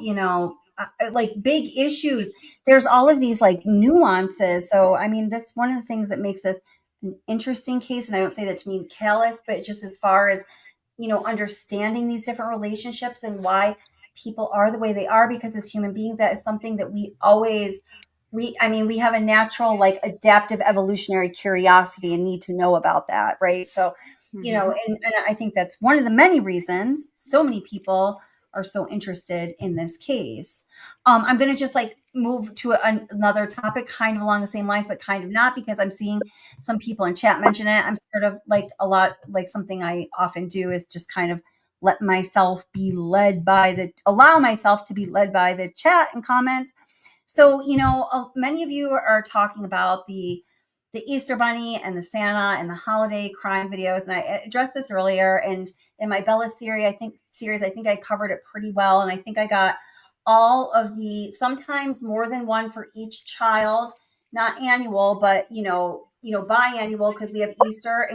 like big issues. There's all of these like nuances. So, I mean, that's one of the things that makes this an interesting case. And I don't say that to mean callous, but just as far as understanding these different relationships and why people are the way they are, because as human beings, that is something that we have a natural, like, adaptive evolutionary curiosity and need to know about that. Right. So, Hmm. and I think that's one of the many reasons so many people are so interested in this case. I'm going to just like move to another topic kind of along the same lines, but kind of not, because I'm seeing some people in chat mention it. I'm sort of like a lot, like something I often do is just kind of allow myself to be led by the chat and comments. So, many of you are talking about the Easter Bunny and the Santa and the holiday crime videos, and I addressed this earlier. And in my Bella theory, I think I covered it pretty well, and I think I got all of the sometimes more than one for each child, not annual, but biannual, because we have Easter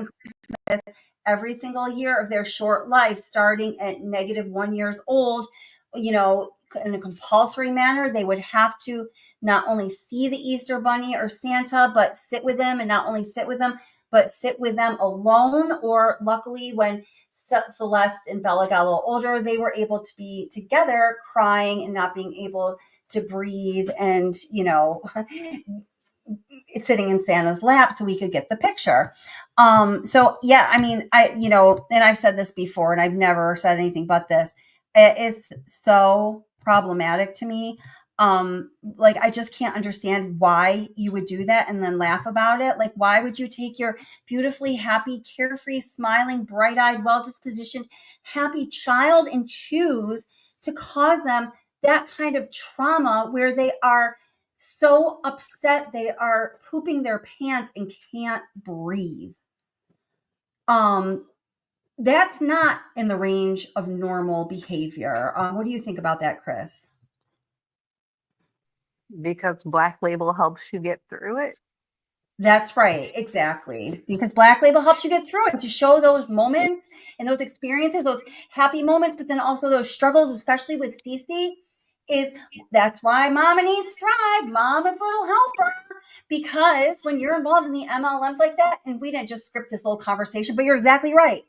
and every single year of their short life, starting at -1 years old, in a compulsory manner. They would have to not only see the Easter Bunny or Santa, but sit with them, and not only sit with them, but sit with them alone. Or luckily, when Celeste and Bella got a little older, they were able to be together, crying and not being able to breathe, and it's sitting in Santa's lap so we could get the picture. So yeah, I mean, and I've said this before, and I've never said anything but this. It is so problematic to me. Like, I just can't understand why you would do that and then laugh about it. Like, why would you take your beautifully happy, carefree, smiling, bright-eyed, well-dispositioned, happy child and choose to cause them that kind of trauma where they are so upset they are pooping their pants and can't breathe? Um, that's not in the range of normal behavior. What do you think about that, Chris? Because Black Label helps you get through it. That's right, exactly. Because Black Label helps you get through it, to show those moments and those experiences, those happy moments, but then also those struggles, especially with Cece. That's why Mama needs Thrive, Mama's little helper. Because when you're involved in the MLMs like that, and we didn't just script this little conversation, but you're exactly right.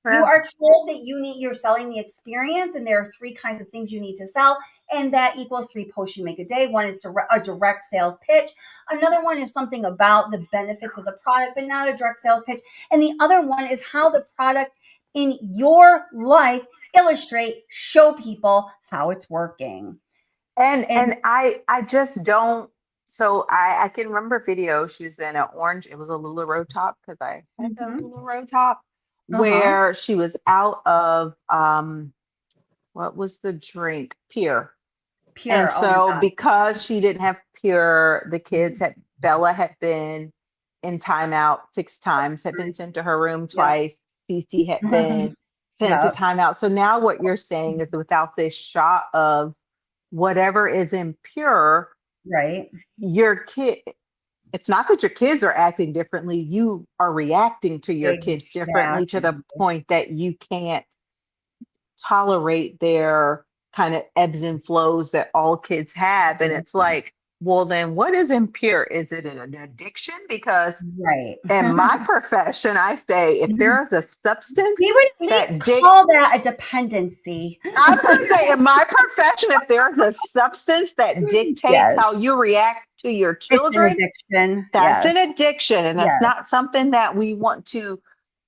You Yeah. are told that you're selling the experience, and there are 3 kinds of things you need to sell, and that equals 3 posts you make a day. One is a direct sales pitch. Another one is something about the benefits of the product, but not a direct sales pitch. And the other one is how the product in your life show people how it's working. And And I just don't. So I can remember video. She was in an orange. It was a LuLaRoe top because I had a mhm, LuLaRoe top uh-huh, where she was out of what was the drink? Pure. And pure. Oh my so God. because she didn't have Pure, the kids Mhm. had Bella had been in timeout 6 times, had been sent to her room Yep. twice. Cece had been sent to Yep. timeout. So now what you're saying is without this shot of whatever is impure, Right. your kid, it's not that your kids are acting differently, you are reacting to your kids differently to the Exactly. point that you can't tolerate their kind of ebbs and flows that all kids have. And it's like, well, then what is impure? Is it an addiction? Because Right. in my profession, I say if there is a substance We would at least that call that a dependency. I was going to say, in my profession, if there's a substance that dictates Yes. how you react to your It's an children, addiction. that's Yes. an addiction. And that's Yes. not something that we want to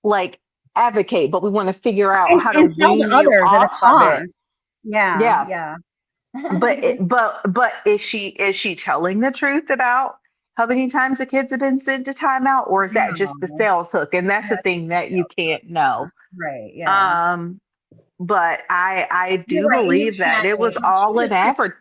like advocate, but we want to figure out how to And sell to wean you others at a off of it. cost. Yeah. Yeah. Yeah. But is she telling the truth about how many times the kids have been sent to timeout, or is that just the No. sales hook? And that's the That's thing that you can't know. right. Yeah. Um, but I You're do right, and you believe that can't. it was And all an Jesus Christ, average.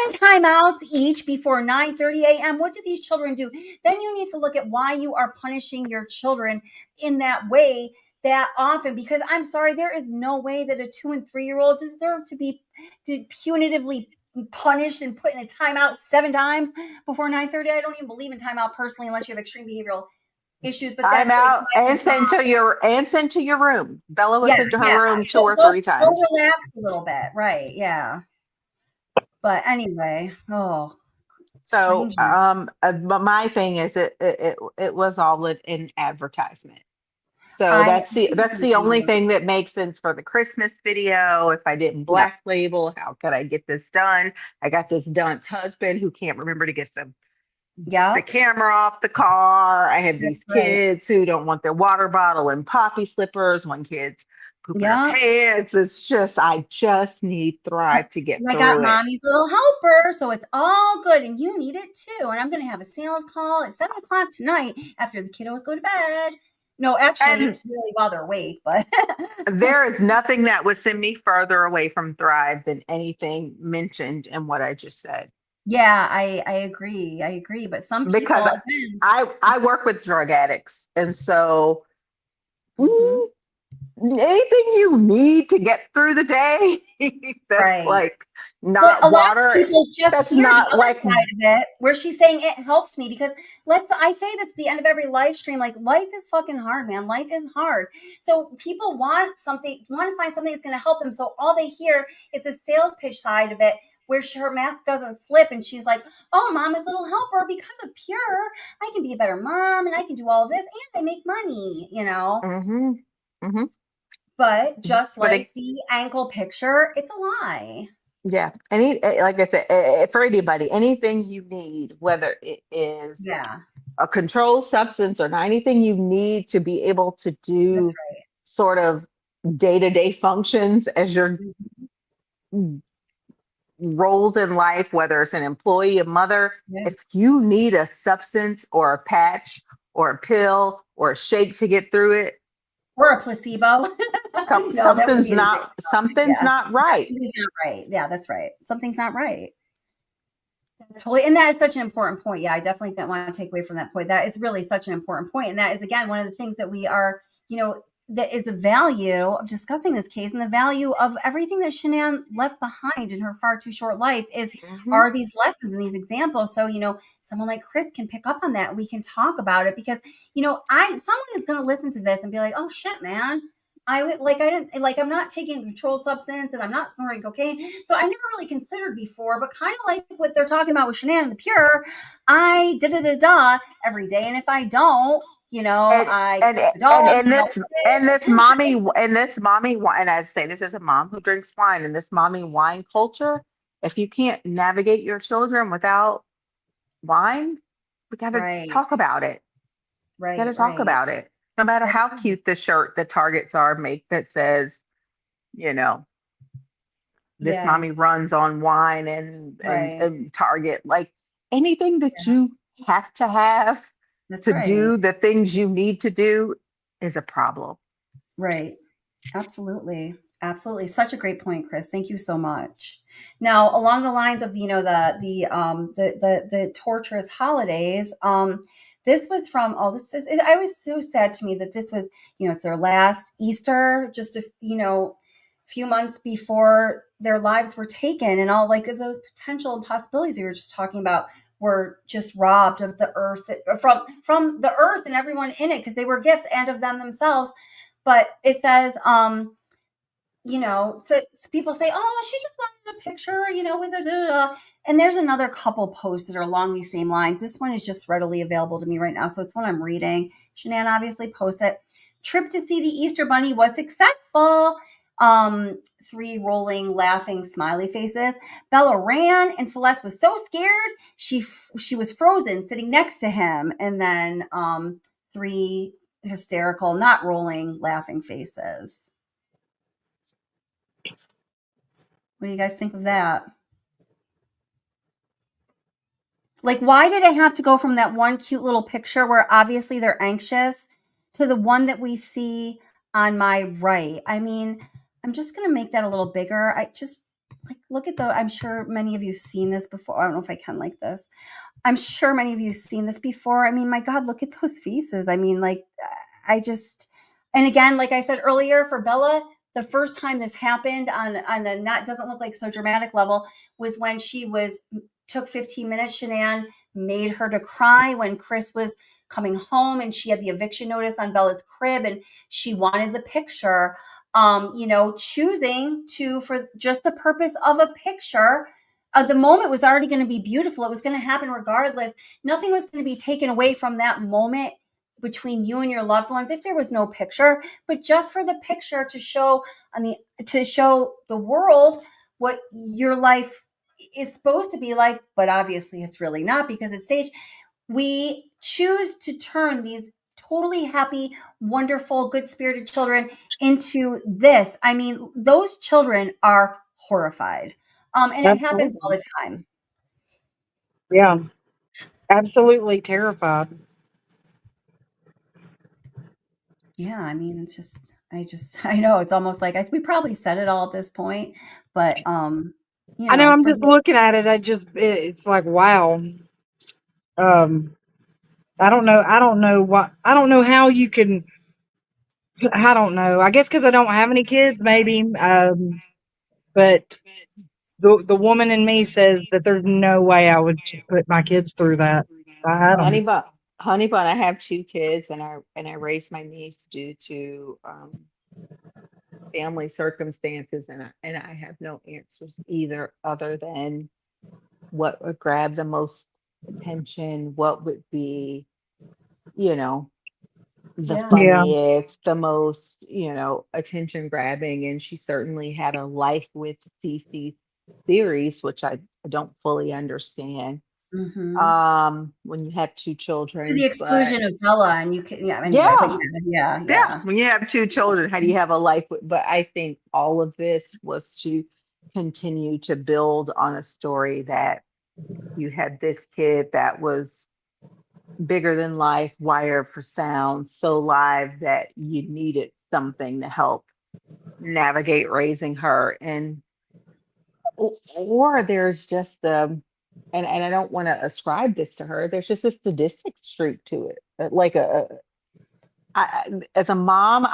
7 timeouts each before 9:30 a.m. What do these children do? Then you need to look at why you are punishing your children in that way that often. Because I'm sorry, there is no way that a 2 and 3-year-old deserve to be punitively punished and put in a timeout 7 times before 9:30. I don't even believe in timeout personally, unless you have extreme behavioral issues. But I'm that's like out and sent to your room. Bella was yeah, sent to her yeah. room two Go, or go, three go times. relax a little bit, right? Yeah. But anyway, oh, So, strange. but my thing is, it was all an advertisement. So I that's the only thing that makes sense for the Christmas video. If I didn't Yep, black label, how could I get this done? I got this dunce husband who can't remember to get the yep, camera off the car. I have that's these right. kids who don't want their water bottle and poppy slippers. One kid's pooping her Yep. pants. It's just, I just need Thrive to get And I got through it. mommy's little helper, so it's all good, and you need it too. And I'm going to have a sales call at 7 o'clock tonight after the kiddos go to bed. No, actually, And it's really while they're awake, but there is nothing that would send me further away from Thrive than anything mentioned in what I just said. yeah, I agree. I agree. But some Because people, again, I work with drug addicts, and so mhm, anything you need to get through the day, that's right. like But a not lot of water. people just That's hear the not other like side of it where she's saying it helps me because I say this at the end of every live stream, like life is fucking hard, man. Life is hard. So people want to find something that's going to help them. So all they hear is the sales pitch side of it where her mask doesn't slip and she's like, oh, mama's little helper, because of Pure, I can be a better mom and I can do all this and I make money. hmm hmm But just but like the ankle picture, it's a lie. yeah, like I said, for anybody, anything you need, whether it is Yeah, a controlled substance or not, anything you need to be able to that's do sort of day-to-day functions as your right. roles in life, whether it's an employee, a mother, Yeah. if you need a substance or a patch or a pill or a shake to get through it, Or a placebo. No, that would be an addiction. something's Yeah. not Yeah, right. something's not right. Yeah, that's right. Something's not right. That's totally, and that is such an important point. Yeah, I definitely don't want to take away from that point. That is really such an important point. And that is, again, one of the things that we are, that is the value of discussing this case and the value of everything that Shanann left behind in her far too short life hmm are these lessons and these examples. So, someone like Chris can pick up on that. We can talk about it because, someone is going to listen to this and be like, oh shit, man. I'm not taking a controlled substance and I'm not snorting cocaine. So I never really considered before, but kind of like what they're talking about with Shanann and the Pure, I every day. And if I don't, And I and the dog and help this with and it. this mommy and I say this as a mom who drinks wine, and this mommy wine culture, if you can't navigate your children without wine, we got to Right, talk about it. Got right, to talk right. about it. No matter That's how cute the shirt the Targets are make that says, you know, this yeah, mommy runs on wine right. and Target, like anything that Yeah, you have to have that's to right. do the things you need to do is a problem. Right. Absolutely. Absolutely. Such a great point, Chris. Thank you so much. Now, along the lines of, the torturous holidays, this was from, I was so sad to me that this was, it's their last Easter, just few months before their lives were taken, and all like those potential possibilities you were just talking about were just robbed of the earth, from the earth and everyone in it, because they were gifts, and of them themselves. But it says, so people say, oh, she just wanted a picture, with a da, da. And there's another couple posts that are along these same lines. This one is just readily available to me right now, so it's one I'm reading. Shanann obviously posts it. Trip to see the Easter Bunny was successful. 3 rolling, laughing, smiley faces. Bella ran, and Celeste was so scared she was frozen, sitting next to him. And then 3 hysterical, not rolling, laughing faces. What do you guys think of that? Like, why did I have to go from that one cute little picture where obviously they're anxious to the one that we see on my right? I mean, I'm just going to make that a little bigger. I just like look at I'm sure many of you have seen this before. I don't know if I can like this. I'm sure many of you have seen this before. I mean, my God, look at those faces. I mean, like, I just, and again, like I said earlier, for Bella, the first time this happened on a not doesn't look like so dramatic level was when she took 15 minutes. Shanann made her to cry when Chris was coming home and she had the eviction notice on Bella's crib and she wanted the picture. Choosing to, for just the purpose of a picture, the moment was already going to be beautiful. It was going to happen regardless. Nothing was going to be taken away from that moment between you and your loved ones if there was no picture, but just for the picture to show the world what your life is supposed to be like. But obviously it's really not, because it's staged. We choose to turn these totally happy, wonderful, good-spirited children into this. I mean, those children are horrified. And it happens all Absolutely. the time. Yeah. Absolutely terrified. Yeah, I mean, it's just, I know it's almost like we probably said it all at this point, but I know, I'm for just looking at it. It's like, wow. Um, I don't know what, I don't know how you can, I don't know. I guess because I don't have any kids, maybe. But the woman in me says that there's no way I would put my kids through that. If I had Well, them. honey bun, I have two kids, and I raised my niece due to family circumstances, and I have no answers either, other than what would grab the most attention, what would be, you know, the yeah, Yeah. funniest, the most, attention grabbing. And she certainly had a life with CC series, which I don't fully understand. hmm When you have two to the children, but exclusion of Bella, and you can, yeah. Anyway, but yeah, yeah, yeah, yeah, yeah, when you have two children, how do you have a life with, but I think all of this was to continue to build on a story that you had this kid that was bigger than life, wired for sound, so live that you needed something to help navigate raising her. And or there's just and I don't want to ascribe this to her, there's just a sadistic streak to it. Like as a mom,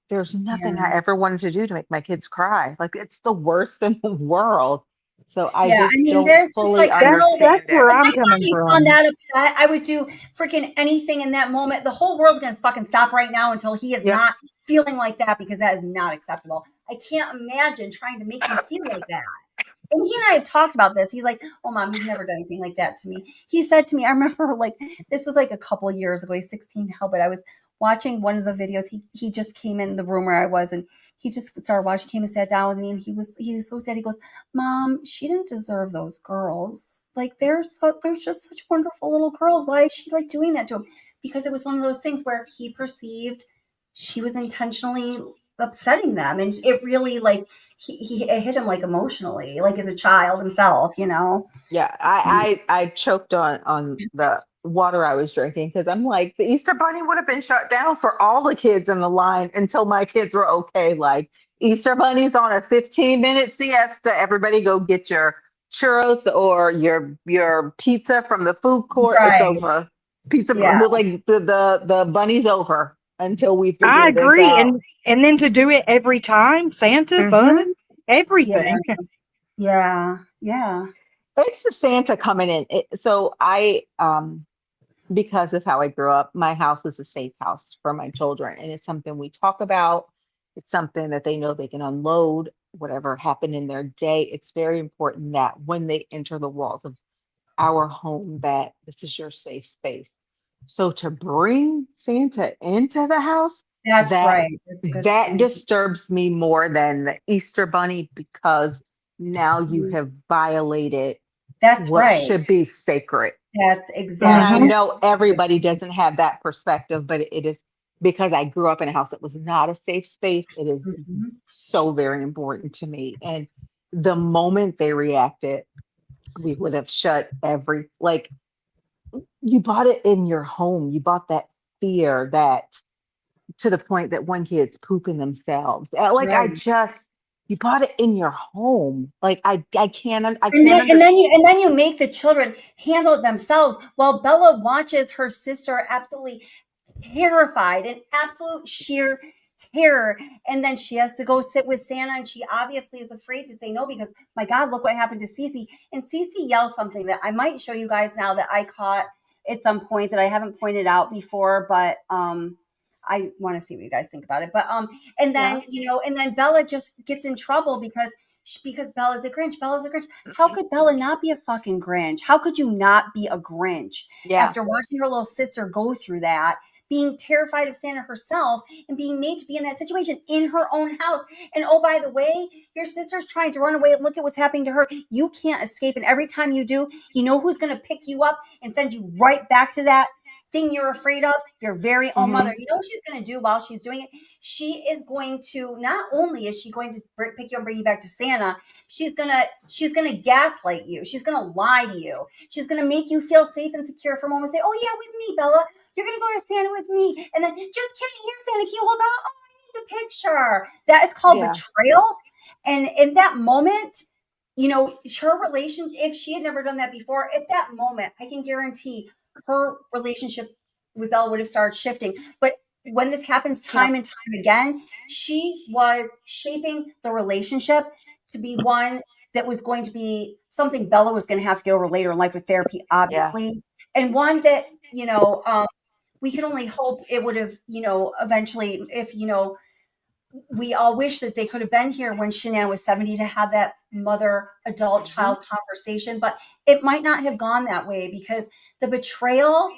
there's nothing yeah. I ever wanted to do to make my kids cry. Like, it's the worst in the world. So I Yeah, I just mean, don't there's just fully like, I know, That's understand it. where if I I'm saw coming my son from. that upset, I would do freaking anything in that moment. The whole world's gonna fucking stop right now until he is Yep. not feeling like that, because that is not acceptable. I can't imagine trying to make him feel like that. And he and I have talked about this. He's like, "Oh, mom, you've never done anything like that to me." He said to me, I remember, like, this was like a couple years ago. He's 16 now, but I was watching one of the videos. He just came in the room where I was, and he just started watching. Came and sat down with me, and he was so sad. He goes, "Mom, she didn't deserve those girls. Like, they're just such wonderful little girls. Why is she like doing that to him?" Because it was one of those things where he perceived she was intentionally upsetting them, and it really, like, it hit him, like, emotionally, like, as a child himself, you know? Yeah, I choked on the water I was drinking, because I'm like, the Easter Bunny would have been shut down for all the kids in the line until my kids were okay. Like, Easter Bunny's on a 15-minute siesta. Everybody go get your churros or your pizza from the food court. It's Right. over. Pizza, Yeah. like the bunny's over until we I figure this agree. out. And then to do it every time, Santa, Hmm. Bunny, Yeah. everything. Yeah. Yeah. It's the Santa coming in. So because of how I grew up, my house is a safe house for my children. And it's something we talk about. It's something that they know they can unload whatever happened in their day. It's very important that when they enter the walls of our home, that this is your safe space. So to bring Santa into the house, That's that right. That's a good that point. disturbs me more than the Easter Bunny, because now you Mhm. have violated That's what right. should be sacred. That's And I exactly Hmm. know it. everybody doesn't have that perspective, but it is, because I grew up in a house that was not a safe space. It is Mhm. so very important to me. And the moment they reacted, we would have shut like, you bought it in your home. You bought that fear, that to the point that one kid's pooping themselves. Like, I Right. just, You bought it in your home. Like I can't And understand. then you make the children handle it themselves while Bella watches her sister absolutely terrified and absolute sheer terror. And then she has to go sit with Santa, and she obviously is afraid to say no because, my God, look what happened to Cece. And Cece yells something that I might show you guys now that I caught at some point that I haven't pointed out before, but I want to see what you guys think about it. But and then and then Bella just gets in trouble because Bella's a Grinch. Bella's a Grinch. How could Bella not be a fucking Grinch? How could you not be a Grinch after watching her little sister go through that, being terrified of Santa herself and being made to be in that situation in her own house? And oh, by the way, your sister's trying to run away and look at what's happening to her. You can't escape. And every time you do, you know who's going to pick you up and send you right back to that thing you're afraid of? Your very own mother. You know what she's going to do while she's doing it? She is going to, not only is she going to pick you and bring you back to Santa, she's gonna gaslight you. She's gonna lie to you. She's gonna make you feel safe and secure for a moment. Say, "Oh yeah, with me, Bella. You're gonna go to Santa with me." And then, "Just kidding. Here, Santa. Can you hold Bella? Oh, I need the picture." That is called betrayal. And in that moment, her relation, if she had never done that before, at that moment, I can guarantee her relationship with Bella would have started shifting. But when this happens time and time again, she was shaping the relationship to be one that was going to be something Bella was going to have to get over later in life with therapy, obviously. And one that, we can only hope it would have, eventually, if, we all wish that they could have been here when Shanann was 70 to have that mother adult child conversation, but it might not have gone that way because the betrayal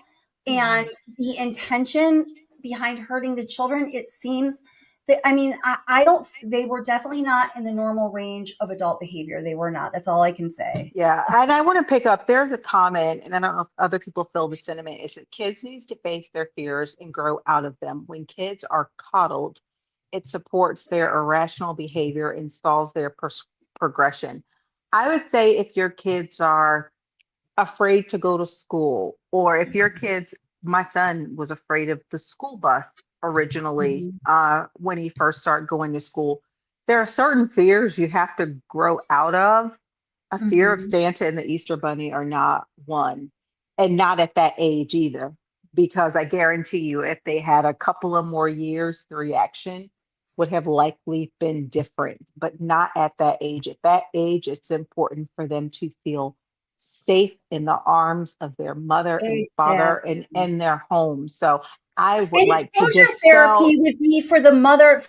and the intention behind hurting the children, it seems that, I don't, they were definitely not in the normal range of adult behavior. They were not. That's all I can say. Yeah, and I want to pick up, there's a comment, and I don't know if other people feel the sentiment, is that kids need to face their fears and grow out of them. When kids are coddled, it supports their irrational behavior and stalls their progression. I would say if your kids are afraid to go to school, or if your kids, my son was afraid of the school bus originally when he first started going to school, there are certain fears you have to grow out of. A fear of Santa and the Easter Bunny are not one, and not at that age either, because I guarantee you, if they had a couple of more years, the reaction would have likely been different, but not at that age. At that age, it's important for them to feel safe in the arms of their mother and father and in their home. So I would And like to exposure dispel. therapy would be for the mother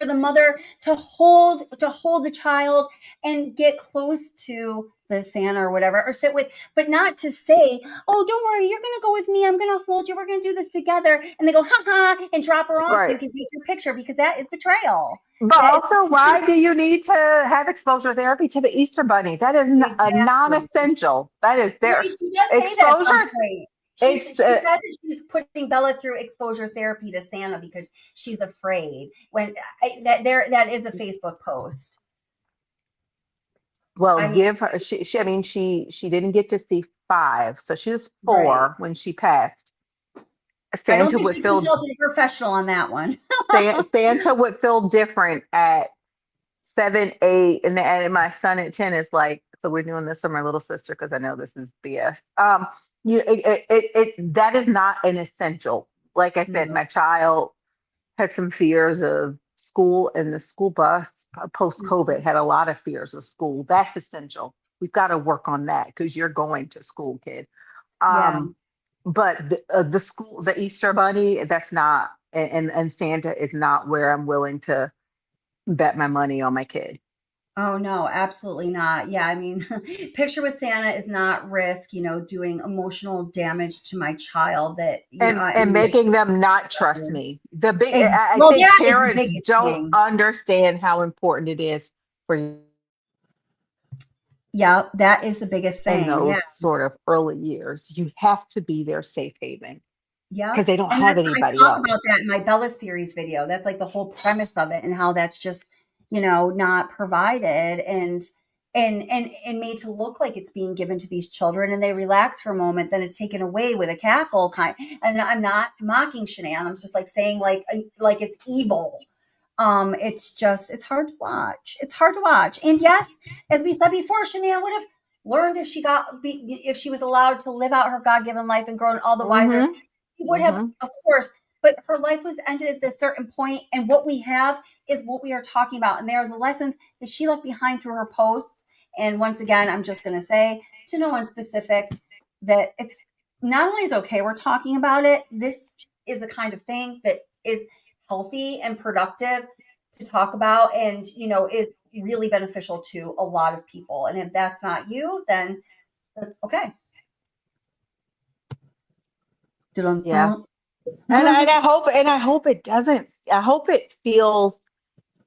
to hold the child and get close to the Santa or whatever, or sit with, but not to say, "Oh, don't worry, you're going to go with me. I'm going to hold you. We're going to do this together." And they go, "Ha ha," and drop her off so Right. you can take your picture, because that is betrayal. But That is also, why do you need to have exposure therapy to the Easter Bunny? That is a exactly. non-essential. That is No, their she does say that at some exposure. point. She It's says that she's putting Bella through exposure therapy to Santa because she's afraid. When that is a Facebook post. I well, mean, give her. I mean, she didn't get to see 5, so she was right. 4 when she passed. I don't Santa think would she feel consulted a professional on that one. Santa would feel different at 7, 8, and my son at 10 is like, so we're doing this for my little sister because I know this is BS. That is not an essential. Like I said, No. my child had some fears of school, and the school bus post COVID had a lot of fears of school. That's essential. We've got to work on that because you're going to school, kid. Yeah. Um, but the school, the Easter Bunny, that's not, and Santa is not where I'm willing to bet my money on my kid. Oh no, absolutely not. Yeah, I mean, picture with Santa is not risk, doing emotional damage to my child that, And making them not trust me. I well, think that is the parents biggest don't thing. understand how important it is for you Yeah, that is the biggest in thing. Yeah. those sort of early years. You have to be their safe haven because Yep. they don't And have that's I anybody talk else. about that in my Bella series video. That's like the whole premise of it, and how that's just, not provided and made to look like it's being given to these children, and they relax for a moment, then it's taken away with a cackle kind. And I'm not mocking Shanann. I'm just like saying like it's evil. It's hard to watch. It's hard to watch. And yes, as we said before, Shanann would have learned if she was allowed to live out her God-given life and grown all the wiser. Mm-hmm. She would have, Mm-hmm. of course, but her life was ended at this certain point, and what we have is what we are talking about, and they are the lessons that she left behind through her posts. And once again, I'm just going to say to no one specific that it's not only is okay we're talking about it, this is the kind of thing that is healthy and productive to talk about, and is really beneficial to a lot of people. And if that's not you, then okay. Yeah. And I hope it doesn't, I hope it feels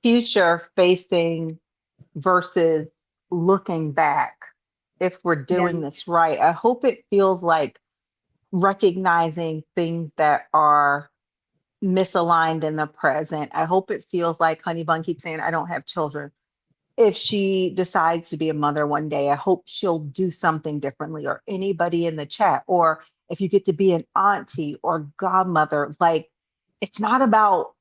future facing versus looking back. If we're Yeah, doing this right, I hope it feels like recognizing things that are misaligned in the present. I hope it feels like Honey Bun keeps saying, I don't have children. If she decides to be a mother one day, I hope she'll do something differently, or anybody in the chat, or if you get to be an auntie or godmother, like it's not about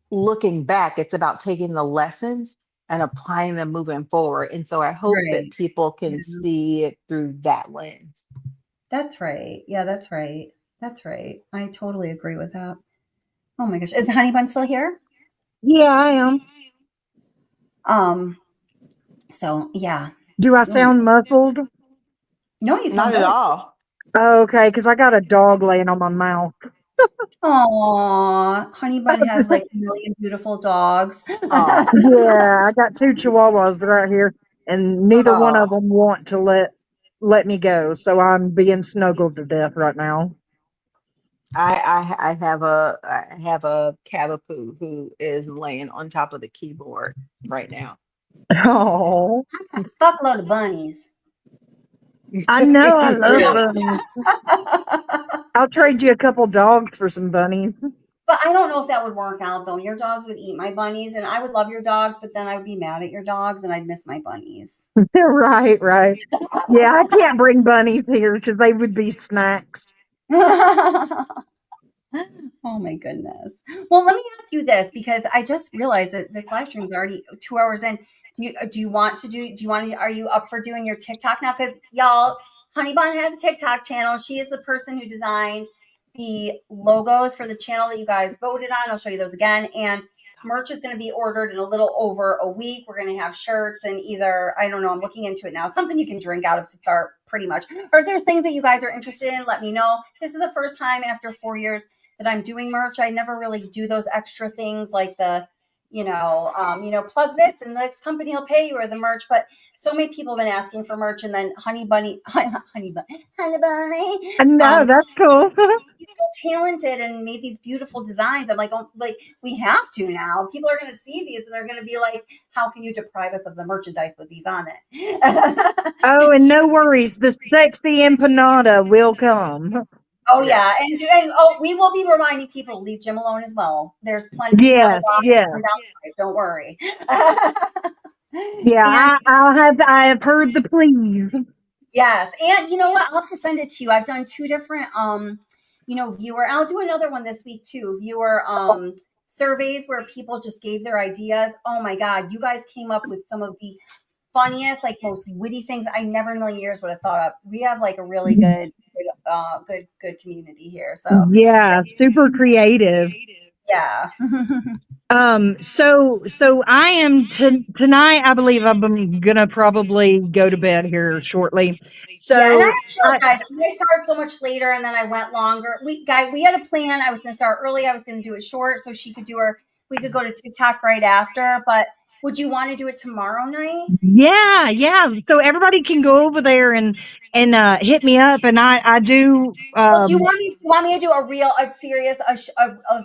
looking back, it's about taking the lessons and applying them moving forward. And so I hope that right. people can Yeah, see it through that lens. that's right. Yeah, that's right. That's right. I totally agree with that. Oh my gosh, is the honey bun still here? Yeah, I am. um so yeah. Do I Oh my, sound muffled? no, you sound Not at good. all. Okay, because I got a dog laying on my mouth. Oh, honey bun has like a million beautiful dogs. Oh, Yeah, I got two chihuahuas right here, and neither one of oh. them want to let me go. So I'm being snuggled to death right now. I have a Cavapoo who is laying on top of the keyboard right now. Oh, Fuckload of bunnies. I know. I love Really. bunnies. I'll trade you a couple dogs for some bunnies. But I don't know if that would work out though. Your dogs would eat my bunnies, and I would love your dogs, but then I would be mad at your dogs, and I'd miss my bunnies. Right, right. Yeah, I can't bring bunnies here because they would be snacks. Oh my goodness. Well, let me ask you this, because I just realized that this live stream is already 2 hours in. Are you up for doing your TikTok now? Because y'all, Honey Bun has a TikTok channel. She is the person who designed the logos for the channel that you guys voted on. I'll show you those again. And merch is going to be ordered in a little over a week. We're going to have shirts and either, I don't know, I'm looking into it now, something you can drink out of to start pretty much. Or if there's things that you guys are interested in, let me know. This is the first time after 4 years that I'm doing merch. I never really do those extra things like plug this and the next company will pay you, or the merch. But so many people have been asking for merch, and then Honey Bunny, Honey Bunny, I know, that's cool. he's so talented and made these beautiful designs. I'm like, oh, like we have to now. People are going to see these and they're going to be like, how can you deprive us of the merchandise with these on it? Oh, and no worries. The sexy empanada will come. Oh Yeah. yeah, and we will be reminding people to leave Jim alone as well. There's plenty. We have a Yes, lot yes. coming down the pipe, don't worry. Yeah, And I have heard the pleas. yes, and you know what? I'll have to send it to you. I've done two different viewer. I'll do another one this week too. Viewer surveys where people just gave their ideas. Oh my god, you guys came up with some of the funniest, like most witty things I never in a million years would have thought of. We have like a really good community here. So Yeah, super creative. yeah. So I am tonight. I believe I'm gonna probably go to bed here shortly. Yeah, and I So apologize. I started so much later, and then I went longer. We had a plan. I was going to start early. I was going to do it short, so she could do her. We could go to TikTok right after. But would you want to do it tomorrow night? yeah, yeah. So everybody can go over there and hit me up, and I do. Well, do you want me to do a serious,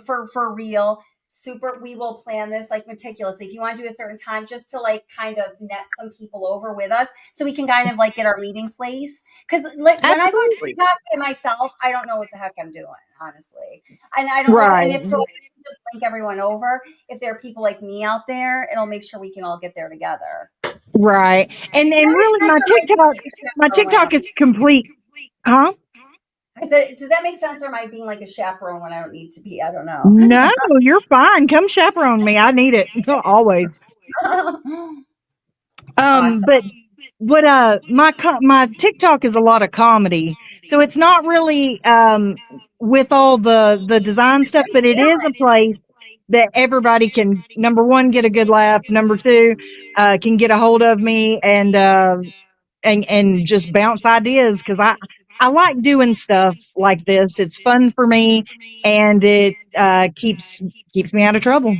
for real? Super. We will plan this like meticulously. If you want to do a certain time, just to like kind of net some people over with us, so we can kind of like get our meeting place. Because like when I go to Absolutely. TikTok by myself, I don't know what the heck I'm doing, honestly. And I don't know Right, if so, if you just link everyone over. If there are people like me out there, it'll make sure we can all get there together. right. And And I really, sent her my my information TikTok already. is complete. Huh? Does that make sense, or am I being like a chaperone when I don't need to be? I don't know. No, you're fine. Come chaperone me. I need it always. Awesome. But what my TikTok is a lot of comedy, so it's not really with all the design stuff, but it is a place that everybody can, number one, get a good laugh, number two, can get a hold of me and just bounce ideas, because I like doing stuff like this. It's fun for me, and it keeps me out of trouble.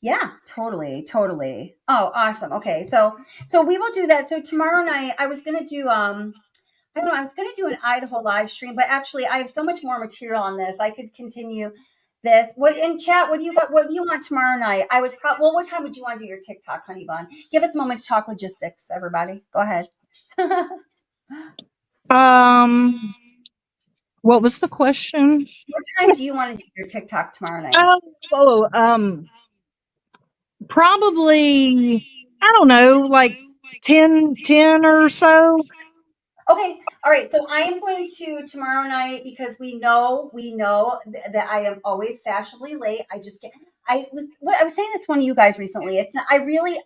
Yeah, totally, totally. Oh, awesome. Okay, so we will do that. So tomorrow night, I was gonna do I don't know, I was gonna do an Idaho live stream, but actually, I have so much more material on this. I could continue this. What in chat? What do you got? What do you want tomorrow night? I would well, what time would you want to do your TikTok, honey bun? Give us a moment to talk logistics, everybody. Go ahead. Um, what was the question? What time do you want to do your TikTok tomorrow night? Oh, probably, I don't know, like 10 or so. Okay, all right. So I am going to tomorrow night because that I am always fashionably late. I just get. I was saying this to one of you guys recently. It's not,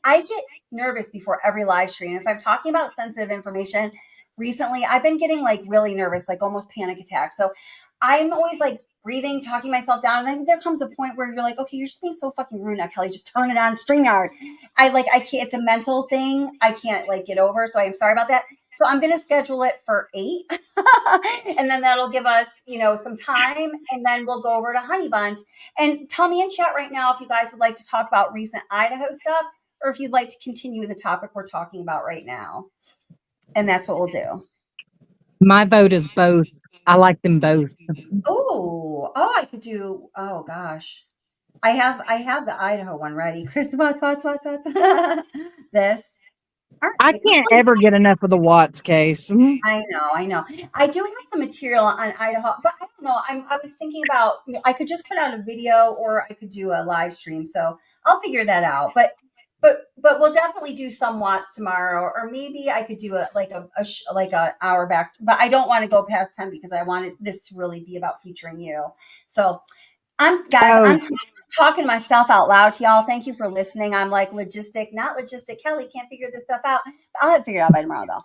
I get nervous before every live stream. If I'm talking about sensitive information, recently I've been getting like really nervous, like almost panic attacks. So I'm always like breathing, talking myself down, and then there comes a point where you're like, okay, you're just being so fucking rude now, Kelly. Just turn it on StreamYard. I can't. It's a mental thing. I can't like get over. So I'm sorry about that. So I'm going to schedule it for 8 and then that'll give us, some time, and then we'll go over to Honey Buns. And tell me in chat right now if you guys would like to talk about recent Idaho stuff or if you'd like to continue the topic we're talking about right now. And that's what we'll do. My vote is both. I like them both. I could do, oh gosh. I have the Idaho one ready. Chris, what? This. All I right. can't ever get enough of the Watts case. I know, I know. I do have some material on Idaho, but I don't know. I was thinking about I could just put out a video or I could do a live stream. So I'll figure that out. But we'll definitely do some watts tomorrow, or maybe I could do like an hour back. But I don't want to go past 10 because I wanted this to really be about featuring you. So I'm Oh, talking myself out loud to y'all. Thank you for listening. I'm like not logistic. Kelly can't figure this stuff out. I'll have it figured out by tomorrow though.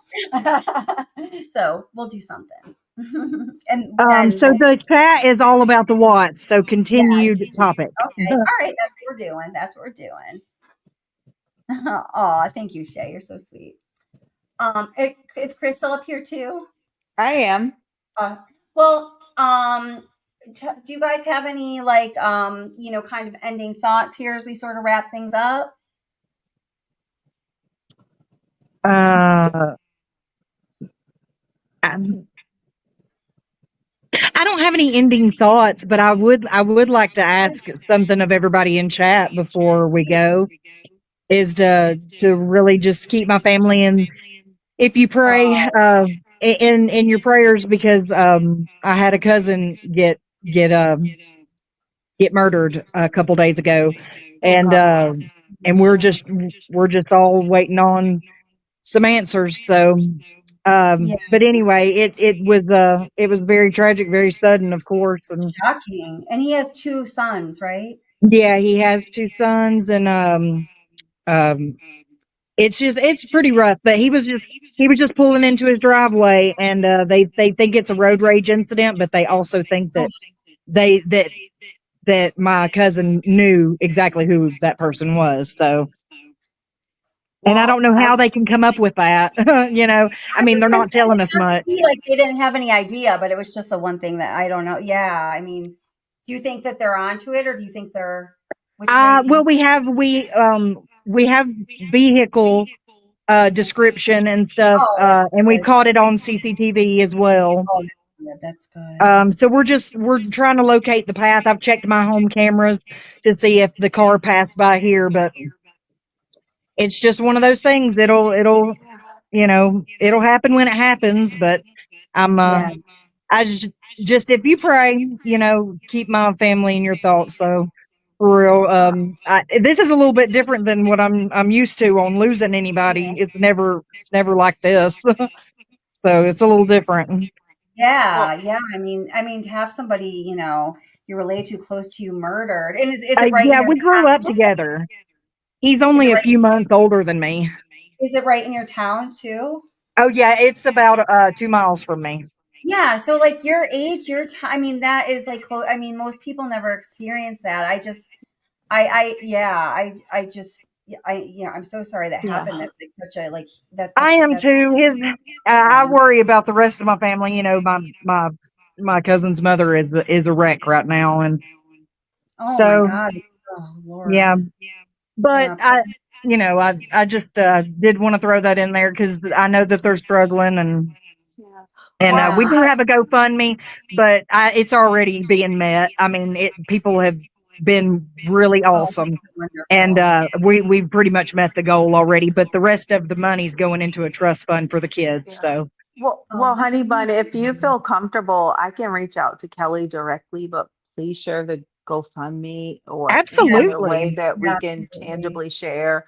So we'll do something. And then so the chat is all about the Watts. So yeah, continued topic. okay. All right, that's what we're doing. That's what we're doing. Oh, thank you, Shay. You're so sweet. Is Chris still up here too? I am. Uh, well, do you guys have any kind of ending thoughts here as we sort of wrap things up? Uh, I, I don't have any ending thoughts, but I would like to ask something of everybody in chat before we go. Is to really just keep my family in. If you pray, in your prayers, because I had a cousin get murdered a couple days ago, Oh and God. and we're just all waiting on some answers. So, Yeah, but anyway, it was very tragic, very sudden, of course, and shocking. And he has 2 sons, right? yeah, he has 2 sons, and um, it's pretty rough. But he was just pulling into his driveway, and they think it's a road rage incident, but they also think Oh, they that my cousin knew exactly who that person was. So, and I well, don't know how they can come up with that. I I mean, was they're gonna not say telling it us sounds to much. me like they didn't have any idea, but it was just the one thing that I don't know. Yeah, I mean, do you think that they're onto it, or do you think they're which way do you? Well, we have vehicle description and stuff, Oh, that's and we good. caught it on CCTV as well. Oh, that's good. So we're trying to locate the path. I've checked my home cameras to see if the car passed by here, but it's just one of those things. It'll happen when it happens. But I'm Yeah, I just if you pray, keep my family in your thoughts. So for real, this is a little bit different than what I'm used to on losing anybody. yeah. It's never like this, so it's a little different. Yeah, Well, yeah. I mean, to have somebody, you're related to close to you murdered. And is it right in Yeah, your we grew up town? together. He's Is it only a right? few months older than me. Is it right in your town too? Oh yeah, it's about 2 miles from me. Yeah. So like your age, your time. I mean, that is like close. I mean, most people never experience that. Yeah, I just, I'm so sorry that yeah. happened. That's like such a like I am that's too. I happened. worry about the rest of my family. My cousin's mother is a wreck right now, and Oh my so God. Oh Lord. yeah. But Yeah. I just did want to throw that in there because I know that they're struggling, Yeah. and Well, we Yeah. do have a GoFundMe, but it's already being met. I mean, people have been really Oh, awesome, and wonderful. we pretty much met the goal already. But the rest of the money's going into a trust fund for the kids. yeah. So Oh, Well, that's honey bun, if you amazing. feel comfortable, I can reach out to Kelly directly, but please share the GoFundMe or any Yeah. other way absolutely, that we Yeah. can Absolutely. tangibly share,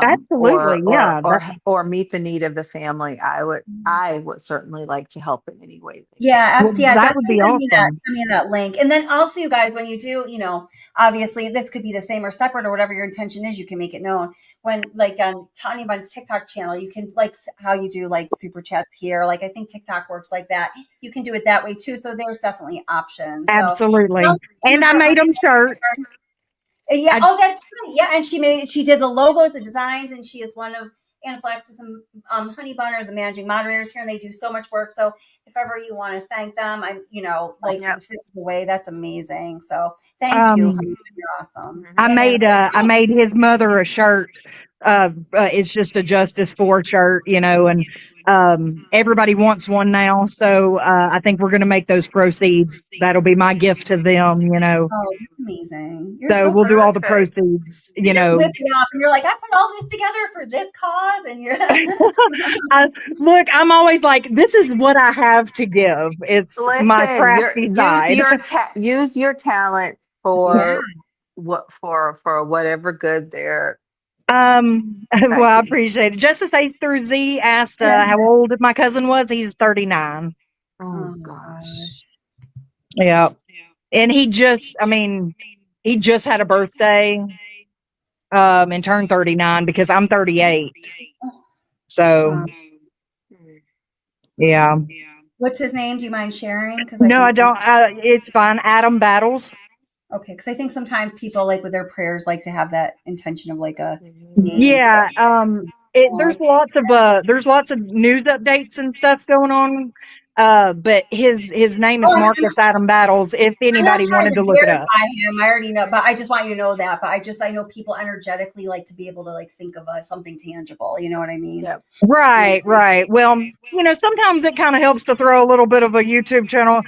absolutely, yeah. or meet the need of the family. I would certainly like to help in any way that can. Yeah, yeah, That would definitely be awesome. send me that link. And then also you guys, when you do, obviously this could be the same or separate or whatever your intention is, you can make it known. When like on Tanya Bun's TikTok channel, you can like how you do like super chats here. Like I think TikTok works like that. You can do it that way too. So there's definitely options. So Absolutely. well, And I for made them shirts. yeah. I Oh, that's great. Yeah, and she did the logos, the designs, and she is one of Anaphylaxis and Honey Bun are the managing moderators here, and they do so much work. So if ever you want to thank them, like Yep. if this is the way, that's amazing. So thank you, Honey um Bun. You're awesome. Hmm. And I made his mother a shirt. It's just a Justice for shirt, and everybody wants one now. So I think we're going to make those proceeds. That'll be my gift to them. oh, that's amazing. You're So so we'll do all the Perfect. proceeds. you just whip it up, and you're like, I put all this together for this cause, and you're I, look, I'm always like, this is what I have to give. It's my Listen, crafty side. use your talents yeah. for for whatever good they're Well, meant I to be. appreciate it. Justice A through Z asked how Yeah. old my cousin was. He's 39. Oh Oh gosh. gosh. Yeah. And he just had a birthday, and turned 39 because I'm 38. So, Um, Hmm. yeah. what's his name? Do you mind sharing? Because I No, think I some. don't. It's fine. Adam Battles. Okay, because I think sometimes people like with their prayers like to have that intention of like a Mhm. name. So, Yeah. oh, There's lots of news updates and stuff going on. But his name is Marcus Adam Battles. If I'm not anybody trying wanted to to look it up. verify him. I already know, but I just want you to know that. But I know people energetically like to be able to like think of something tangible. You know what I mean? Yep. Yeah. Right, right. Well, sometimes it kind of helps to throw a little bit of a YouTube channel,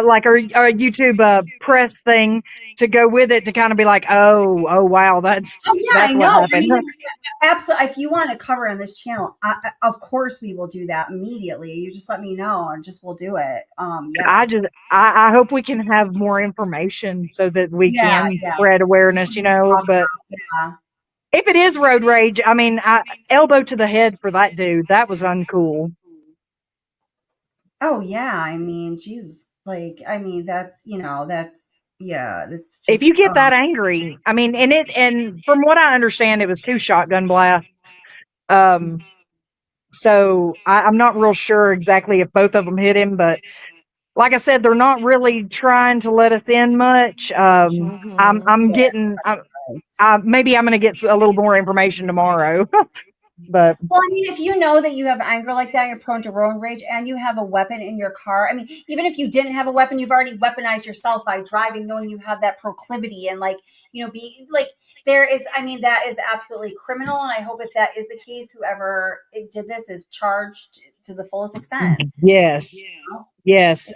like our YouTube YouTube, press thing to go with it to kind of be like, oh, wow, Oh yeah, I that's what know. I happened. mean, absolutely. If you want to cover on this channel, of course we will do that immediately. You just let me know, and just we'll do it. Yeah, I hope we can have more information so that we yeah, can yeah. spread awareness, but Yeah. if it is road rage, I mean, elbow to the head for that dude. That was uncool. Oh yeah. I mean, Jesus. Like, I mean, that's yeah. That's If you just get that angry, I mean, and from what I understand, it was two shotgun blasts. Um, so I'm not real sure exactly if both of them hit him, but like I said, they're not really trying to let us in much. Hmm. I'm yeah. getting, Right. maybe I'm going to get a little more information tomorrow, but Well, I mean, if you know that you have anger like that, you're prone to road rage, and you have a weapon in your car. I mean, even if you didn't have a weapon, you've already weaponized yourself by driving, knowing you have that proclivity, and like, be like, there is. I mean, that is absolutely criminal, and I hope if that is the case, whoever did this is charged to the fullest extent. yes, yes.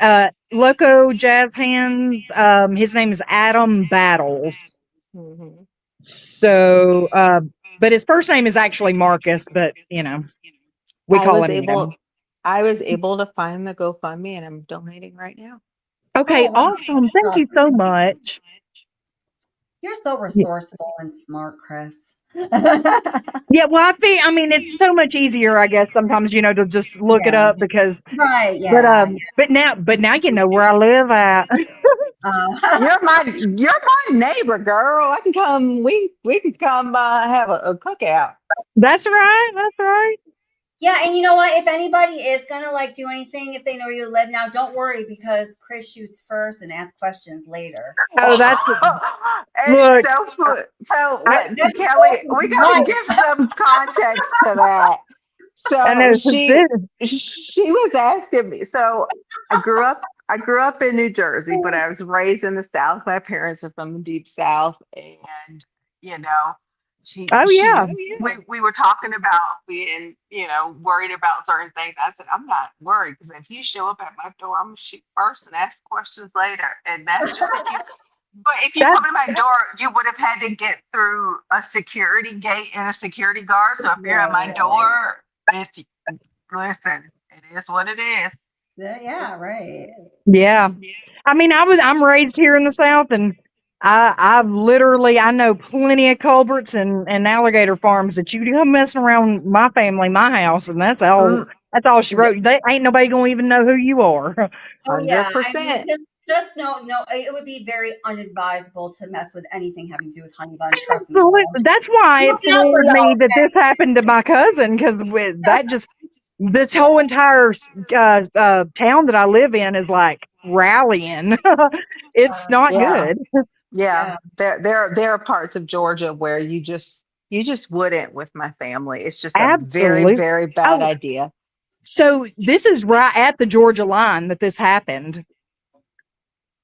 Loco Jazz Hands. His name is Adam Battles. Hmm. So, but his first name is actually Marcus, but we I call was him able Adam. I was able to find the GoFundMe and I'm donating right now. Okay, Oh wow, awesome. Thank you awesome. so much. You're so resourceful and smart, Chris. Yeah, well, I mean, it's so much easier, I guess, sometimes, to just look it Yeah. up because, Right. but, Yeah. Yeah. but now you know where I live at. You're my neighbor, girl. I can come. We can come have a cookout. That's right. That's right. Yeah, and you know what? If anybody is gonna like do anything, if they know you live now, don't worry because Chris shoots first and asks questions later. Oh, that's, It's look, so so I, what, That's Kelly? We got to right. give some context to that. I So know she was asking me. So I grew up in New Jersey, but I was raised in the South. My parents are from the deep South, and you know, oh, yeah. we were talking about being worried about certain things. I said I'm not worried because if you show up at my door, I'm gonna shoot first and ask questions later, and that's just if you. But if you That, come to my door, you would have had to get through a security gate and a security guard. So if you're at my Right. door, it's listen, it is what it is. Yeah, right. yeah. I mean, I'm raised here in the South, and I know plenty of culprits and alligator farms that you come messing around my family, my house, and Mm, that's all she yeah, wrote. They ain't nobody gonna even know who you are. Oh hundred yeah. I mean, percent. just no. It would be very unadvisable to mess with anything having to do with honey bun. Trust me, Absolutely. girl. That's why it Look out for floored me that those. this happened to my cousin because that just this whole entire town that I live in is like rallying. It's not Yeah, good. yeah. Yeah. There are parts of Georgia where you just wouldn't with my family. It's just a very, Absolutely. very bad Oh, idea. so this is right at the Georgia line that this happened.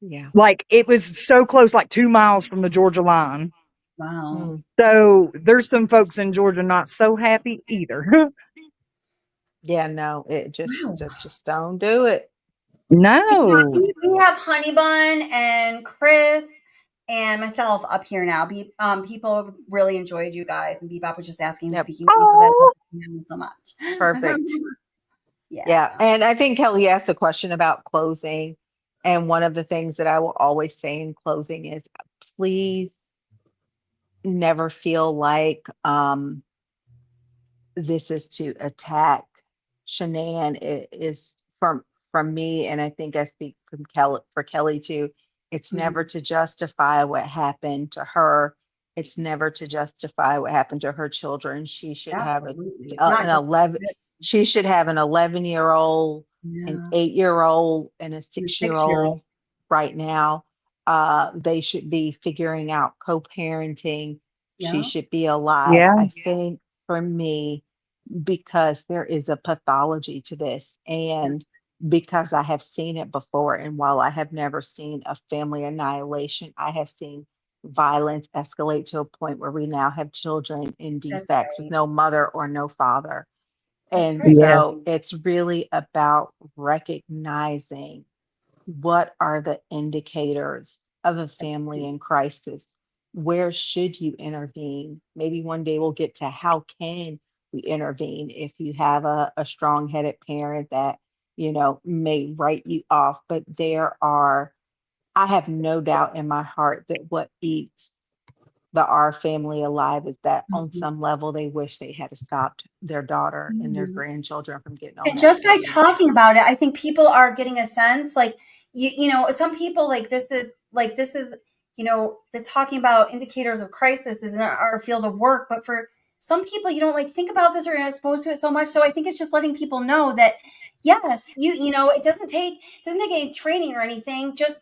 Yeah. Like it was so close, like 2 miles from the Georgia line. Wow. Mm, So there's some folks in Georgia not so happy either. yeah, no, it just Wow. just don't do it. No. We have Honey Bun and Chris and myself up here now. People really enjoyed you guys, and Bebop was just asking who's Yep, speaking to me because I love Oh, him so much. perfect. Yeah, Yeah, and I think Kelly asked a question about closing, and one of the things that I will always say in closing is please never feel like this is to attack Shanann. It is from me, and I think I speak from Kelly for Kelly too. It's never mhm, to justify what happened to her. It's never to justify what happened to her children. She should have absolutely. It's an not just 11. She should have an 11-year-old, an yeah, 8-year-old, and a and a 6-year-old six-year-old. right now. They should be figuring out co-parenting. She Yeah, should be alive. yeah. I think for me, because there is a pathology to this, yeah, and because I have seen it before. And while I have never seen a family annihilation, I have seen violence escalate to a point where we now have children in that's defects with right. no mother or no father. That's And right. Yes. so it's really about recognizing what are the indicators of a family in crisis? Where should you intervene? Maybe one day we'll get to how can we intervene if you have a strong-headed parent that, may write you off. But I have no doubt in my heart that what eats the our family alive is that on Mhm. some level they wish they had stopped their daughter and their Mhm. grandchildren from getting on And that just by plane. talking about it, I think people are getting a sense like some people this is, this talking about indicators of crisis is in our field of work, but for some people you don't like think about this or you're not exposed to it so much. So I think it's just letting people know that yes, it doesn't take any training or anything, just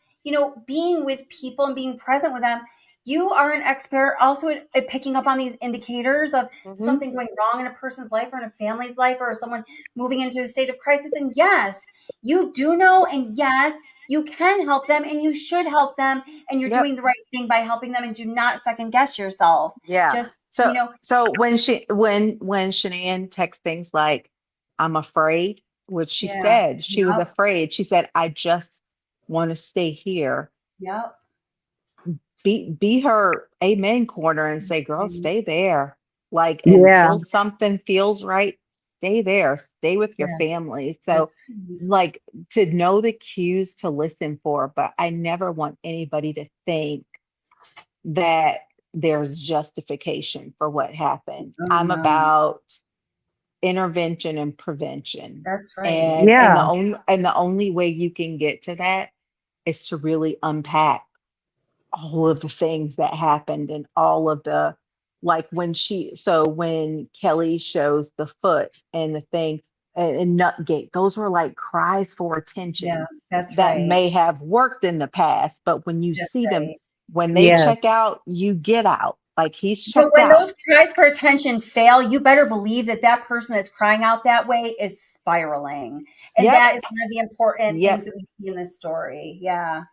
being with people and being present with them. You are an expert also at picking up on these indicators of Hmm. something going wrong in a person's life or in a family's life or someone moving into a state of crisis. And yes, you do know. And yes, you can help them and you should help them. And you're Yep. doing the right thing by helping them and do not second guess yourself. Yeah. Just, So when Shanann texts things like, I'm afraid, which she yeah. said she was Yep. afraid. She said, I just want to stay here. Yep. Be her amen corner and say, girl, Mhm. stay there. Like Yeah. until something feels right, stay there. Stay with your Yeah. family. So That's right. like to know the cues to listen for, but I never want anybody to think that there's justification for what happened. Oh I'm no, about intervention and prevention. that's right. And Yeah. the only way you can get to that is to really unpack all of the things that happened and all of the, like when Kelly shows the foot and the thing and Nutgate, those were like cries for Yeah, attention that's that right. may have worked in the past, but when you That's see them, right. when they check Yes. out, you get out. Like he's But checked when out. those cries for attention fail, you better believe that that person that's crying out that way is spiraling. And Yep. that is one of the important things Yep. that we see in this story. Yeah.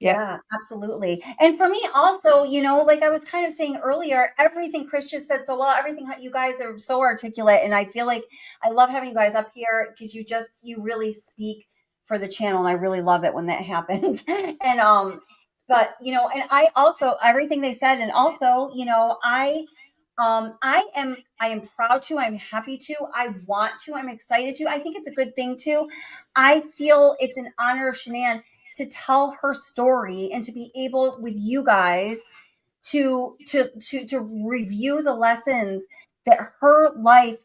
Yep. Yeah, absolutely. And for me also, like I was kind of saying earlier, everything Chris just said so well, everything that you guys are so articulate. And I feel like I love having you guys up here because you really speak for the channel. And I really love it when that happens. And, but, and I also, everything they said, and also, I am proud to, I'm happy to, I want to, I'm excited to, I think it's a good thing too. I feel it's an honor of Shanann to tell her story and to be able with you guys to review the lessons that her life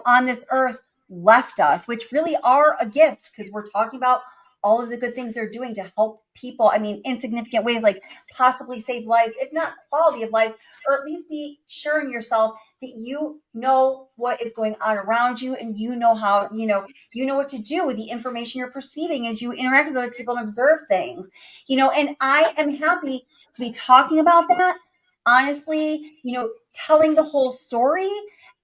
on this earth left us, which really are a gift because we're talking about all of the good things they're doing to help people. I mean, in significant ways, like possibly save lives, if not quality of life, or at least be sure in yourself that you know what is going on around you and you know how, you know what to do with the information you're perceiving as you interact with other people and observe things, and I am happy to be talking about that honestly, telling the whole story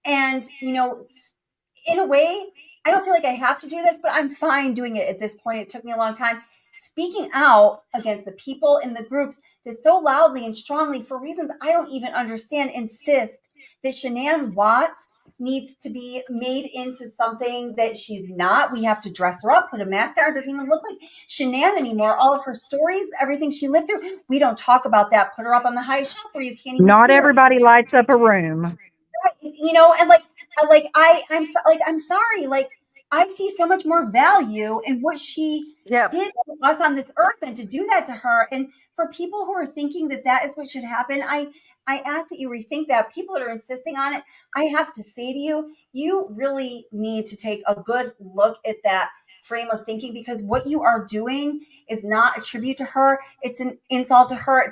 and, in a way, I don't feel like I have to do this, but I'm fine doing it at this point. It took me a long time. Speaking out against the people in the groups that so loudly and strongly, for reasons I don't even understand, insist that Shanann Watts needs to be made into something that she's not. We have to dress her up, put a mask on. Her. Doesn't even look like Shanann anymore. All of her stories, everything she lived through, we don't talk about that. Put her up on the high shelf where you can't even Not see her. everybody lights up a room. And I'm sorry, like I see so much more value in what she Yep. did for us on this earth than to do that to her. And for people who are thinking that that is what should happen, I ask that you rethink that. People that are insisting on it, I have to say to you, you really need to take a good look at that frame of thinking because what you are doing is not a tribute to her. It's an insult to her.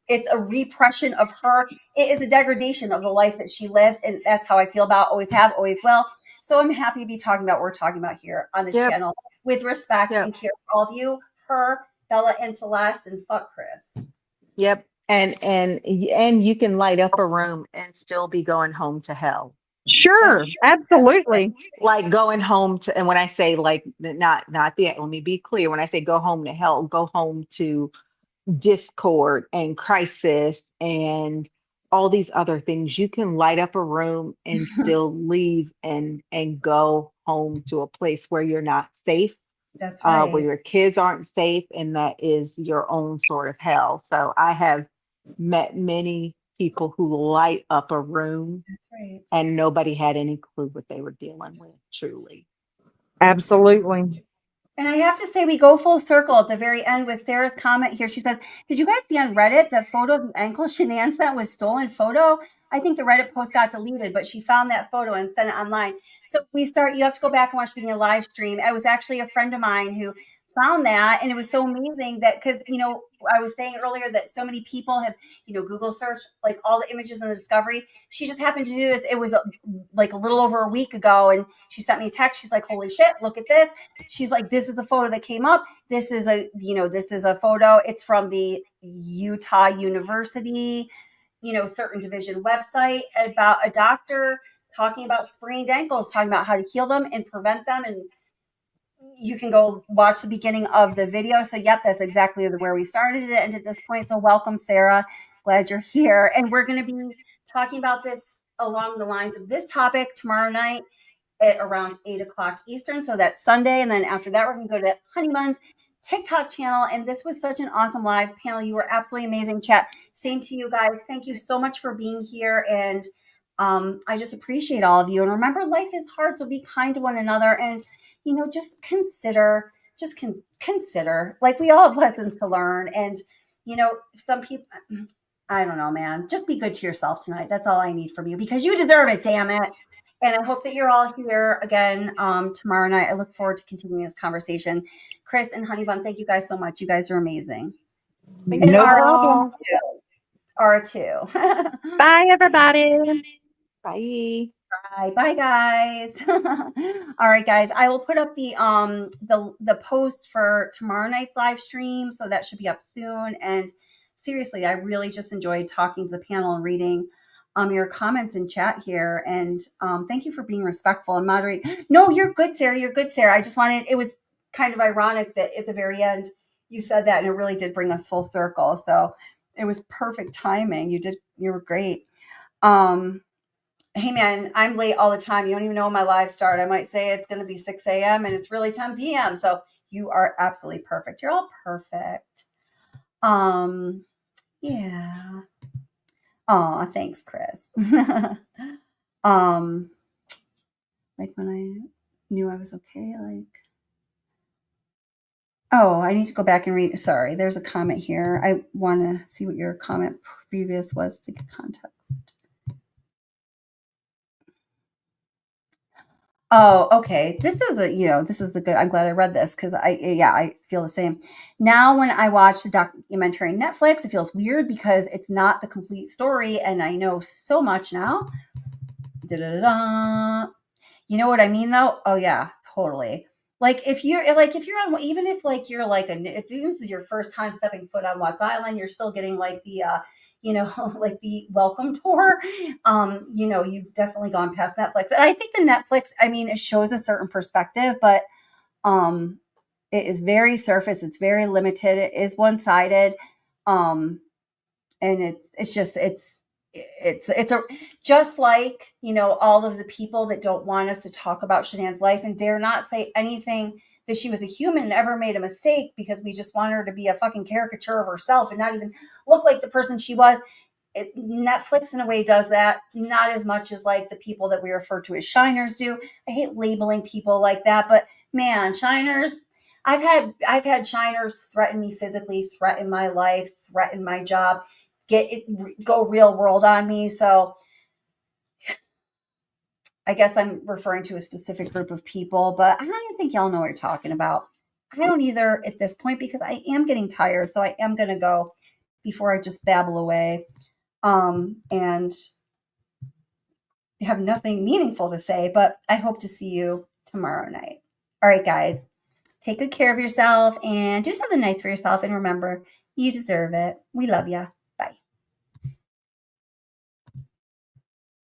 It's a repression of her. It is a degradation of the life that she lived. And that's how I feel about always have, always will. So I'm happy to be talking about what we're talking about here on this Yep. channel with respect Yep. and care for all of you, her, Bella, and Celeste, and fuck Chris. Yep. And you can light up a room and still be going home to hell. Sure. That's right. Absolutely. Like going home to, and when I say like not the, let me be clear. When I say go home to hell, go home to discord and crisis and all these other things. You can light up a room and still leave and go home to a place where you're not safe, That's where right. your kids aren't safe, and that is your own sort of hell. So I have met many people who light up a room That's right. and nobody had any clue what they were dealing with, truly. Absolutely. And I have to say, we go full circle at the very end with Sarah's comment here. She says, "Did you guys see on Reddit that photo of the ankle Shanann sent was stolen photo? I think the Reddit post got deleted, but she found that photo and sent it online." So you have to go back and watch the live stream. It was actually a friend of mine who found that. And it was so amazing that because, I was saying earlier that so many people have, Google search like all the images in the discovery. She just happened to do this. It was like a little over a week ago. And she sent me a text. She's like, "Holy shit, look at this." She's like, "This is the photo that came up. This is a photo. It's from the Utah University, certain division website about a doctor talking about sprained ankles, talking about how to heal them and prevent them." And you can go watch the beginning of the video. So, yep, that's exactly where we started it. And at this point, so welcome, Sarah. Glad you're here. And we're going to be talking about this along the lines of this topic tomorrow night at around 8 o'clock Eastern. So that's Sunday. And then after that, we're going to go to Honeymun's TikTok channel. And this was such an awesome live panel. You were absolutely amazing, chat. Same to you guys. Thank you so much for being here. And I just appreciate all of you. And remember, life is hard. So be kind to one another. And, just consider, like we all have lessons to learn. And, some people, I don't know, man. Just be good to yourself tonight. That's all I need from you because you deserve it, damn it. And I hope that you're all here again tomorrow night. I look forward to continuing this conversation. Chris and Honeybun, thank you guys so much. You guys are amazing. Thank And you No problem. all. R2. Bye, everybody. Bye. Bye guys. All right, guys. I will put up the post for tomorrow night's live stream, so that should be up soon. And seriously, I really just enjoyed talking to the panel and reading your comments in chat here. And thank you for being respectful and moderating. No, you're good, Sarah. You're good, Sarah. I just wanted, it was kind of ironic that at the very end you said that, and it really did bring us full circle. So it was perfect timing. You were great. Hey man, I'm late all the time. You don't even know when my live start. I might say it's going to be 6 a.m. and it's really 10 p.m. So you are absolutely perfect. You're all perfect. Yeah. Aw, thanks, Chris. Like when I knew I was okay, like, oh, I need to go back and read. Sorry, there's a comment here. I want to see what your comment previous was to get context. Oh, okay. This is the good. I'm glad I read this because I feel the same. Now, when I watch the documentary on Netflix, it feels weird because it's not the complete story, and I know so much now. Da-da-da-da. You know what I mean, though? Oh yeah, totally. Like if you're on, even if like you're like if this is your first time stepping foot on Watts Island, you're still getting like the like the welcome tour. You've definitely gone past Netflix. And I think the Netflix, I mean, it shows a certain perspective, but um it is very surface, it's very limited, it is one-sided. And it's a just like all of the people that don't want us to talk about Shanann's life and dare not say anything that she was a human and ever made a mistake because we just want her to be a fucking caricature of herself and not even look like the person she was. Netflix in a way does that, not as much as like the people that we refer to as shiners do. I hate labeling people like that, but man, shiners, I've had shiners threaten me physically, threaten my life, threaten my job, go real world on me. So I guess I'm referring to a specific group of people, but I don't even think y'all know what you're talking about. I don't either at this point because I am getting tired, so I am going to go before I just babble away. And have nothing meaningful to say, but I hope to see you tomorrow night. All right, guys, take good care of yourself and do something nice for yourself. And remember, you deserve it. We love you.